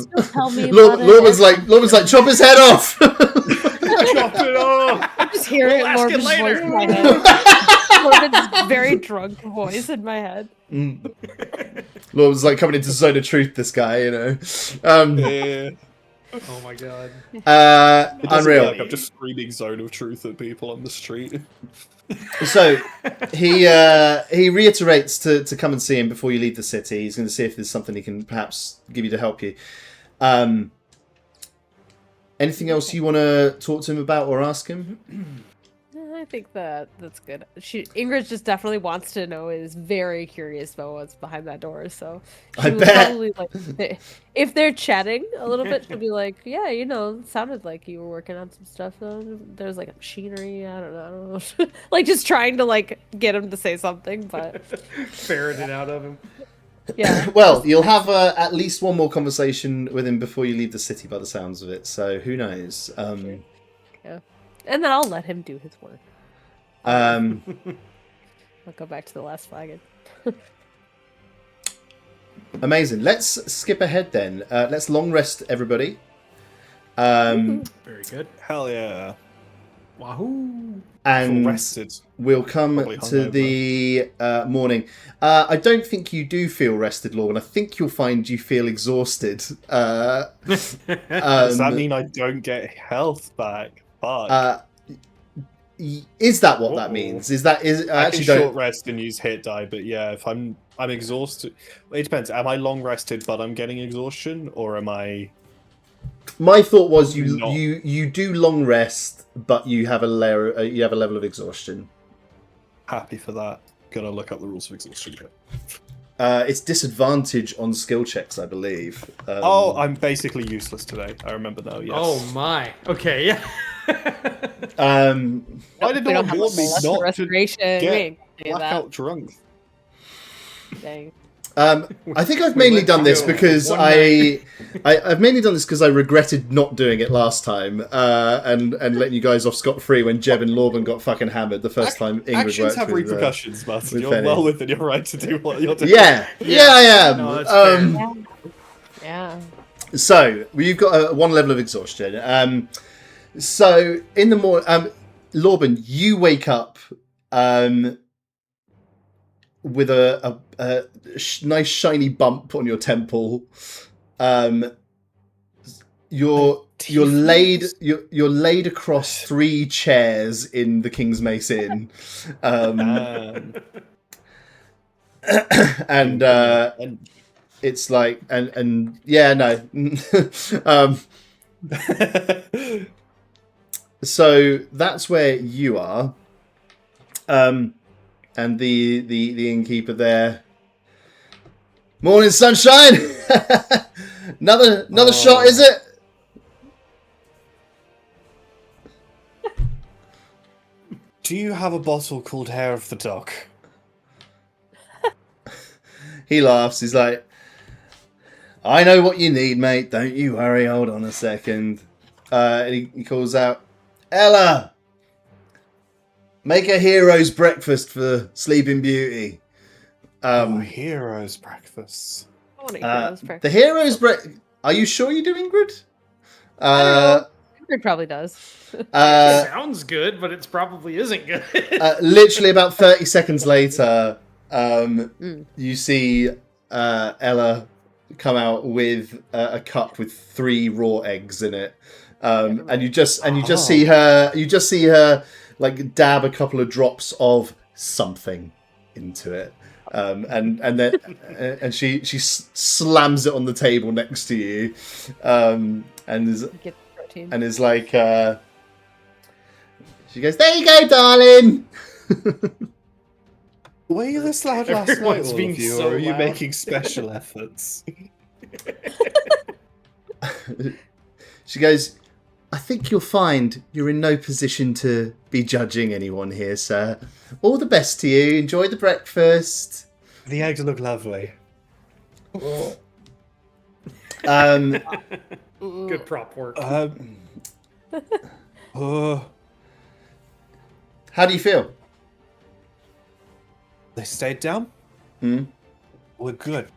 D: Lorben's
A: like, chop his head off.
C: Chop it off.
D: I'm just hearing Lorben's voice in my head. Lorben's very drunk voice in my head.
A: Lorben's like coming into zone of truth. This guy, you know.
C: Yeah.
B: Oh my god.
A: Unreal.
C: Like I'm just screaming zone of truth at people on the street.
A: So he reiterates to come and see him before you leave the city. He's going to see if there's something he can perhaps give you to help you. Anything else you want to talk to him about or ask him?
D: I think that's good. Ingrid just definitely wants to know, is very curious about what's behind that door. So
A: I bet.
D: probably, like, if they're chatting a little bit, she'll be like, "Yeah, you know, it sounded like you were working on some stuff. There's like machinery. I don't know." Like just trying to like get him to say something, but
B: ferret it out of him.
D: Yeah.
A: Well, you'll have at least one more conversation with him before you leave the city, by the sounds of it. So who knows?
D: Yeah. And then I'll let him do his work. I'll go back to the last flagon.
A: Amazing. Let's skip ahead then. Let's long rest everybody.
B: Very good.
C: Hell yeah.
B: Wahoo.
A: And
C: rested.
A: We'll come to the morning. I don't think you do feel rested, Lorben. I think you'll find you feel exhausted.
C: Does that mean I don't get health back? Fuck.
A: Is that what that means? I
C: actually can short rest and use hit die, but yeah, if I'm exhausted, it depends. Am I long rested but I'm getting exhaustion, or am I?
A: My thought was you do long rest, but you have a level of exhaustion.
C: Happy for that. Gonna look up the rules of exhaustion.
A: It's disadvantage on skill checks, I believe.
C: I'm basically useless today. I remember now. Yes.
B: Oh my. Okay. Yeah.
C: Why did no one warn me not to get blackout drunk?
D: Dang.
A: I think I've mainly done this because I've mainly done this because I regretted not doing it last time and letting you guys off scot-free when Jeb and Lorben got fucking hammered the first time Ingrid
C: actions
A: worked
C: have
A: with,
C: repercussions, Martin. You're
A: Penny.
C: well within your right to do what you're doing.
A: Yeah, I am.
B: No, that's fair.
D: Yeah.
A: So you've got one level of exhaustion. So in the morning, Lorben, you wake up with a nice shiny bump on your temple. You're laid across 3 chairs in the King's Mace Inn, and it's like and yeah, no. So that's where you are, and the innkeeper there. Morning, sunshine. another shot, is it?
C: Do you have a bottle called Hair of the Dog?
A: He laughs. He's like, I know what you need, mate. Don't you worry. Hold on a second. And he calls out, Ella, make a hero's breakfast for Sleeping Beauty.
C: Hero's breakfast.
D: I want a hero's breakfast.
A: The hero's breakfast. Are you sure you do, Ingrid?
D: I don't know. Ingrid probably does.
B: Sounds good, but it probably isn't good.
A: Literally about 30 seconds later, you see Ella come out with a cup with 3 raw eggs in it. And you just see her like dab a couple of drops of something into it. And she slams it on the table next to you, and is like, she goes, "There you go, darling."
C: Were you this loud last night, all of you,
B: so
C: or are you
B: loud.
C: making special efforts?
A: She goes, "I think you'll find you're in no position to be judging anyone here, sir. All the best to you. Enjoy the breakfast."
C: The eggs look lovely.
B: Good prop work.
A: How do you feel?
C: They stayed down? We're good.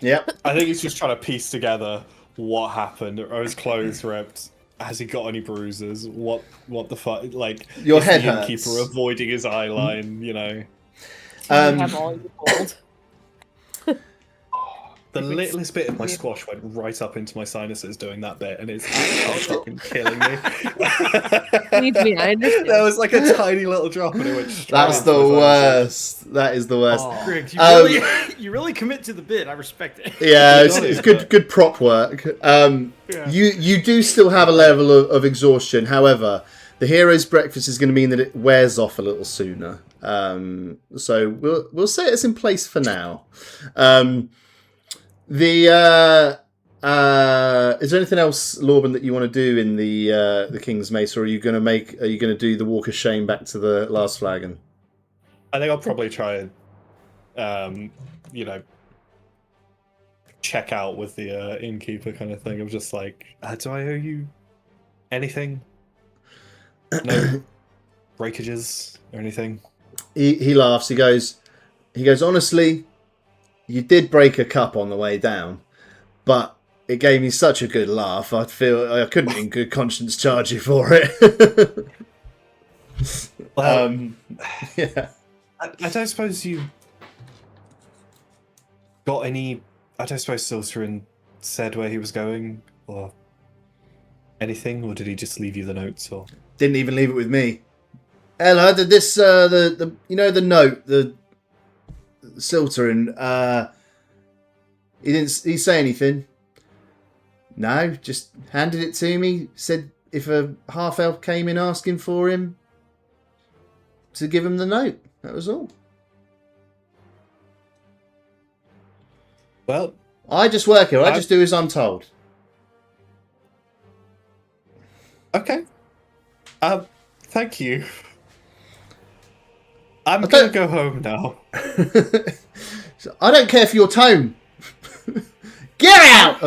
A: Yep.
C: I think he's just trying to piece together what happened. Are his clothes ripped? Has he got any bruises? What the fuck? Like,
A: Your
C: is
A: head
C: the
A: hurts.
C: innkeeper avoiding his eye line, you know?
D: You have all your gold.
C: The littlest bit of my squash went right up into my sinuses doing that bit, and it's fucking killing me.
D: Believe me, I understand.
C: There was like a tiny little drop, and it went straight
A: That's
C: into
A: the
C: my sinuses.
A: worst. That is the worst.
B: Greg, you really commit to the bit. I respect it.
A: Yeah, it's good prop work. You do still have a level of exhaustion. However, the hero's breakfast is going to mean that it wears off a little sooner. So we'll say it's in place for now. Is there anything else, Lorben, that you want to do in the King's Mace, or are you going to do the Walk of Shame back to the last flagon?
C: I think I'll probably try and, check out with the innkeeper kind of thing. I'm just like, do I owe you anything? No breakages or anything?
A: He laughs. He goes, honestly, you did break a cup on the way down, but it gave me such a good laugh. I feel I couldn't in good conscience charge you for it.
C: Well,
A: yeah.
C: I don't suppose you got any... I don't suppose Silterin said where he was going, or anything, or did he just leave you the notes, or...
A: Didn't even leave it with me. Ella, did this, the note, the Silterin, he say anything? No, just handed it to me, said if a half-elf came in asking for him, to give him the note. That was all.
C: Well,
A: I just work here. I just do as I'm told.
C: Okay. Thank you. I'm gonna go home now.
A: I don't care for your tone. Get out!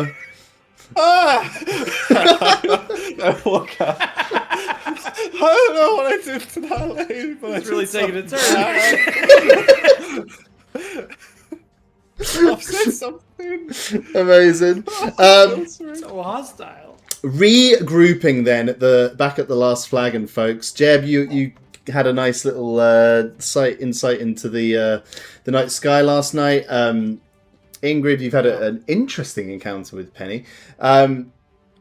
C: Walk out. I don't know what I did to that lady, but
B: It's really taking a turn.
C: I've said something.
A: Amazing.
B: So hostile.
A: Regrouping then back at the last flagon, folks. Jeb, you had a nice little insight into the night sky last night. Ingrid, you've had an interesting encounter with Penny.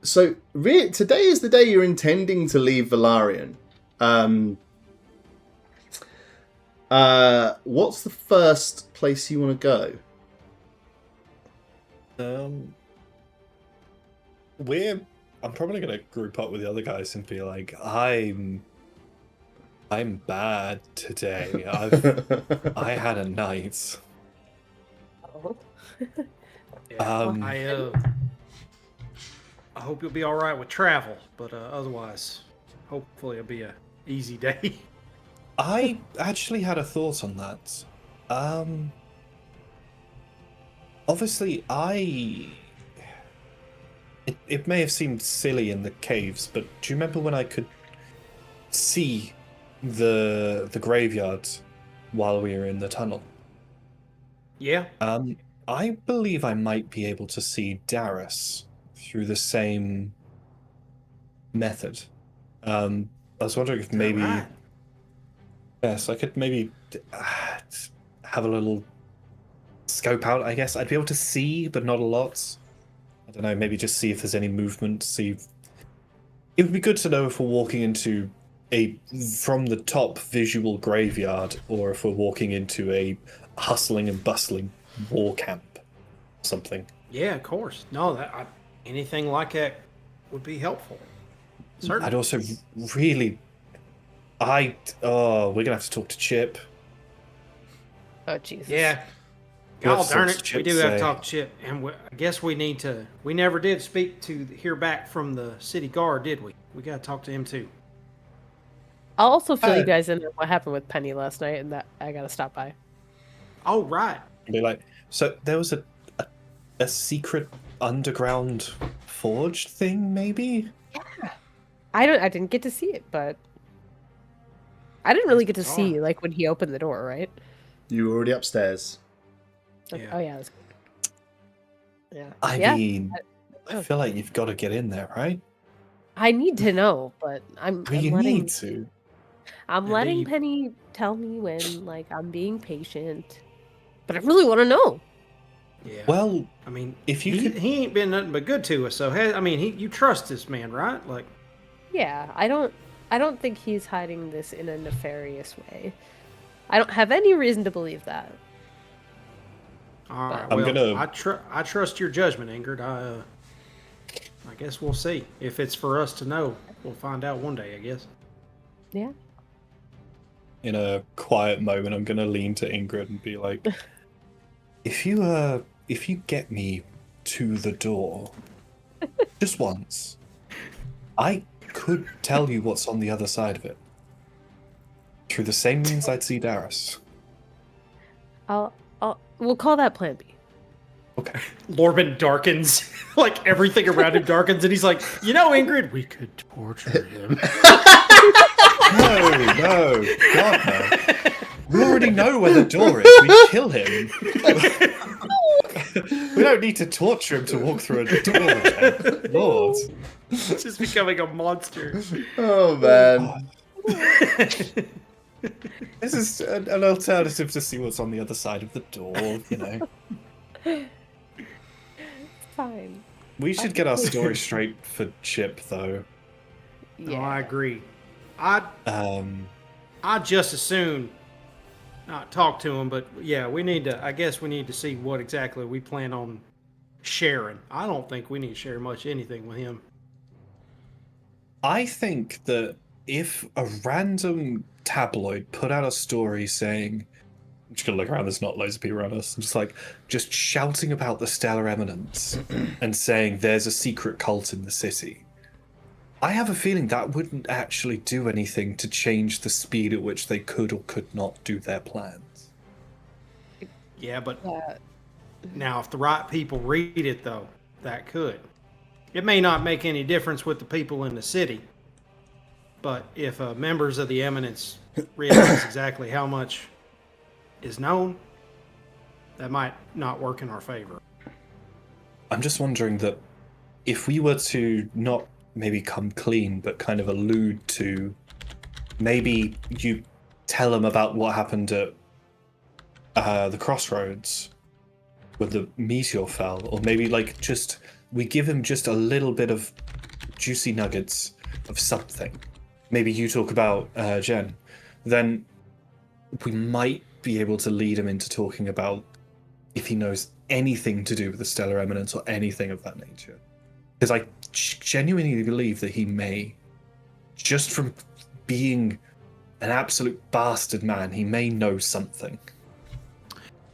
A: So today is the day you're intending to leave Velarion. What's the first place you want to go?
C: I'm probably gonna group up with the other guys and be like, I'm bad today. I had a night.
B: I hope you'll be all right with travel, but otherwise, hopefully it'll be a easy day.
C: I actually had a thought on that. Obviously, it may have seemed silly in the caves, but do you remember when I could see the graveyard while we were in the tunnel?
B: Yeah.
C: I believe I might be able to see Darius through the same method. I was wondering if maybe...
B: Right.
C: Yes, I could maybe have a little scope out, I guess. I'd be able to see, but not a lot. I don't know, maybe just see if there's any movement, see if... It would be good to know if we're walking into from the top visual graveyard, or if we're walking into a hustling and bustling war camp, something.
B: Yeah, of course. No, anything like that would be helpful. Certainly.
C: I'd also really, we're gonna have to talk to Chip.
D: Oh Jesus.
B: Yeah. God darn it, we do have to talk to Chip, and I guess we need to. We never did hear back from the city guard, did we? We got to talk to him too.
D: I'll also fill you guys in on what happened with Penny last night, and that I gotta stop by.
B: Oh right.
C: Be like, so there was a secret underground forge thing, maybe?
D: Yeah. I didn't get to see it, but I didn't really get to see like when he opened the door, right?
A: You were already upstairs.
B: Yeah.
D: Oh yeah, that's good. Yeah.
C: I mean, I feel like you've got to get in there, right?
D: I need to know, but I'm
C: need to.
D: I'm letting Penny tell me when, like, I'm being patient. But I really want to know.
B: Yeah.
C: Well,
B: I mean,
C: if he
B: ain't been nothing but good to us, so you trust this man, right? Like,
D: yeah, I don't think he's hiding this in a nefarious way. I don't have any reason to believe that.
B: All right, I trust your judgment, Ingrid. I guess we'll see. If it's for us to know, we'll find out one day, I guess.
D: Yeah.
C: In a quiet moment, I'm gonna lean to Ingrid and be like, if you get me to the door just once, I could tell you what's on the other side of it. Through the same means I'd see Darius.
D: We'll call that Plan B.
C: Okay.
B: Lorben darkens, like everything around him darkens, and he's like, Ingrid, we could torture him.
C: No, God no. We already know where the door is. We kill him. We don't need to torture him to walk through a door again. Lord.
B: He's just becoming a monster.
A: Oh, man.
C: This is an alternative to see what's on the other side of the door,
D: It's fine.
C: We should get our story straight for Chip, though.
B: Yeah, I agree. I'd just as soon not talk to him, but yeah, I guess we need to see what exactly we plan on sharing. I don't think we need to share much anything with him.
C: I think that if a random tabloid put out a story saying, I'm just gonna look around, there's not loads of people around us, just shouting about the Stellar Eminence and saying there's a secret cult in the city, I have a feeling that wouldn't actually do anything to change the speed at which they could or could not do their plans.
B: Yeah, but now if the right people read it, though, that could. It may not make any difference with the people in the city, but if members of the Eminence realize exactly how much is known, that might not work in our favor.
C: I'm just wondering that if we were to not maybe come clean, but kind of allude to, maybe you tell them about what happened at the crossroads where the meteor fell, or maybe we give him just a little bit of juicy nuggets of something. Maybe you talk about Jen, then we might be able to lead him into talking about if he knows anything to do with the Stellar Eminence or anything of that nature. Because I genuinely believe that he may, just from being an absolute bastard man, he may know something.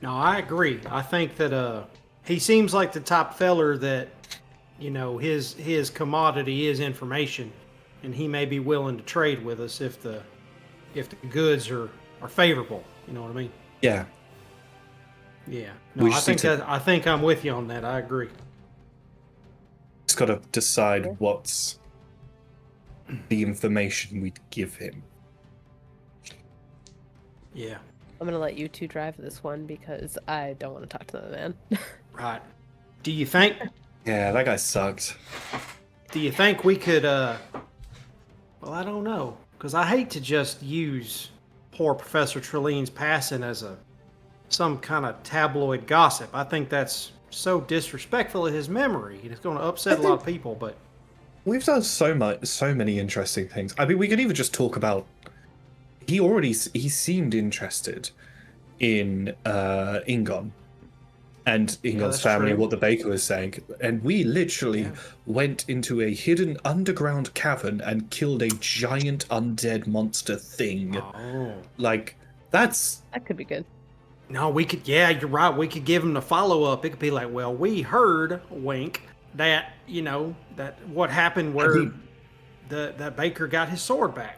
B: No, I agree. I think that he seems like the type feller that, his commodity is information, and he may be willing to trade with us if the goods are favorable. You know what I mean?
C: Yeah.
B: Yeah. No, I think I'm with you on that. I agree.
C: Just got to decide what's the information we'd give him.
B: Yeah.
D: I'm gonna let you two drive this one because I don't want to talk to the man.
B: Right. Do you think?
C: Yeah, that guy sucked.
B: Do you think we could? Well, I don't know, because I hate to just use poor Professor Treline's passing as some kind of tabloid gossip. I think that's so disrespectful of his memory. It's going to upset a lot of people. But
C: We've done so many interesting things. I mean, we could even just talk about. He seemed interested in Ingon and Ingon's family,
B: true.
C: what the baker was saying, and we literally went into a hidden underground cavern and killed a giant undead monster thing.
B: Oh,
C: like
D: that could be good.
B: No, we could. Yeah, you're right. We could give him the follow up. It could be like, well, we heard, wink, that that what happened where that baker got his sword back.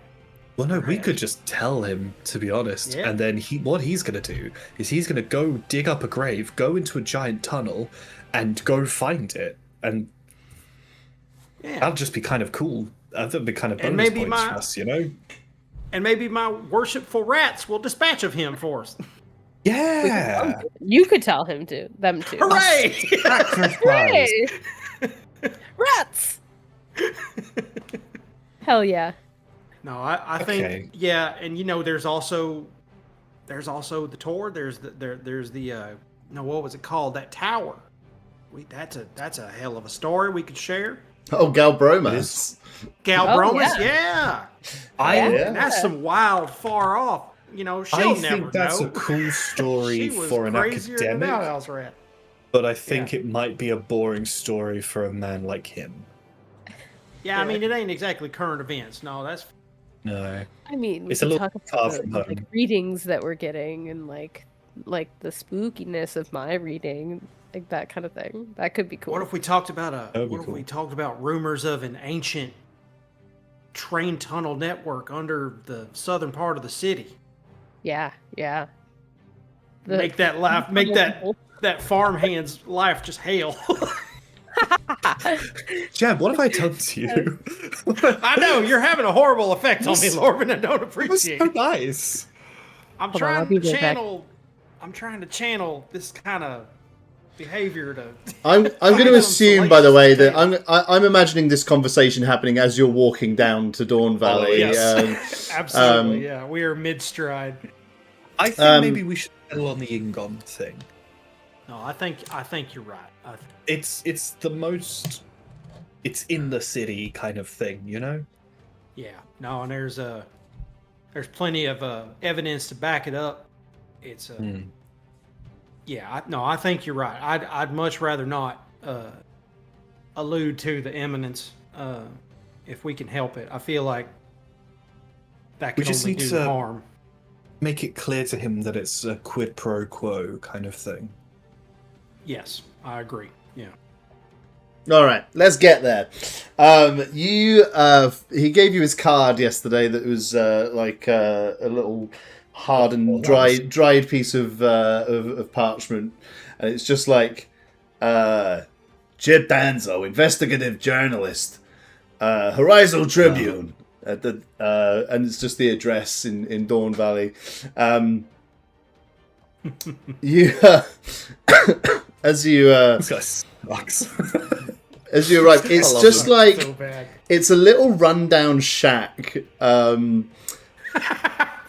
C: Well, no, we could just tell him, to be honest, and then what he's going to do is he's going to go dig up a grave, go into a giant tunnel, and go find it, and that'll just be kind of cool. That'll be kind of bonus points for us,
B: And maybe my worshipful rats will dispatch of him for us.
C: Yeah,
D: you could tell them to.
B: Hooray!
D: Hooray! Rats! Hell yeah!
B: No, I think and there's also the Tor. There's the what was it called? That tower. That's a hell of a story we could share.
A: Oh, Galbromas.
B: Galbromas, yeah.
C: And
B: that's some wild, far off. I
C: think that's a cool story for an academic. But I think it might be a boring story for a man like him.
B: Yeah, I mean, it ain't exactly current events. No, that's.
C: No.
D: I mean,
C: it's a little far from home.
D: Like readings that we're getting and like the spookiness of my reading, like that kind of thing. That could be cool.
B: What if we talked about we talked about rumors of an ancient train tunnel network under the southern part of the city?
D: Yeah.
B: Make that farmhand's life just hell.
C: Jeb, what have I done to you?
B: I know you're having a horrible effect on me, Lorben. I don't appreciate.
C: So nice.
B: I'm trying to channel this kind of behavior to.
A: I'm going to assume, by the way, that I'm imagining this conversation happening as you're walking down to Dawn Valley.
B: Yes. Absolutely, yeah. We are mid-stride.
C: I think maybe we should settle on the Ingon thing.
B: No, I think you're right.
C: It's the most. It's in the city kind of thing,
B: Yeah. No, and there's plenty of evidence to back it up. It's Yeah. I think you're right. I'd much rather not allude to the imminence if we can help it. I feel like that could only do harm.
C: Make it clear to him that it's a quid pro quo kind of thing.
B: Yes, I agree. Yeah.
A: All right, let's get there. He gave you his card yesterday that was like a little hardened, dried piece of parchment, and it's just like Jeb Danzo, investigative journalist, Horizon Tribune, and it's just the address in Dawn Valley. As you
C: this guy sucks.
A: As you arrive, it's just like it's a little rundown shack.
B: Of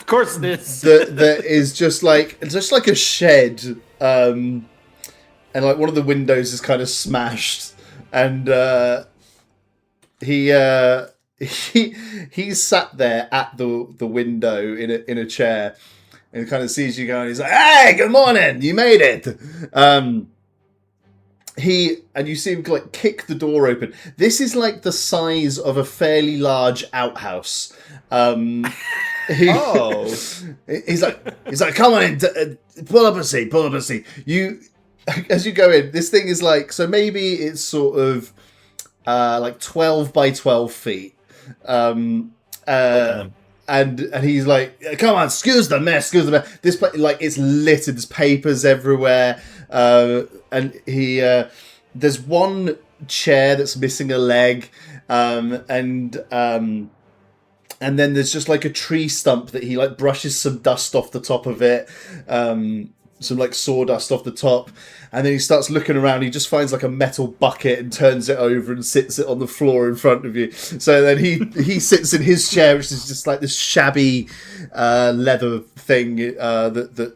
B: course, this
A: that is just like a shed, and like one of the windows is kind of smashed, and he's sat there at the window in a chair, and kind of sees you go, and he's like, "Hey, good morning, you made it." And you see him like kick the door open. This is like the size of a fairly large outhouse. He's like, come on in, pull up a seat. As you go in, this thing is like, so maybe it's sort of like 12 by 12 feet. And he's like, come on, excuse the mess. This place, like, it's littered. There's papers everywhere. And there's one chair that's missing a leg. And then there's just like a tree stump that he like brushes some dust off the top of it. Some like sawdust off the top. And then he starts looking around. He just finds like a metal bucket and turns it over and sits it on the floor in front of you. So then he sits in his chair, which is just like this shabby leather thing that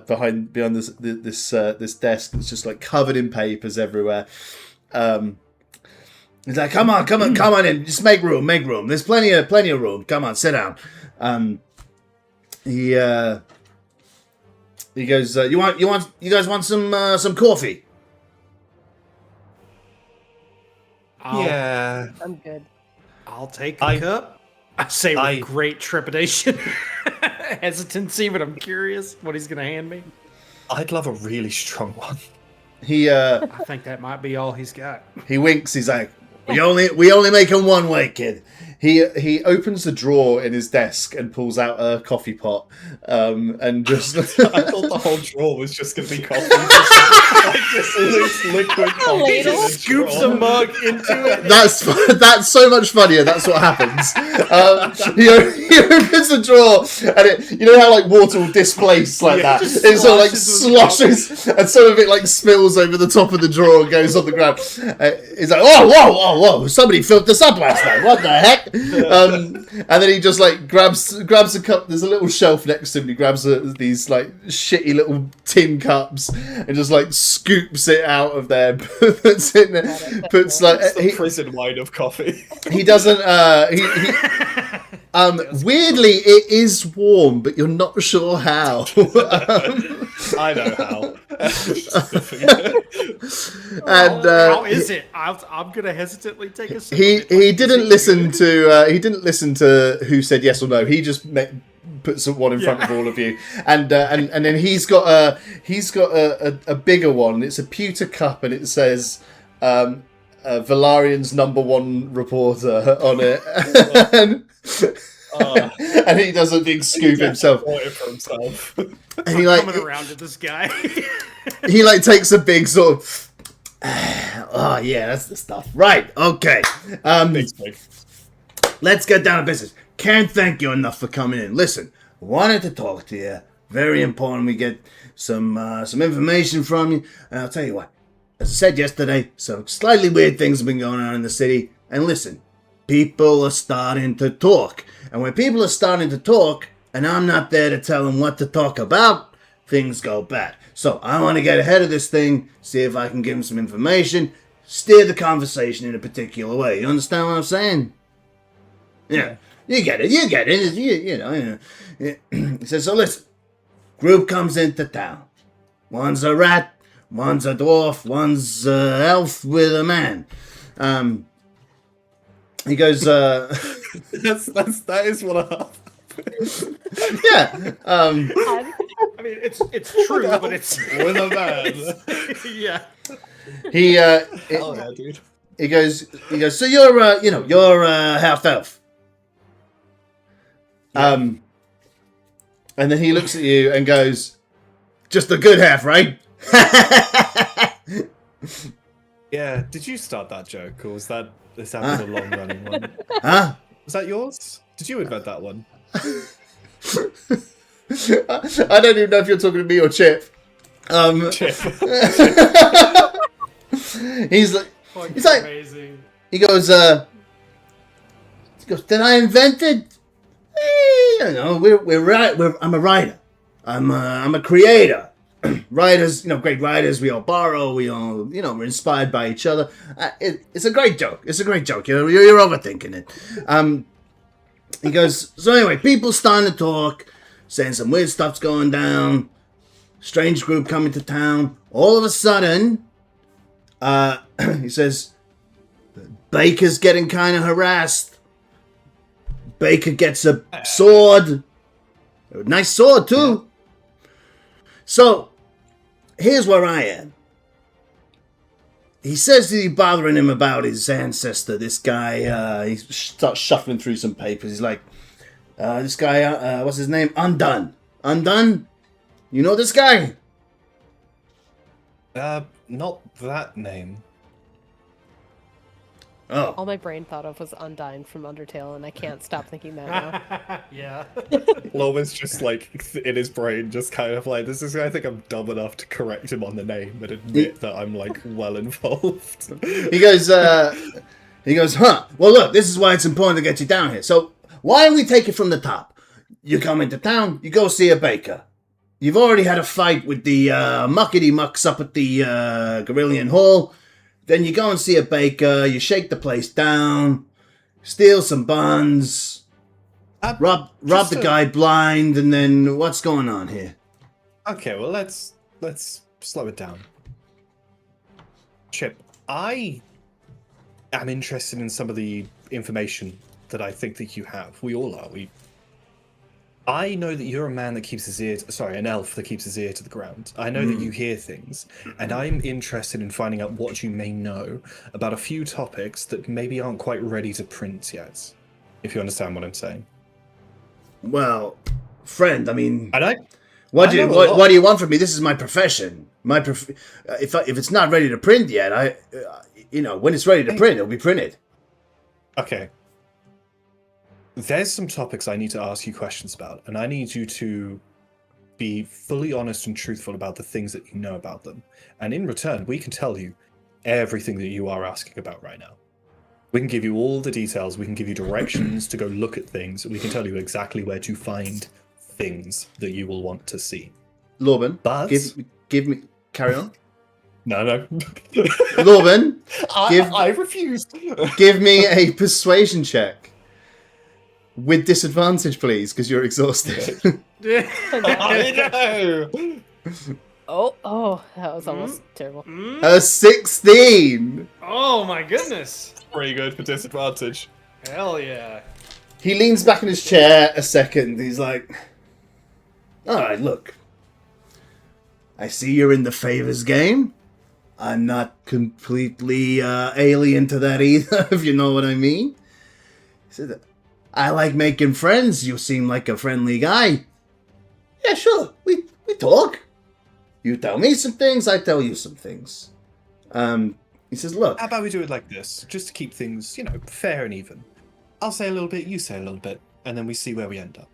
A: behind this desk that's just like covered in papers everywhere. He's like, come on in. Just make room. There's plenty of room. Come on, sit down. He goes, you guys want some coffee?
D: I'm good.
B: I'll take a cup. I say with great trepidation, hesitancy, but I'm curious what he's gonna hand me.
C: I'd love a really strong one.
B: I think that might be all he's got.
A: He winks. He's like, we only make them one way, kid. He opens the drawer in his desk and pulls out a coffee pot, and just.
C: I thought the whole drawer was just going to be coffee, just loose liquid coffee.
B: He just scoops a mug into it.
A: That's so much funnier. That's what happens. He opens the drawer, and you know how like water will displace like that. It sort of like sloshes, and some of it like spills over the top of the drawer and goes on the ground. He's like, whoa! Somebody filled this up last night. What the heck? And then he just like grabs a cup. There's a little shelf next to him. He grabs these like shitty little tin cups and just like scoops it out of there. Puts it in there. Puts like
C: the prison wine of coffee.
A: He doesn't. Weirdly, it is warm, but you're not sure how.
C: I know how.
A: And
B: how is it? I'm gonna hesitantly take a sip.
A: He didn't listen to who said yes or no. He just put one in front of all of you, and then he's got a bigger one. It's a pewter cup, and it says Velarion's #1 reporter on it. And he does a big scoop himself. And he like
B: coming around to this guy.
A: He like takes a big sort of. Oh yeah, that's the stuff. Right. Okay. Let's get down to business. Can't thank you enough for coming in. Listen, wanted to talk to you. Very important. We get some information from you. And I'll tell you what. As I said yesterday, some slightly weird things have been going on in the city. And listen, people are starting to talk. And when people are starting to talk, and I'm not there to tell them what to talk about, things go bad. So I want to get ahead of this thing, see if I can give them some information, steer the conversation in a particular way. You understand what I'm saying? Yeah. You get it. You know. He says, so listen. Group comes into town. One's a rat, one's a dwarf, one's an elf with a man. He goes,
C: that is what happens.
A: Yeah.
B: I mean, it's true, but it's
C: with a man.
B: Yeah.
C: Hell yeah, dude.
A: He goes. So you're half elf. And then he looks at you and goes, just the good half, right?
C: Yeah. Did you start that joke, or was that a long running one?
A: Huh?
C: Was that yours? Did you invent that one?
A: I don't even know if you're talking to me or Chip.
C: Chip.
A: He's like,
B: amazing.
A: He goes, did I invent it? You know, I'm a writer. I'm a creator. Writers, great writers. We all borrow. We all, we're inspired by each other. It's a great joke. You're overthinking it. He goes, so anyway, people starting to talk, saying some weird stuff's going down. Strange group coming to town. All of a sudden, he says, Baker's getting kind of harassed. Baker gets a sword. A nice sword, too. So, here's where I am. He says that he's bothering him about his ancestor. This guy, he starts shuffling through some papers. He's like, this guy, what's his name? Undone. Undone? You know this guy?
C: Not that name.
A: Oh.
D: All my brain thought of was Undyne from Undertale, and I can't stop thinking that now.
B: Yeah.
C: Lorben's just like, in his brain, just kind of like, I think I'm dumb enough to correct him on the name, but admit that I'm like well involved.
A: He goes, huh? Well, look, this is why it's important to get you down here. So, why don't we take it from the top? You come into town, you go see a baker. You've already had a fight with the muckety mucks up at the Velarion Hall. Then you go and see a baker, you shake the place down, steal some buns, rob the guy blind, and then what's going on here?
C: Okay, well, let's slow it down. Chip, I am interested in some of the information that I think that you have. We all are. I know that you're a man that keeps his ear... an elf that keeps his ear to the ground. I know that you hear things, and I'm interested in finding out what you may know about a few topics that maybe aren't quite ready to print yet, if you understand what I'm saying.
A: Well, friend, I mean...
C: What
A: do you want from me? This is my profession. If it's not ready to print yet, when it's ready to print, it'll be printed.
C: Okay. There's some topics I need to ask you questions about, and I need you to be fully honest and truthful about the things that you know about them. And in return, we can tell you everything that you are asking about right now. We can give you all the details, we can give you directions to go look at things, we can tell you exactly where to find things that you will want to see.
A: Lorben,
C: but
A: give me... Carry on.
C: No.
A: Lorben,
C: I refuse.
A: Give me a persuasion check. With disadvantage, please, because you're exhausted.
C: I know.
D: Oh, that was almost terrible.
A: A 16.
B: Oh my goodness.
C: Pretty good for disadvantage.
B: Hell yeah.
A: He leans back in his chair a second. He's like, all right, look. I see you're in the favors game. I'm not completely alien to that either, if you know what I mean. He said, I like making friends. You seem like a friendly guy. Yeah, sure. We talk. You tell me some things, I tell you some things. He says, look.
C: How about we do it like this? Just to keep things, fair and even. I'll say a little bit, you say a little bit, and then we see where we end up.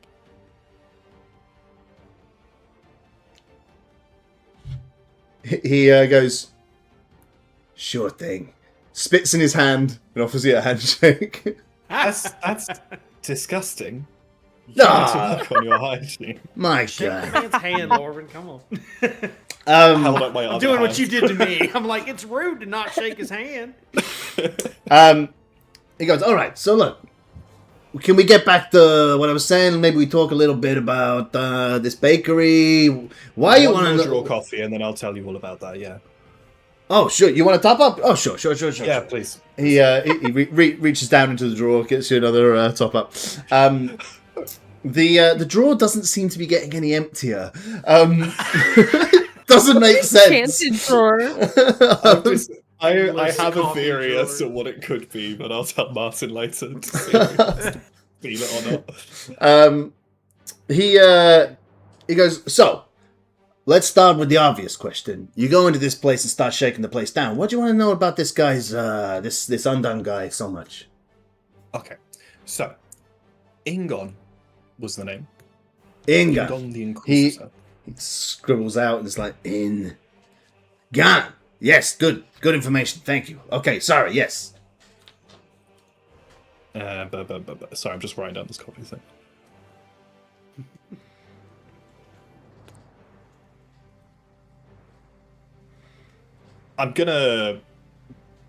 A: He goes, sure thing. Spits in his hand and offers you a handshake.
C: That's disgusting. You need to work on your hygiene.
A: My
B: Shake
A: God.
B: the man's hand, Lorben. Come on.
C: Held up my
B: I'm
C: other
B: doing
C: hand.
B: what you did to me. I'm like, it's rude to not shake his hand.
A: He goes, all right, so look. Can we get back to what I was saying? Maybe we talk a little bit about this bakery. Why you want to
C: draw coffee, and then I'll tell you all about that, yeah.
A: Oh, sure. You want to top up? Oh, sure.
C: Yeah, please.
A: He reaches down into the drawer, gets you another top up. The drawer doesn't seem to be getting any emptier. Doesn't make sense.
D: Canted drawer.
C: I have a theory as to what it could be, but I'll tell Martin later to see if we can feel it or not.
A: He goes, so, let's start with the obvious question. You go into this place and start shaking the place down. What do you want to know about this guy's, this undone guy so much?
C: Okay, so, Ingon was the name.
A: Ingon
C: the Inquisitor.
A: He scribbles out and it's like, Ingon. Yes, good information. Thank you. Okay, sorry, yes.
C: Sorry, I'm just writing down this copy thing. I'm gonna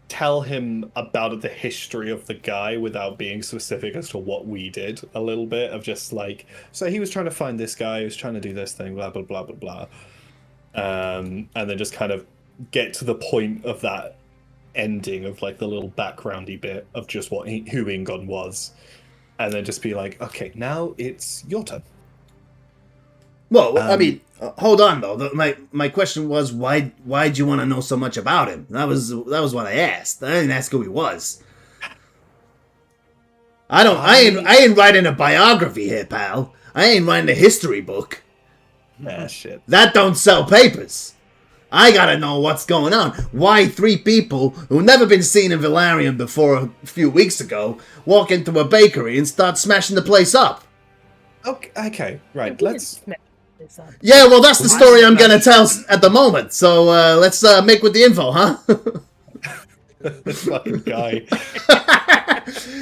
C: tell him about the history of the guy without being specific as to what we did a little bit of just like, so he was trying to find this guy, he was trying to do this thing, blah, blah, blah, blah, blah. And then just kind of get to the point of that ending of like the little backgroundy bit of just who Ingon was. And then just be like, okay, now it's your turn.
A: Well, I mean, hold on though. My question was why'd you want to know so much about him? That was what I asked. I didn't ask who he was. I ain't writing a biography here, pal. I ain't writing a history book.
C: Nah, shit.
A: That don't sell papers. I gotta know what's going on. Why 3 people who've never been seen in Velarion before a few weeks ago walk into a bakery and start smashing the place up?
C: Okay, right. Let's.
A: Yeah, well, that's the story I'm gonna tell at the moment. So let's make with the info, huh?
C: This fucking guy.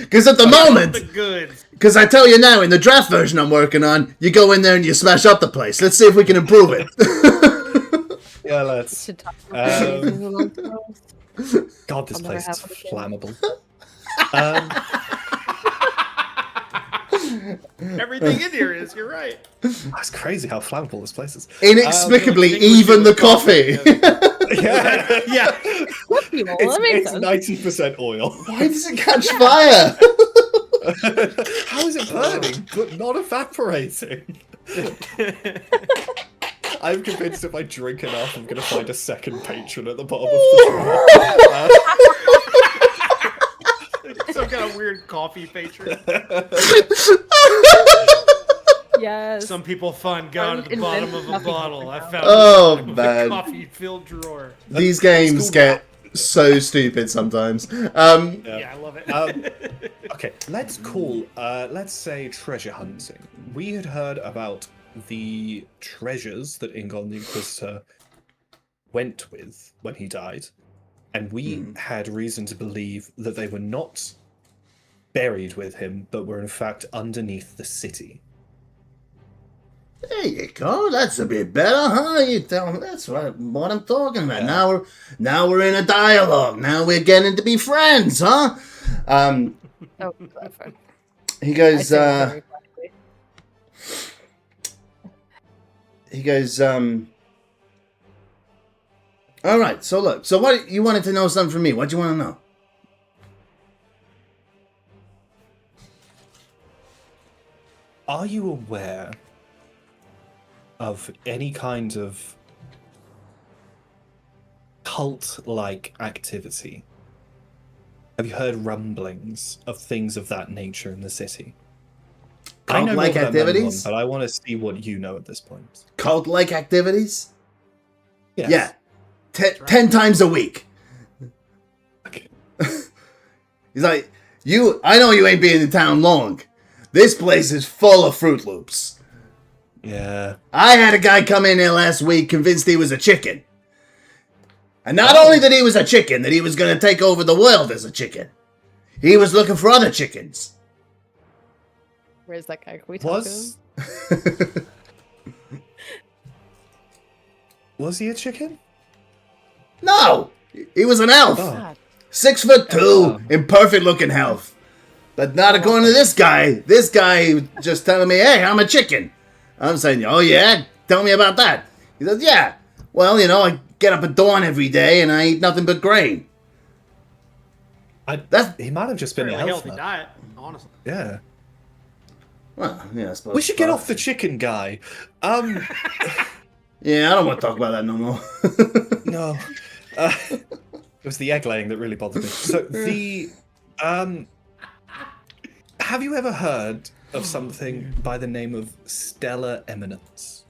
A: Because at the moment,
B: The goods.
A: because I tell you now, in the draft version I'm working on, you go in there and you smash up the place. Let's see if we can improve it.
C: Yeah, let's. God, this
D: I'll never
C: place is
D: have it again.
C: flammable.
B: Everything in here is. You're right.
C: That's crazy how flammable this place is.
A: Inexplicably,
B: extinguish
A: even
B: it
A: the
B: with
A: coffee.
C: Yeah,
B: Yeah.
D: Fuel, that makes
C: it's
D: sense.
C: 90% oil.
A: Why does it catch fire?
C: How is it burning but not evaporating? I'm convinced if I drink enough, I'm going to find a second patron at the bottom of the drawer.
B: Some kind of weird coffee patron.
D: Yes.
B: Some people find God at the bottom of a
D: Coffee
B: bottle. I found
A: Oh,
B: it in
A: man.
B: a coffee-filled drawer.
A: These games get so stupid sometimes.
B: Yeah, I love it.
C: Okay, let's say treasure hunting. We had heard about the treasures that Ingon the Inquisitor went with when he died, and we had reason to believe that they were not buried with him, but were in fact underneath the city.
A: There you go. That's a bit better, huh? You tell me. That's what I'm talking about.
C: Yeah.
A: Now we're in a dialogue. Now we're getting to be friends, huh?
D: Oh, clever.
A: He
D: I
A: goes.
D: say that very quietly.
A: He goes. All right. So look. So what you wanted to know something from me? What do you want to know?
C: Are you aware of any kind of cult-like activity? Have you heard rumblings of things of that nature in the city? I know more
A: Cult-like
C: than I know
A: activities?
C: one, but I want to see what you know at this point.
A: Cult-like activities?
C: Yes.
A: Yeah. 10 times a week.
C: Okay.
A: He's like, I know you ain't been in town long. This place is full of Fruit Loops.
C: Yeah.
A: I had a guy come in here last week convinced he was a chicken. And not only that he was a chicken, that he was going to take over the world as a chicken. He was looking for other chickens.
D: Where's that guy? Can we talk to him?
C: Was he a chicken?
A: No! He was an elf.
C: Oh.
D: God.
A: 6'2", in perfect looking health. But not according to this guy. This guy just telling me, hey, I'm a chicken. I'm saying, oh yeah? Tell me about that. He says, yeah. Well, I get up at dawn every day and I eat nothing but grain.
C: He might have just been
B: Fairly
C: an elf.
B: healthy
C: man.
B: diet, honestly.
C: Yeah.
A: Well, yeah, I suppose.
C: We should get off the chicken guy.
A: Yeah, I don't want to talk about that no more.
C: No. It was the egg laying that really bothered me. So have you ever heard of something by the name of Stellar Eminence?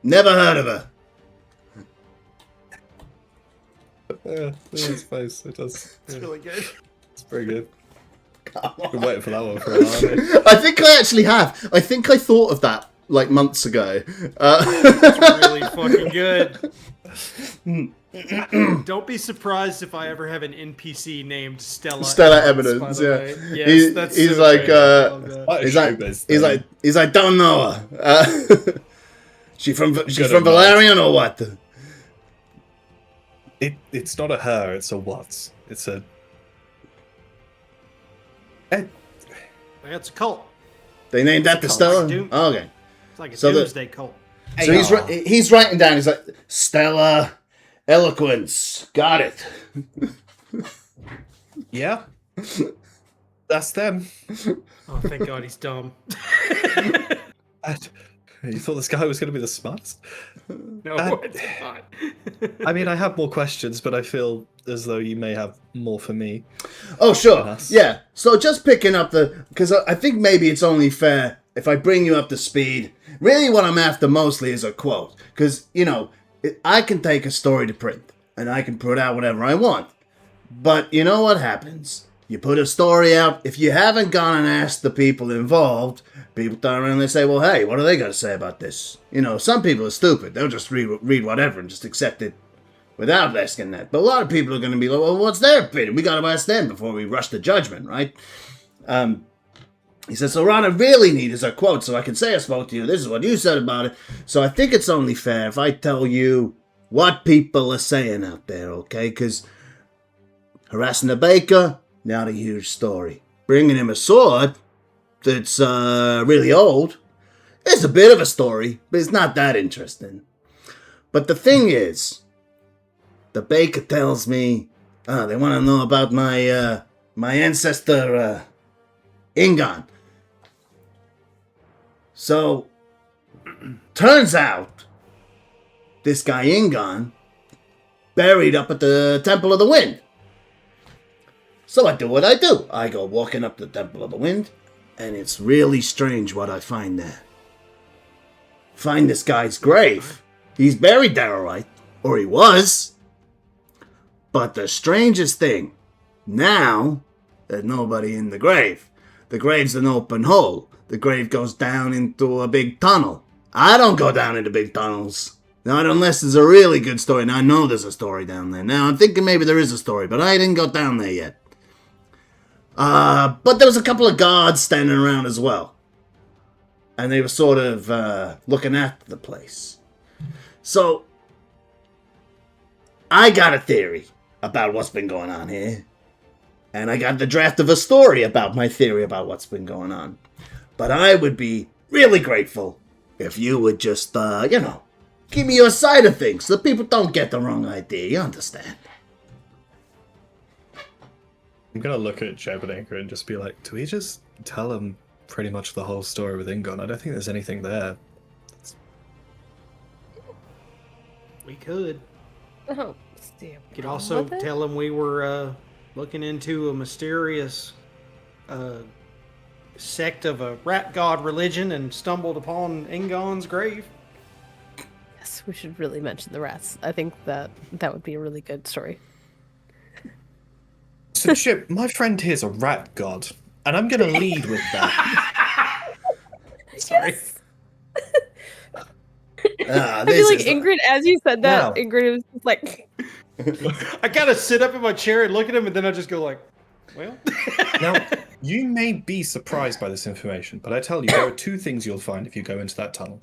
A: Never heard of her.
C: Yeah, I suppose it does.
B: It's really good.
C: It's pretty good. Been waiting for that one for a while.
A: I think I actually have. I think I thought of that like months ago.
B: It's really fucking good. Don't be surprised if I ever have an NPC named Stella.
A: Stellar
B: Eminence,
A: Eminence,
B: by the
A: yeah.
B: way. Yes,
A: He's
B: so
A: like,
B: great. I love that.
C: What a
A: he's like,
C: showbiz
A: he's
C: thing.
A: like, don't know her. She's from
C: Good
A: Velarion or what?
C: It's not a her, it's a what? It's a...
B: It's a cult.
A: They named that the Stella?
B: Doom.
A: Oh, okay.
B: It's like a
A: So the-
B: doomsday cult.
A: So he's writing down, he's like, Stella Eloquence. Got it.
C: Yeah. That's them.
B: Oh, thank God he's dumb.
C: You thought this guy was going to be the smartest?
B: No, it's not.
C: I mean, I have more questions, but I feel as though you may have more for me.
A: Oh, sure.
C: Us.
A: Yeah. So just picking up because I think maybe it's only fair if I bring you up to speed. Really what I'm after mostly is a quote. Because, I can take a story to print and I can put out whatever I want. But you know what happens? You put a story out. If you haven't gone and asked the people involved, people turn around and they say, well, hey, what are they going to say about this? Some people are stupid. They'll just read whatever and just accept it without asking that. But a lot of people are going to be like, well, what's their opinion? We got to ask them before we rush to judgment, right? He says, so what I really need is a quote so I can say I spoke to you. This is what you said about it. So I think it's only fair if I tell you what people are saying out there, okay? Because harassing the baker, not a huge story. Bringing him a sword that's really old, it's a bit of a story, but it's not that interesting. But the thing is, the baker tells me they want to know about my ancestor, Ingon. So, turns out, this guy Ingon buried up at the Temple of the Wind. So I do what I do. I go walking up the Temple of the Wind, and it's really strange what I find there. Find this guy's grave. He's buried there, alright. Or he was. But the strangest thing, now, there's nobody in the grave. The grave's an open hole. The grave goes down into a big tunnel. I don't go down into big tunnels. Not unless there's a really good story, and I know there's a story down there. Now, I'm thinking maybe there is a story, but I didn't go down there yet. But there was a couple of guards standing around as well. And they were sort of looking at the place. So, I got a theory about what's been going on here. And I got the draft of a story about my theory about what's been going on. But I would be really grateful if you would just, give me your side of things so people don't get the wrong idea. You understand?
C: I'm going to look at Jeb and Ingrid and just be like, do we just tell them pretty much the whole story with Ingon? I don't think there's anything there.
B: We could.
D: Oh,
B: you could also tell them we were looking into a mysterious sect of a rat god religion and stumbled upon Ingon's grave.
D: Yes, we should really mention the rats. I think that would be a really good story.
C: So, Chip, my friend here's a rat god, and I'm going to lead with that.
B: Sorry.
D: I feel like Ingrid, as you said that, Ingrid was just like...
B: I gotta sit up in my chair and look at him, and then I just go like, well...
C: Now, you may be surprised by this information, but I tell you, there are two things you'll find if you go into that tunnel.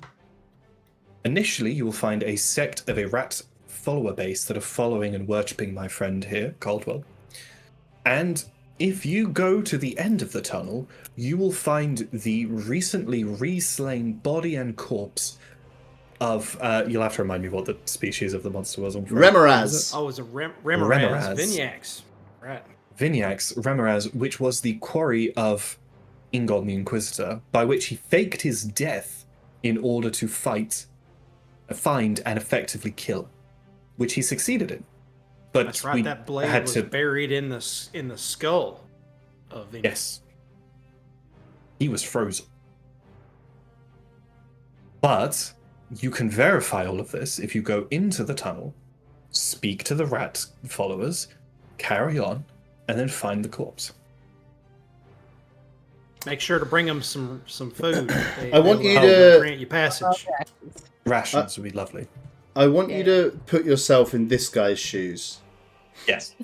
C: Initially, you will find a sect of a rat follower base that are following and worshipping my friend here, Caldwell. And if you go to the end of the tunnel, you will find the recently re-slain body and corpse of, you'll have to remind me what the species of the monster was.
A: Remoraz.
B: Oh, it was a Remoraz. Vignax. Right.
C: Vignax, Remoraz, which was the quarry of Ingon the Inquisitor, by which he faked his death in order to find and effectively kill, which he succeeded in. But
B: that's right. That blade was buried in the skull of Vignax.
C: Yes. He was frozen. But you can verify all of this if you go into the tunnel, speak to the rat followers, carry on, and then find the corpse.
B: Make sure to bring them some food.
A: I want you to
B: grant you passage.
C: Rations would be lovely.
A: I want you to put yourself in this guy's shoes.
C: Yes.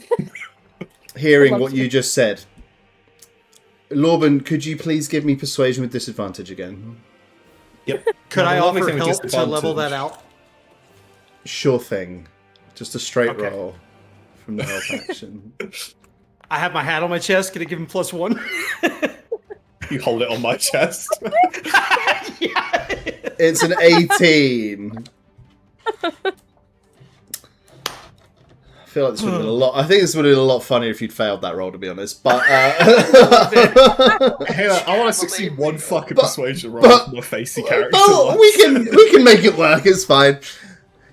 A: Hearing what you just said. Lorben, could you please give me persuasion with disadvantage again?
C: Yep.
B: Could I offer help to level that out?
A: Sure thing. Just a straight roll from the help action.
B: I have my hat on my chest. Can I give him +1?
C: You hold it on my chest.
B: Yeah.
A: It's an 18. I feel like this would have been a lot. I think this would have been a lot funnier if you'd failed that roll, to be honest. But
C: hey, I want to succeed one fucking persuasion roll with my facey character.
A: Oh, we can make it work. It's fine.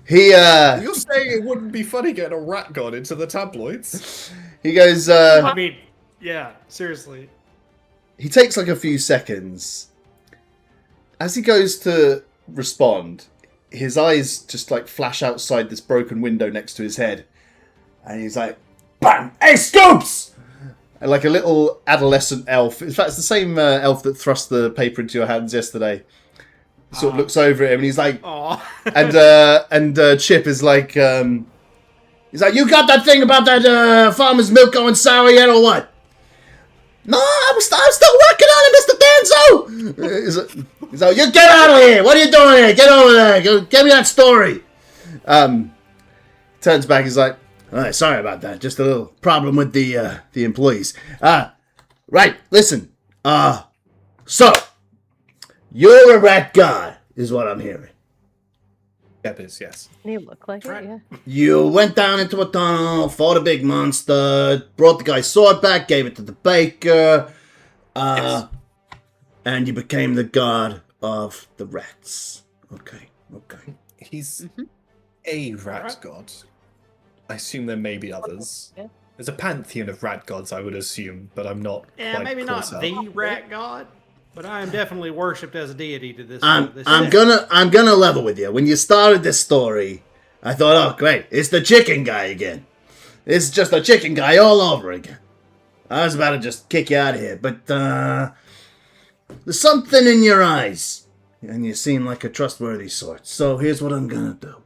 C: You're saying it wouldn't be funny getting a rat god into the tabloids?
A: He goes.
B: I mean, yeah, seriously.
A: He takes like a few seconds. As he goes to respond, his eyes just like flash outside this broken window next to his head. And he's like, bang! Hey, Scoops! And like a little adolescent elf. In fact, it's the same elf that thrust the paper into your hands yesterday. Sort of looks over at him and he's like, and Chip is like, he's like, you got that thing about that farmer's milk going sour yet or what? No, I'm still working on it, Mr. Danzo! He's like, you get out of here! What are you doing here? Get over there! Give me that story! Turns back, he's like, Sorry about that. Just a little problem with the employees. Right. Listen. So you're a rat god, is what I'm hearing.
C: Jeb is, yes.
D: You look like it, yeah.
A: You went down into a tunnel, fought a big monster, brought the guy's sword back, gave it to the baker,
C: Yes.
A: and you became the god of the rats. Okay.
C: He's a rat god. I assume there may be others.
D: Yeah.
C: There's a pantheon of rat gods, I would assume, but I'm not.
B: Yeah,
C: quite
B: maybe not
C: close up.
B: the rat god, but I am definitely worshipped as a deity to this.
A: I'm
B: sect.
A: gonna level with you. When you started this story, I thought, oh great, it's the chicken guy again. It's just a chicken guy all over again. I was about to just kick you out of here, but there's something in your eyes, and you seem like a trustworthy sort. So here's what I'm gonna do.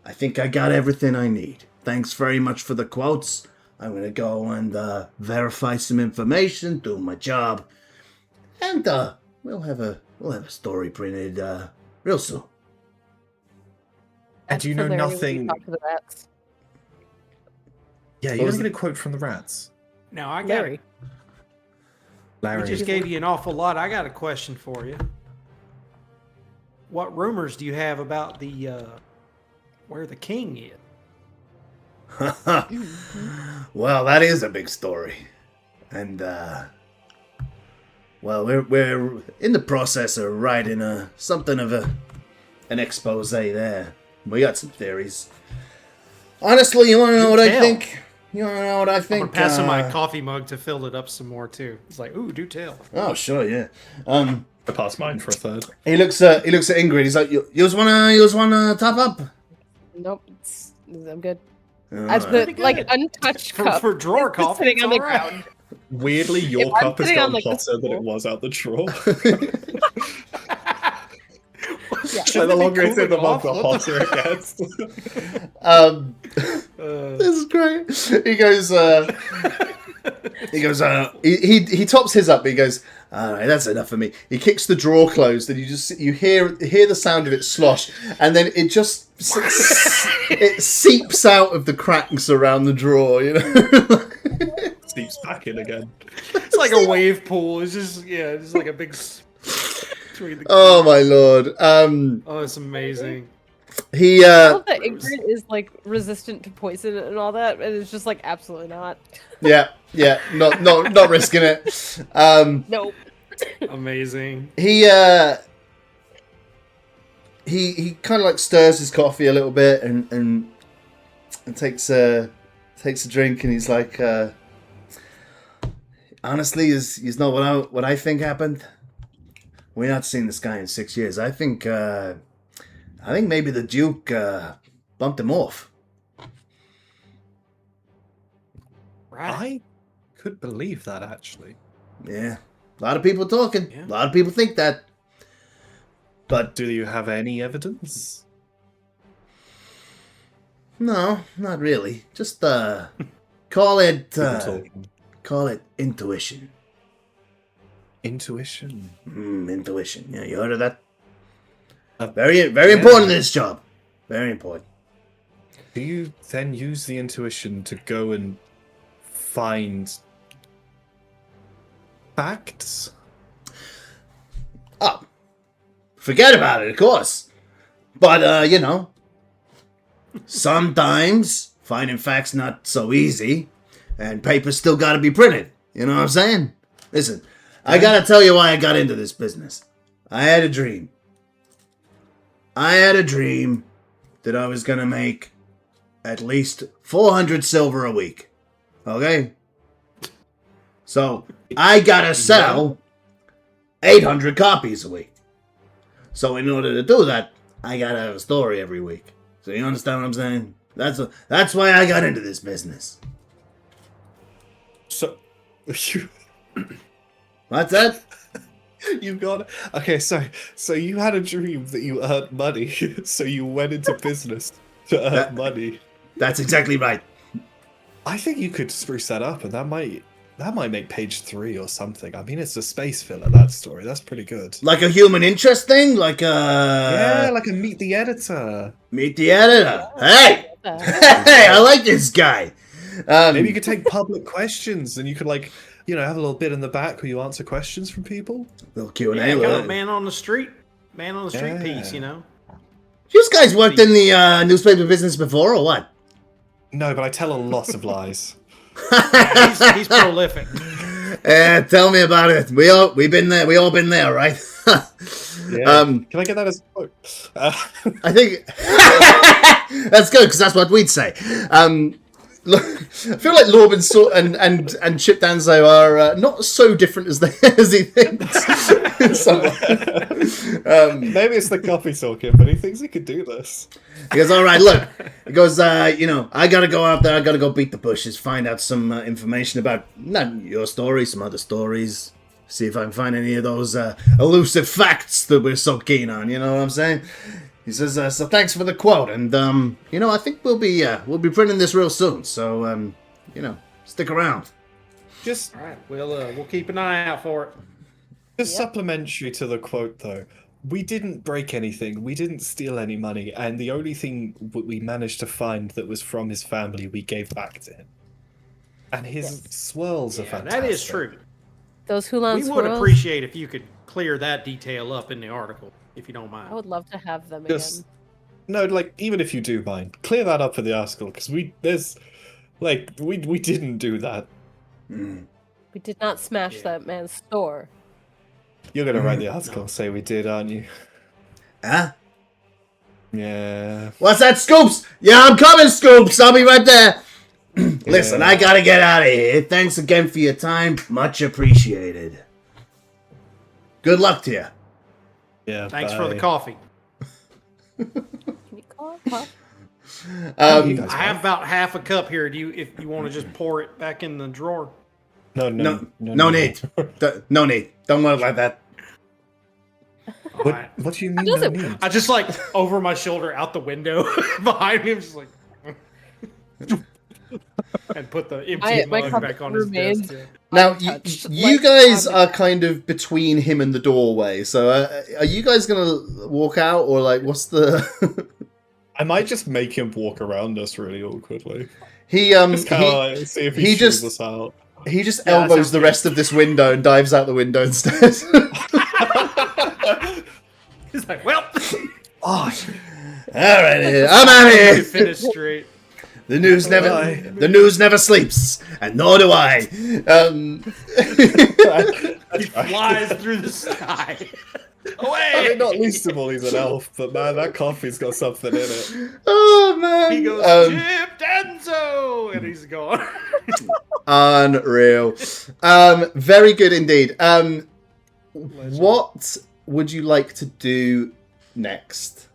A: I think I got everything I need. Thanks very much for the quotes. I'm gonna go and verify some information, do my job, and we'll have a story printed real soon.
C: And you know
D: Velarion,
C: nothing.
D: talk to the rats.
C: Yeah, you're gonna get a quote from the rats.
B: Now I got.
D: Larry.
C: Larry.
B: We just gave you an awful lot. I got a question for you. What rumors do you have about the where the king is?
A: Well, that is a big story, and well, we're in the process of writing something of an expose there. We got some theories. Honestly, you want to know what I think? You want to know what I think?
B: I'm gonna pass him my coffee mug to fill it up some more too. It's like, ooh, do tell.
A: Oh, sure, yeah.
C: I passed mine for a third.
A: He looks at Ingrid. He's like, you just wanna top up?
D: Nope, I'm good.
A: All
D: I put
B: Pretty
D: like
B: good.
D: an untouched
B: For,
D: cup
B: for drawer
D: just
B: coffee,
D: sitting
B: it's
D: on the
B: all right.
D: ground.
C: Weirdly, your
D: If I'm
C: cup has
D: sitting on,
C: gotten
D: like, this
C: hotter than it
D: stool.
C: was out the drawer.
D: Yeah.
C: So the longer it's in the
B: Cooling
C: mug, the
B: off?
C: hotter it gets.
A: This is great. He tops his up. He goes, all right, that's enough for me. He kicks the drawer closed, and you hear the sound of it slosh, and then it just it seeps out of the cracks around the drawer. You know,
C: Seeps back in again.
B: It's like a wave pool. It's just it's like a big. Between the
A: oh my lord.
B: Oh, it's amazing.
A: He
D: I love that Ingrid is like resistant to poison and all that, and it's just like absolutely not.
A: yeah, not risking it.
D: Nope.
B: Amazing.
A: He kind of like stirs his coffee a little bit and takes a drink, and he's like, honestly, is not what I think happened. We're not seeing this guy in 6 years. I think maybe the Duke bumped him off.
B: Right.
C: I could believe that, actually.
A: Yeah, a lot of people talking.
B: Yeah.
A: A lot of people think that. But
C: Do you have any evidence?
A: no, not really. Just call it
C: Talking.
A: call it intuition.
C: Intuition.
A: Intuition. Yeah, you heard of that?
C: Uh,
A: Very
C: yeah.
A: important in this job. Very important.
C: Do you then use the intuition to go and find facts?
A: Oh, forget about it, of course. But sometimes finding facts not so easy, and paper's still got to be printed. You know what I'm saying? Listen, I gotta tell you why I got into this business. I had a dream. That I was gonna make at least 400 silver a week. Okay? So, I gotta sell 800 copies a week. So, in order to do that, I gotta have a story every week. So, you understand what I'm saying? That's why I got into this business.
C: So,
A: What's that?
C: you got okay. So you had a dream that you earned money, so you went into business to earn money.
A: That's exactly right.
C: I think you could spruce that up, and that might make page 3 or something. I mean, it's a space filler, that story. That's pretty good.
A: Like a human interest thing? Like
C: Yeah, like a meet the editor.
A: Meet the editor. Hey! Hey, I like this guy.
C: Maybe you could take public questions, and you could have a little bit in the back where you answer questions from people.
A: Little Q&A.
B: Yeah, kind of man on the street piece,
A: You guys worked in the newspaper business before, or what?
C: No, but I tell a lot of lies.
B: Yeah, he's prolific.
A: Tell me about it. We've been there. We all been there, right?
C: Yeah. Can I get that as a quote?
A: I think that's good because that's what we'd say. I feel like Lorben and Chip Danzo are not so different as he thinks.
C: Maybe it's the coffee talking, but he thinks he could do this.
A: He goes, all right, look. He goes, I got to go out there. I got to go beat the bushes, find out some information about not your story, some other stories. See if I can find any of those elusive facts that we're so keen on. You know what I'm saying? He says, so thanks for the quote. And, I think we'll be printing this real soon. So, stick around.
C: Just
B: all right. We'll keep an eye out for it.
C: Just supplementary to the quote, though. We didn't break anything. We didn't steal any money. And the only thing we managed to find that was from his family, we gave back to him. And his swirls are fantastic.
B: That is true.
D: Those Hulan
B: we
D: swirls.
B: would appreciate if you could clear that detail up in the article, if you don't mind.
D: I would love to have them
C: Just,
D: again.
C: No, even if you do mind, clear that up for the article, because we didn't do that.
D: We did not smash that man's store.
C: You're gonna write the article, say we did, aren't you?
A: Huh?
C: Yeah.
A: What's that, Scoops? Yeah, I'm coming, Scoops. I'll be right there. Listen, I gotta get out of here. Thanks again for your time. Much appreciated. Good luck to you.
C: Yeah.
B: Thanks for the coffee.
D: Can you call it coffee?
B: I have about half a cup here. If you want to just pour it back in the drawer?
A: No need. No need. Don't worry like that.
C: What do you mean? No need?
B: I just over my shoulder out the window behind me. I'm just and put the empty mug back on his desk.
A: Now, you guys are kind of between him and the doorway. So, are you guys gonna walk out, or what's the?
C: I might just make him walk around us really awkwardly.
A: See if
C: he shows us out.
A: He just elbows the rest of this window and dives out the window instead.
B: He's like, well,
A: all right, I'm out of here.
B: Finish straight.
A: The news never sleeps, and nor do I.
B: He flies through the sky. Away!
C: I mean, not least of all, he's an elf, but man, that coffee's got something in it.
A: Oh man!
B: He goes, Jeb Danzo, and he's gone.
A: Unreal. Very good indeed. What would you like to do next?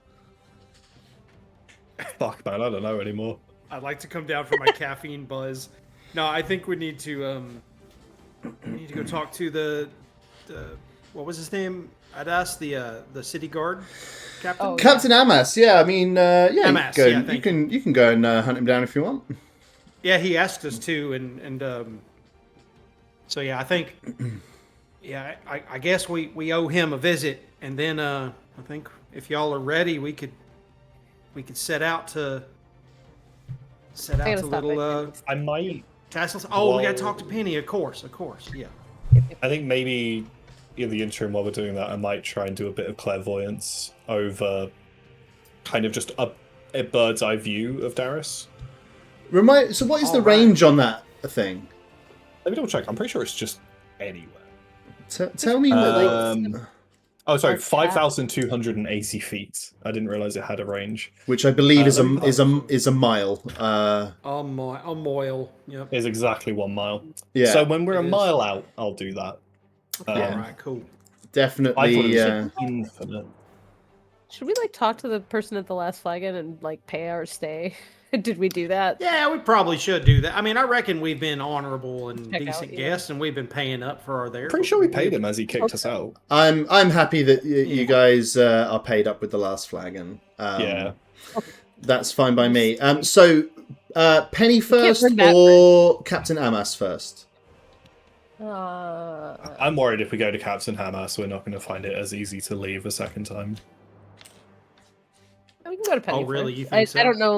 C: Fuck, man, I don't know anymore.
B: I'd like to come down for my caffeine buzz. No, I think we need to go talk to the what was his name? I'd ask the city guard captain.
A: Captain Amas. Yeah, I mean,
B: Amas,
A: you can go and hunt him down if you want.
B: Yeah, he asked us to, and so yeah, I think, I guess we owe him a visit, and then I think if y'all are ready, we could set out to little.
C: I might.
B: Tassels. Oh, we gotta talk to Penny, of course, yeah.
C: I think maybe in the interim while we're doing that, I might try and do a bit of clairvoyance over kind of just a bird's eye view of Darius.
A: So what is the range on that thing?
C: Let me double check. I'm pretty sure it's just anywhere.
A: Tell me what.
C: 5,280 feet. I didn't realize it had a range.
A: Which I believe is a mile.
B: A mile. Yep.
C: Is exactly 1 mile.
A: Yeah.
C: So when we're a mile out, I'll do that.
B: All right, cool.
A: Definitely.
C: I thought it was infinite.
D: Should we talk to the person at the last flagon and pay our stay? Did we do that?
B: Yeah, we probably should do that. I mean, I reckon we've been honorable and decent guests, and we've been paying up for our there.
C: Pretty sure we paid him as he kicked us out.
A: I'm happy that you guys are paid up with the last flagon.
C: Yeah,
A: that's fine by me. So Penny first or Captain Amas first?
C: I'm worried if we go to Captain Hamas, we're not going to find it as easy to leave a second time.
D: We can go to Penny.
B: Oh, really?
D: First.
B: You think so?
D: I don't know.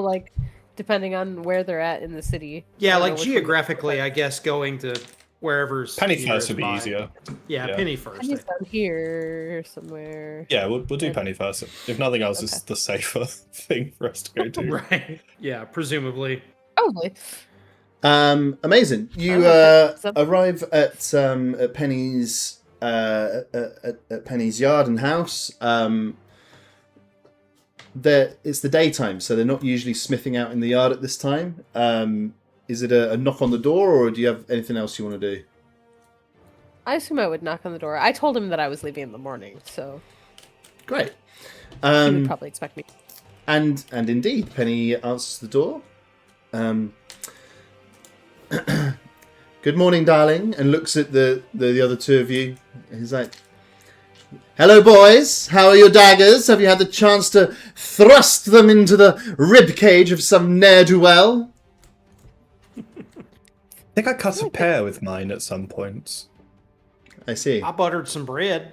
D: depending on where they're at in the city.
B: Yeah, like geographically, I guess going to wherever's
C: Penny first would be
B: nearby.
C: easier.
B: Yeah, Penny first.
D: Penny's down here somewhere.
C: Yeah, we'll do Penny first. If nothing else, it's the safer thing for us to go to.
B: Right. Yeah, presumably.
D: Probably.
A: Amazing. You arrive at Penny's at Penny's yard and house. It's the daytime, so they're not usually smithing out in the yard at this time. Is it a knock on the door, or do you have anything else you want to do?
D: I assume I would knock on the door. I told him that I was leaving in the morning, so
A: Great.
D: he would probably expect me.
A: And indeed, Penny answers the door. Good morning, darling, and looks at the other two of you. He's like, hello, boys. How are your daggers? Have you had the chance to thrust them into the rib cage of some ne'er-do-well?
C: I think I cut a pear with mine at some point.
A: I see.
B: I buttered some bread.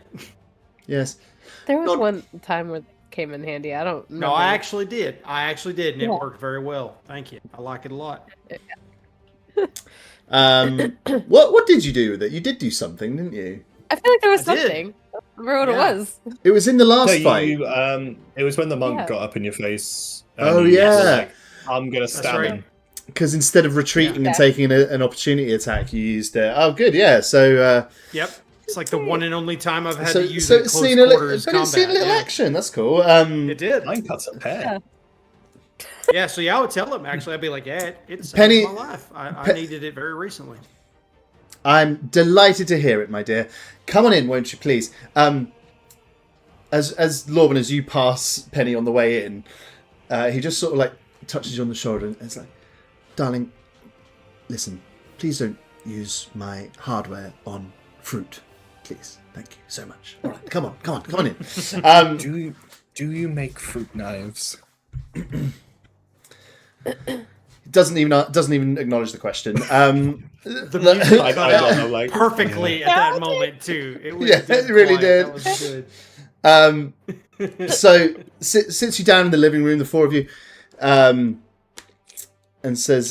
A: Yes.
D: There was one time where it came in handy. I don't know.
B: No, I actually did, and it worked very well. Thank you. I like it a lot.
A: What did you do with it? You did do something, didn't you?
D: I feel like there was
B: I did.
D: something. I don't remember what it was.
A: It was in the last fight.
C: It was when the monk got up in your face.
A: Oh,
C: you
A: yeah.
C: were like, I'm gonna stab him.
A: Because instead of retreating and taking an opportunity attack, you used it. Oh, good, yeah. So.
B: Yep. It's like the one and only time I've had to use it close
A: seen
B: quarters combat.
A: It's seen a little action. That's cool.
B: It did.
C: Mine cuts a pear.
B: Yeah, so I would tell him, actually. I'd be like, yeah, it saved
A: Penny-
B: my life. I needed it very recently.
A: I'm delighted to hear it, my dear. Come on in, won't you, please? As Lorben, as you pass Penny on the way in, he just sort of like touches you on the shoulder and is like, darling, listen, please don't use my hardware on fruit. Please. Thank you so much. All right, come on in.
C: Do you make fruit knives?
A: Doesn't even acknowledge the question.
B: The music
C: I
B: cut
C: don't know,
B: out
C: like-
B: perfectly at that moment, too. It was
A: it really
B: quiet.
A: did.
B: That was good.
A: So sits you down in the living room, the four of you, and says,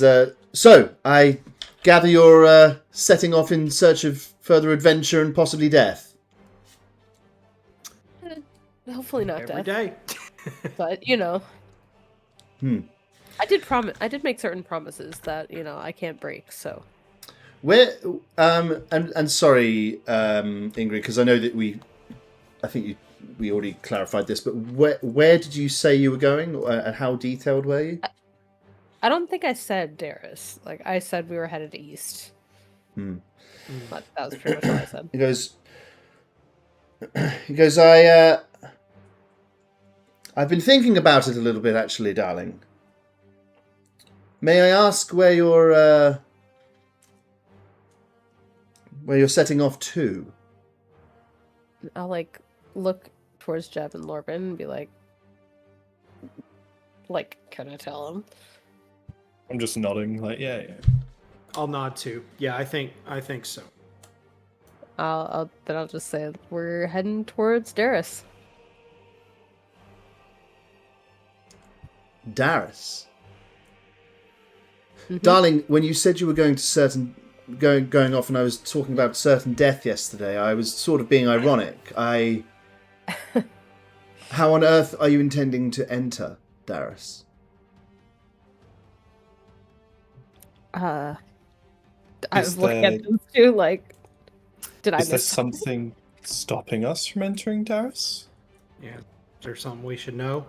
A: so I gather you're setting off in search of further adventure and possibly death.
D: Hopefully not
B: Every
D: death.
B: day.
D: But I did make certain promises that I can't break. So
A: Where and sorry, Ingrid, because I know that we already clarified this, but where did you say you were going, and how detailed were you?
D: I don't think I said Darius. Like I said, we were headed east. That was pretty much all I said.
A: He goes, I've been thinking about it a little bit, actually, darling. May I ask where you're setting off to?
D: I'll look towards Jeb and Lorben and be like, can I tell him?
C: I'm just nodding, like, yeah.
B: I'll nod too. Yeah, I think so.
D: I'll just say we're heading towards Darius.
A: Darius. Darling, when you said you were going off, and I was talking about certain death yesterday, I was sort of being ironic. How on earth are you intending to enter Darius?
D: I was looking at them too, did I miss
C: Is there something stopping us from entering Darius?
B: Yeah. Is there something we should know?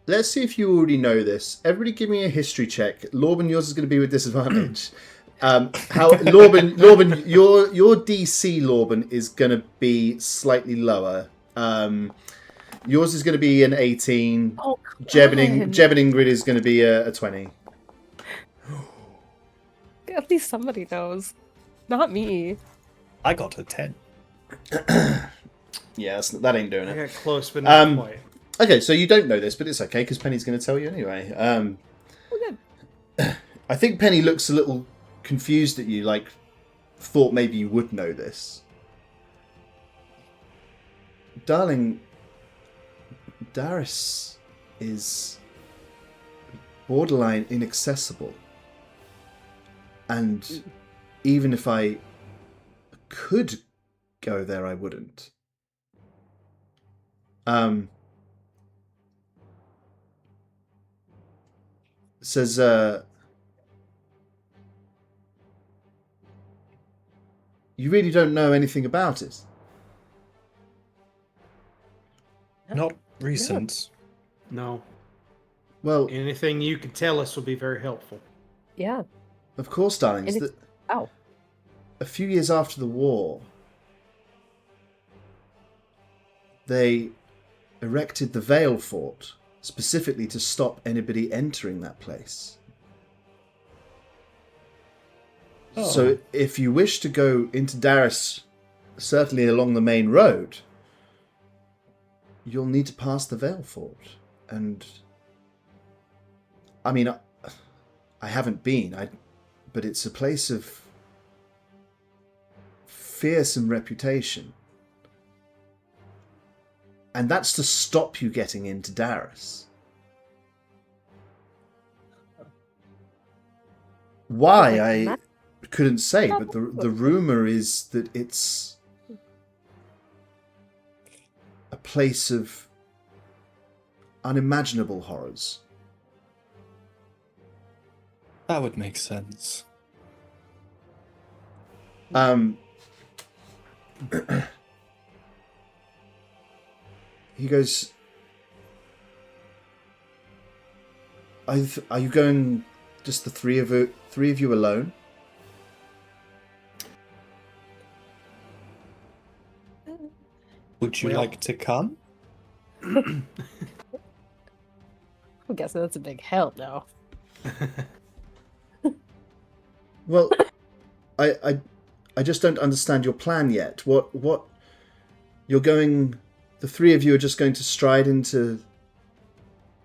A: Let's see if you already know this. Everybody give me a history check. Lorben, yours is going to be with disadvantage. Lorben, your DC, Lorben, is going to be slightly lower. Yours is going to be an 18.
D: Oh,
A: Jeb and Ingrid is going to be a 20.
D: At least somebody knows. Not me.
C: I got a 10.
A: Yeah, that ain't doing
B: I
A: it.
B: got close, but not quite.
A: Okay, so you don't know this, but it's okay, because Penny's going to tell you anyway.
D: Good.
A: I think Penny looks a little confused at you, thought maybe you would know this. Darling, Darius is borderline inaccessible. And even if I could go there, I wouldn't. Says, you really don't know anything about it?
C: Not recent.
B: No.
A: Well,
B: anything you can tell us will be very helpful.
D: Yeah.
A: Of course, darling. A few years after the war, they erected the Vale Fort specifically to stop anybody entering that place. Oh. So if you wish to go into Darius, certainly along the main road, you'll need to pass the Vale Fort. And I mean, I haven't been, but it's a place of fearsome reputation. And that's to stop you getting into Darius. Why, I couldn't say, but the rumour is that it's a place of unimaginable horrors.
C: That would make sense.
A: He goes, are you going just the three of you alone?
C: Would you like to come?
D: I'm guessing that's a big hell no.
A: Well, I just don't understand your plan yet. What you're going? The three of you are just going to stride into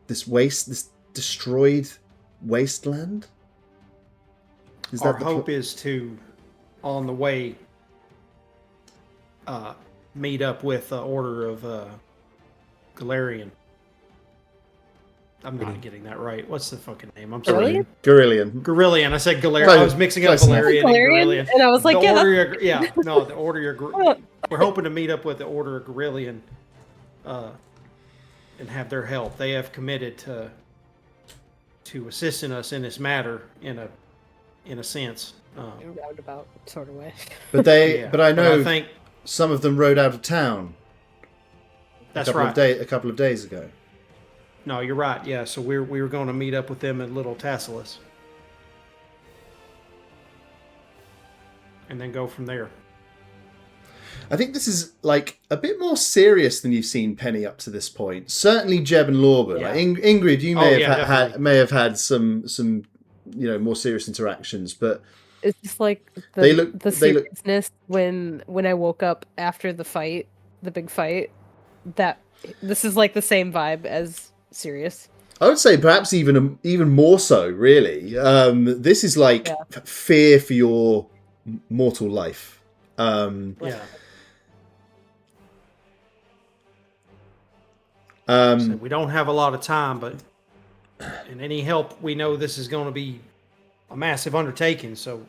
A: this destroyed wasteland?
B: Our hope is to, on the way, meet up with the Order of Velarion. I'm not getting that right. What's the fucking name? I'm sorry.
A: Gurillion.
B: I said Galarian. I was mixing up Velarion and Gurillion.
D: And I was like,
B: the Order of we're hoping to meet up with the Order of Gurillion and have their help. They have committed to assisting us in this matter in a sense.
D: In a roundabout sort of way.
A: But I know some of them rode out of town.
B: That's right.
A: A couple of days ago.
B: No, you're right. Yeah, so we were going to meet up with them at Little Tassalis, and then go from there.
A: I think this is like a bit more serious than you've seen Penny up to this point. Certainly, Jeb and Lorben.
B: Yeah.
A: Like, Ingrid, you may have had some more serious interactions, but
D: it's just like the seriousness when I woke up after the fight, the big fight. That this is like the same vibe as Sirius.
A: I would say perhaps even more so. Really, this is like fear for your mortal life.
B: So we don't have a lot of time, but in any help, we know this is going to be a massive undertaking. So,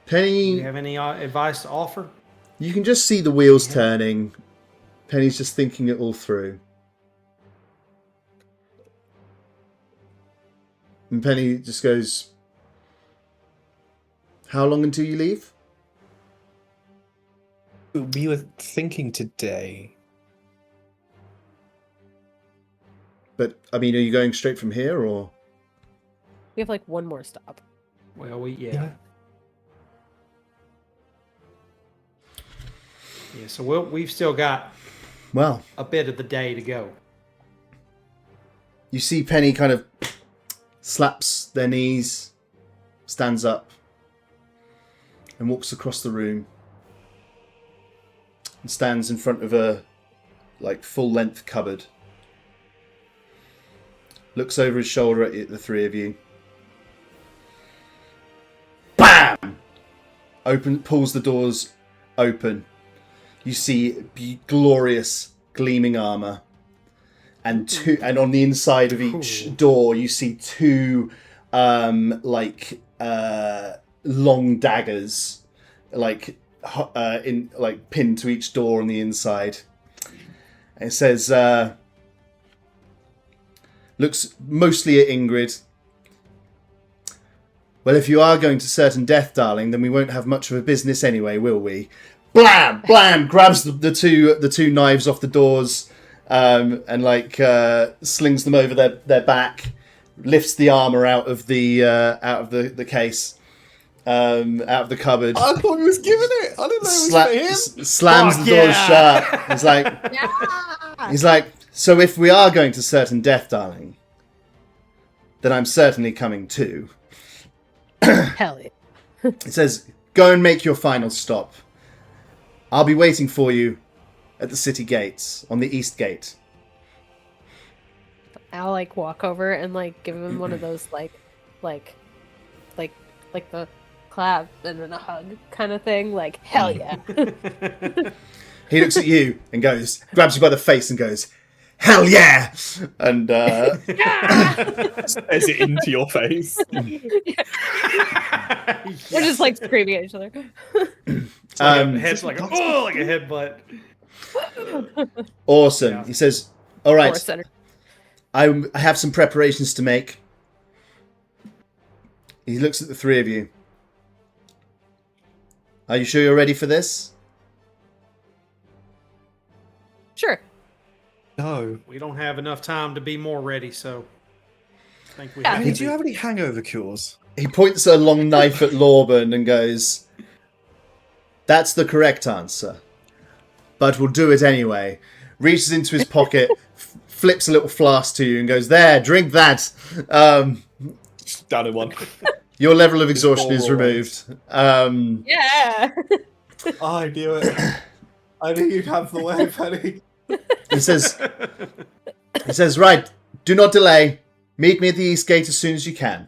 A: Penny,
B: do you have any advice to offer?
A: You can just see the wheels turning. Penny's just thinking it all through. And Penny just goes, how long until you leave?
C: We were thinking today.
A: But, I mean, are you going straight from here, or?
D: We have, like, one more stop.
B: Well, Yeah, so we've still got a bit of the day to go.
A: You see Penny kind of slaps their knees, stands up, and walks across the room, and stands in front of a full-length cupboard. Looks over his shoulder at the three of you. BAM! Pulls the doors open. you see glorious gleaming armor, and on the inside of each door you see two long daggers, pinned to each door on the inside. And it says, looks mostly at Ingrid. Well, if you are going to certain death, darling, then we won't have much of a business anyway, will we? Blam! Blam! Grabs the two knives off the doors, and slings them over their back, lifts the armor out of the case, out of the cupboard.
C: I thought he was giving it. I didn't know it was for him.
A: Slams the doors shut. He's like, so if we are going to certain death, darling, then I'm certainly coming too.
D: Hell yeah.
A: It says, go and make your final stop. I'll be waiting for you at the city gates, on the east gate.
D: I'll walk over and give him one of those like the clap and then a hug kind of thing. Hell yeah.
A: He looks at you and goes, grabs you by the face and goes, hell yeah! And
C: says it into your face.
D: We're just screaming at each other.
B: Head's like a headbutt.
A: Awesome. Yeah. He says, all right, I have some preparations to make. He looks at the three of you. Are you sure you're ready for this?
D: Sure.
C: No.
B: We don't have enough time to be more ready, so I think we
C: have. Did you have any hangover cures?
A: He points a long knife at Lorben and goes, that's the correct answer. But we'll do it anyway. Reaches into his pocket, flips a little flask to you and goes, there, drink that.
C: Down in one.
A: Your level of exhaustion is removed.
D: Yeah.
C: I knew it. I knew you'd have the way, Penny.
A: He says, right, do not delay. Meet me at the East Gate as soon as you can.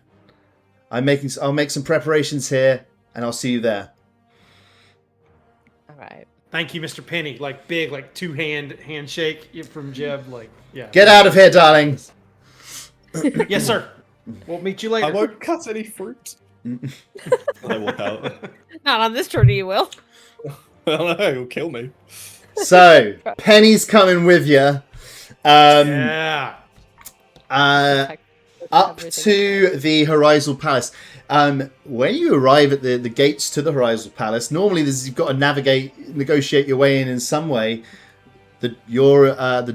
A: I'll make some preparations here, and I'll see you there.
D: All right.
B: Thank you, Mr. Penny. Big, two-hand handshake from Jeb. Yeah.
A: Get out of here, darling.
B: Yes, sir. We'll meet you later.
C: I won't cut any fruit. I walk out.
D: Not on this journey, you will.
C: I don't know, he'll kill me.
A: So, Penny's coming with you.
B: Yeah.
A: Up to the Horizal Palace. When you arrive at the gates to the Horizal Palace, normally you've got to negotiate your way in some way. The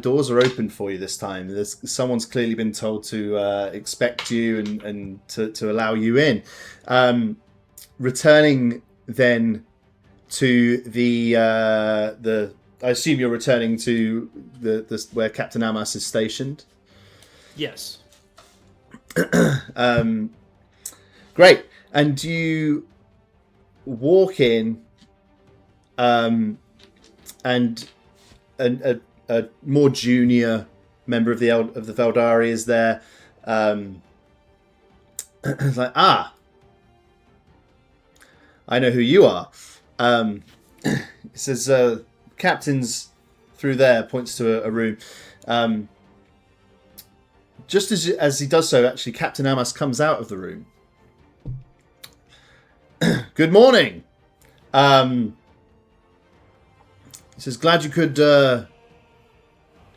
A: doors are open for you this time. Someone's clearly been told to expect you and to allow you in. Returning then to the I assume you're returning to the where Captain Amas is stationed.
B: Yes.
A: Great. And you walk in, and a more junior member of the Veldari is there. It's like, I know who you are. He says, Captain's through there, points to a room. Just as he does so, actually, Captain Amas comes out of the room. Good morning. He says, glad you could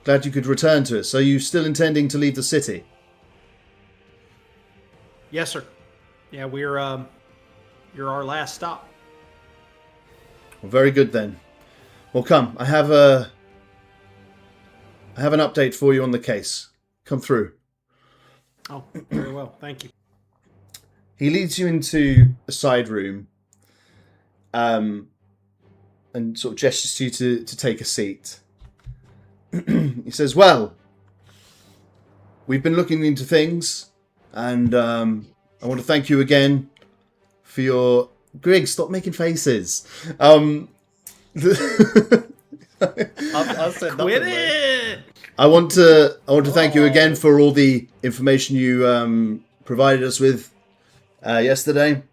A: return to us. Are you still intending to leave the city?
B: Yes, sir. Yeah, you're our last stop.
A: Well, very good then. Well, come. I have an update for you on the case. Come through.
B: Oh, very well. Thank you.
A: He leads you into a side room, and sort of gestures to you to take a seat. He says, well, we've been looking into things, and I want to thank you again for your... Greg, stop making faces.
C: I've said
B: Quit it!
A: I want to thank you again for all the information you provided us with yesterday.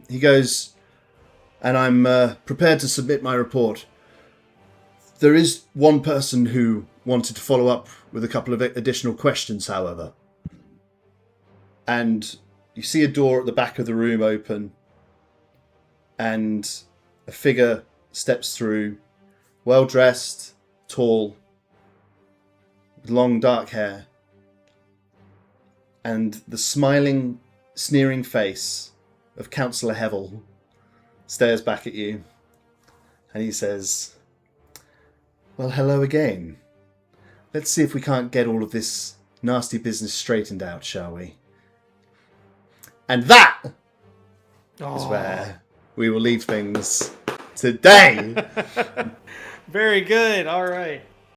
A: He goes, and I'm prepared to submit my report. There is one person who wanted to follow up with a couple of additional questions, however. And you see a door at the back of the room open, and a figure steps through, well-dressed, tall, with long dark hair, and the smiling, sneering face of Councillor Hevel stares back at you, and he says, "Well, hello again. Let's see if we can't get all of this nasty business straightened out, shall we?" And that is where we will leave things today.
B: Very good. All right.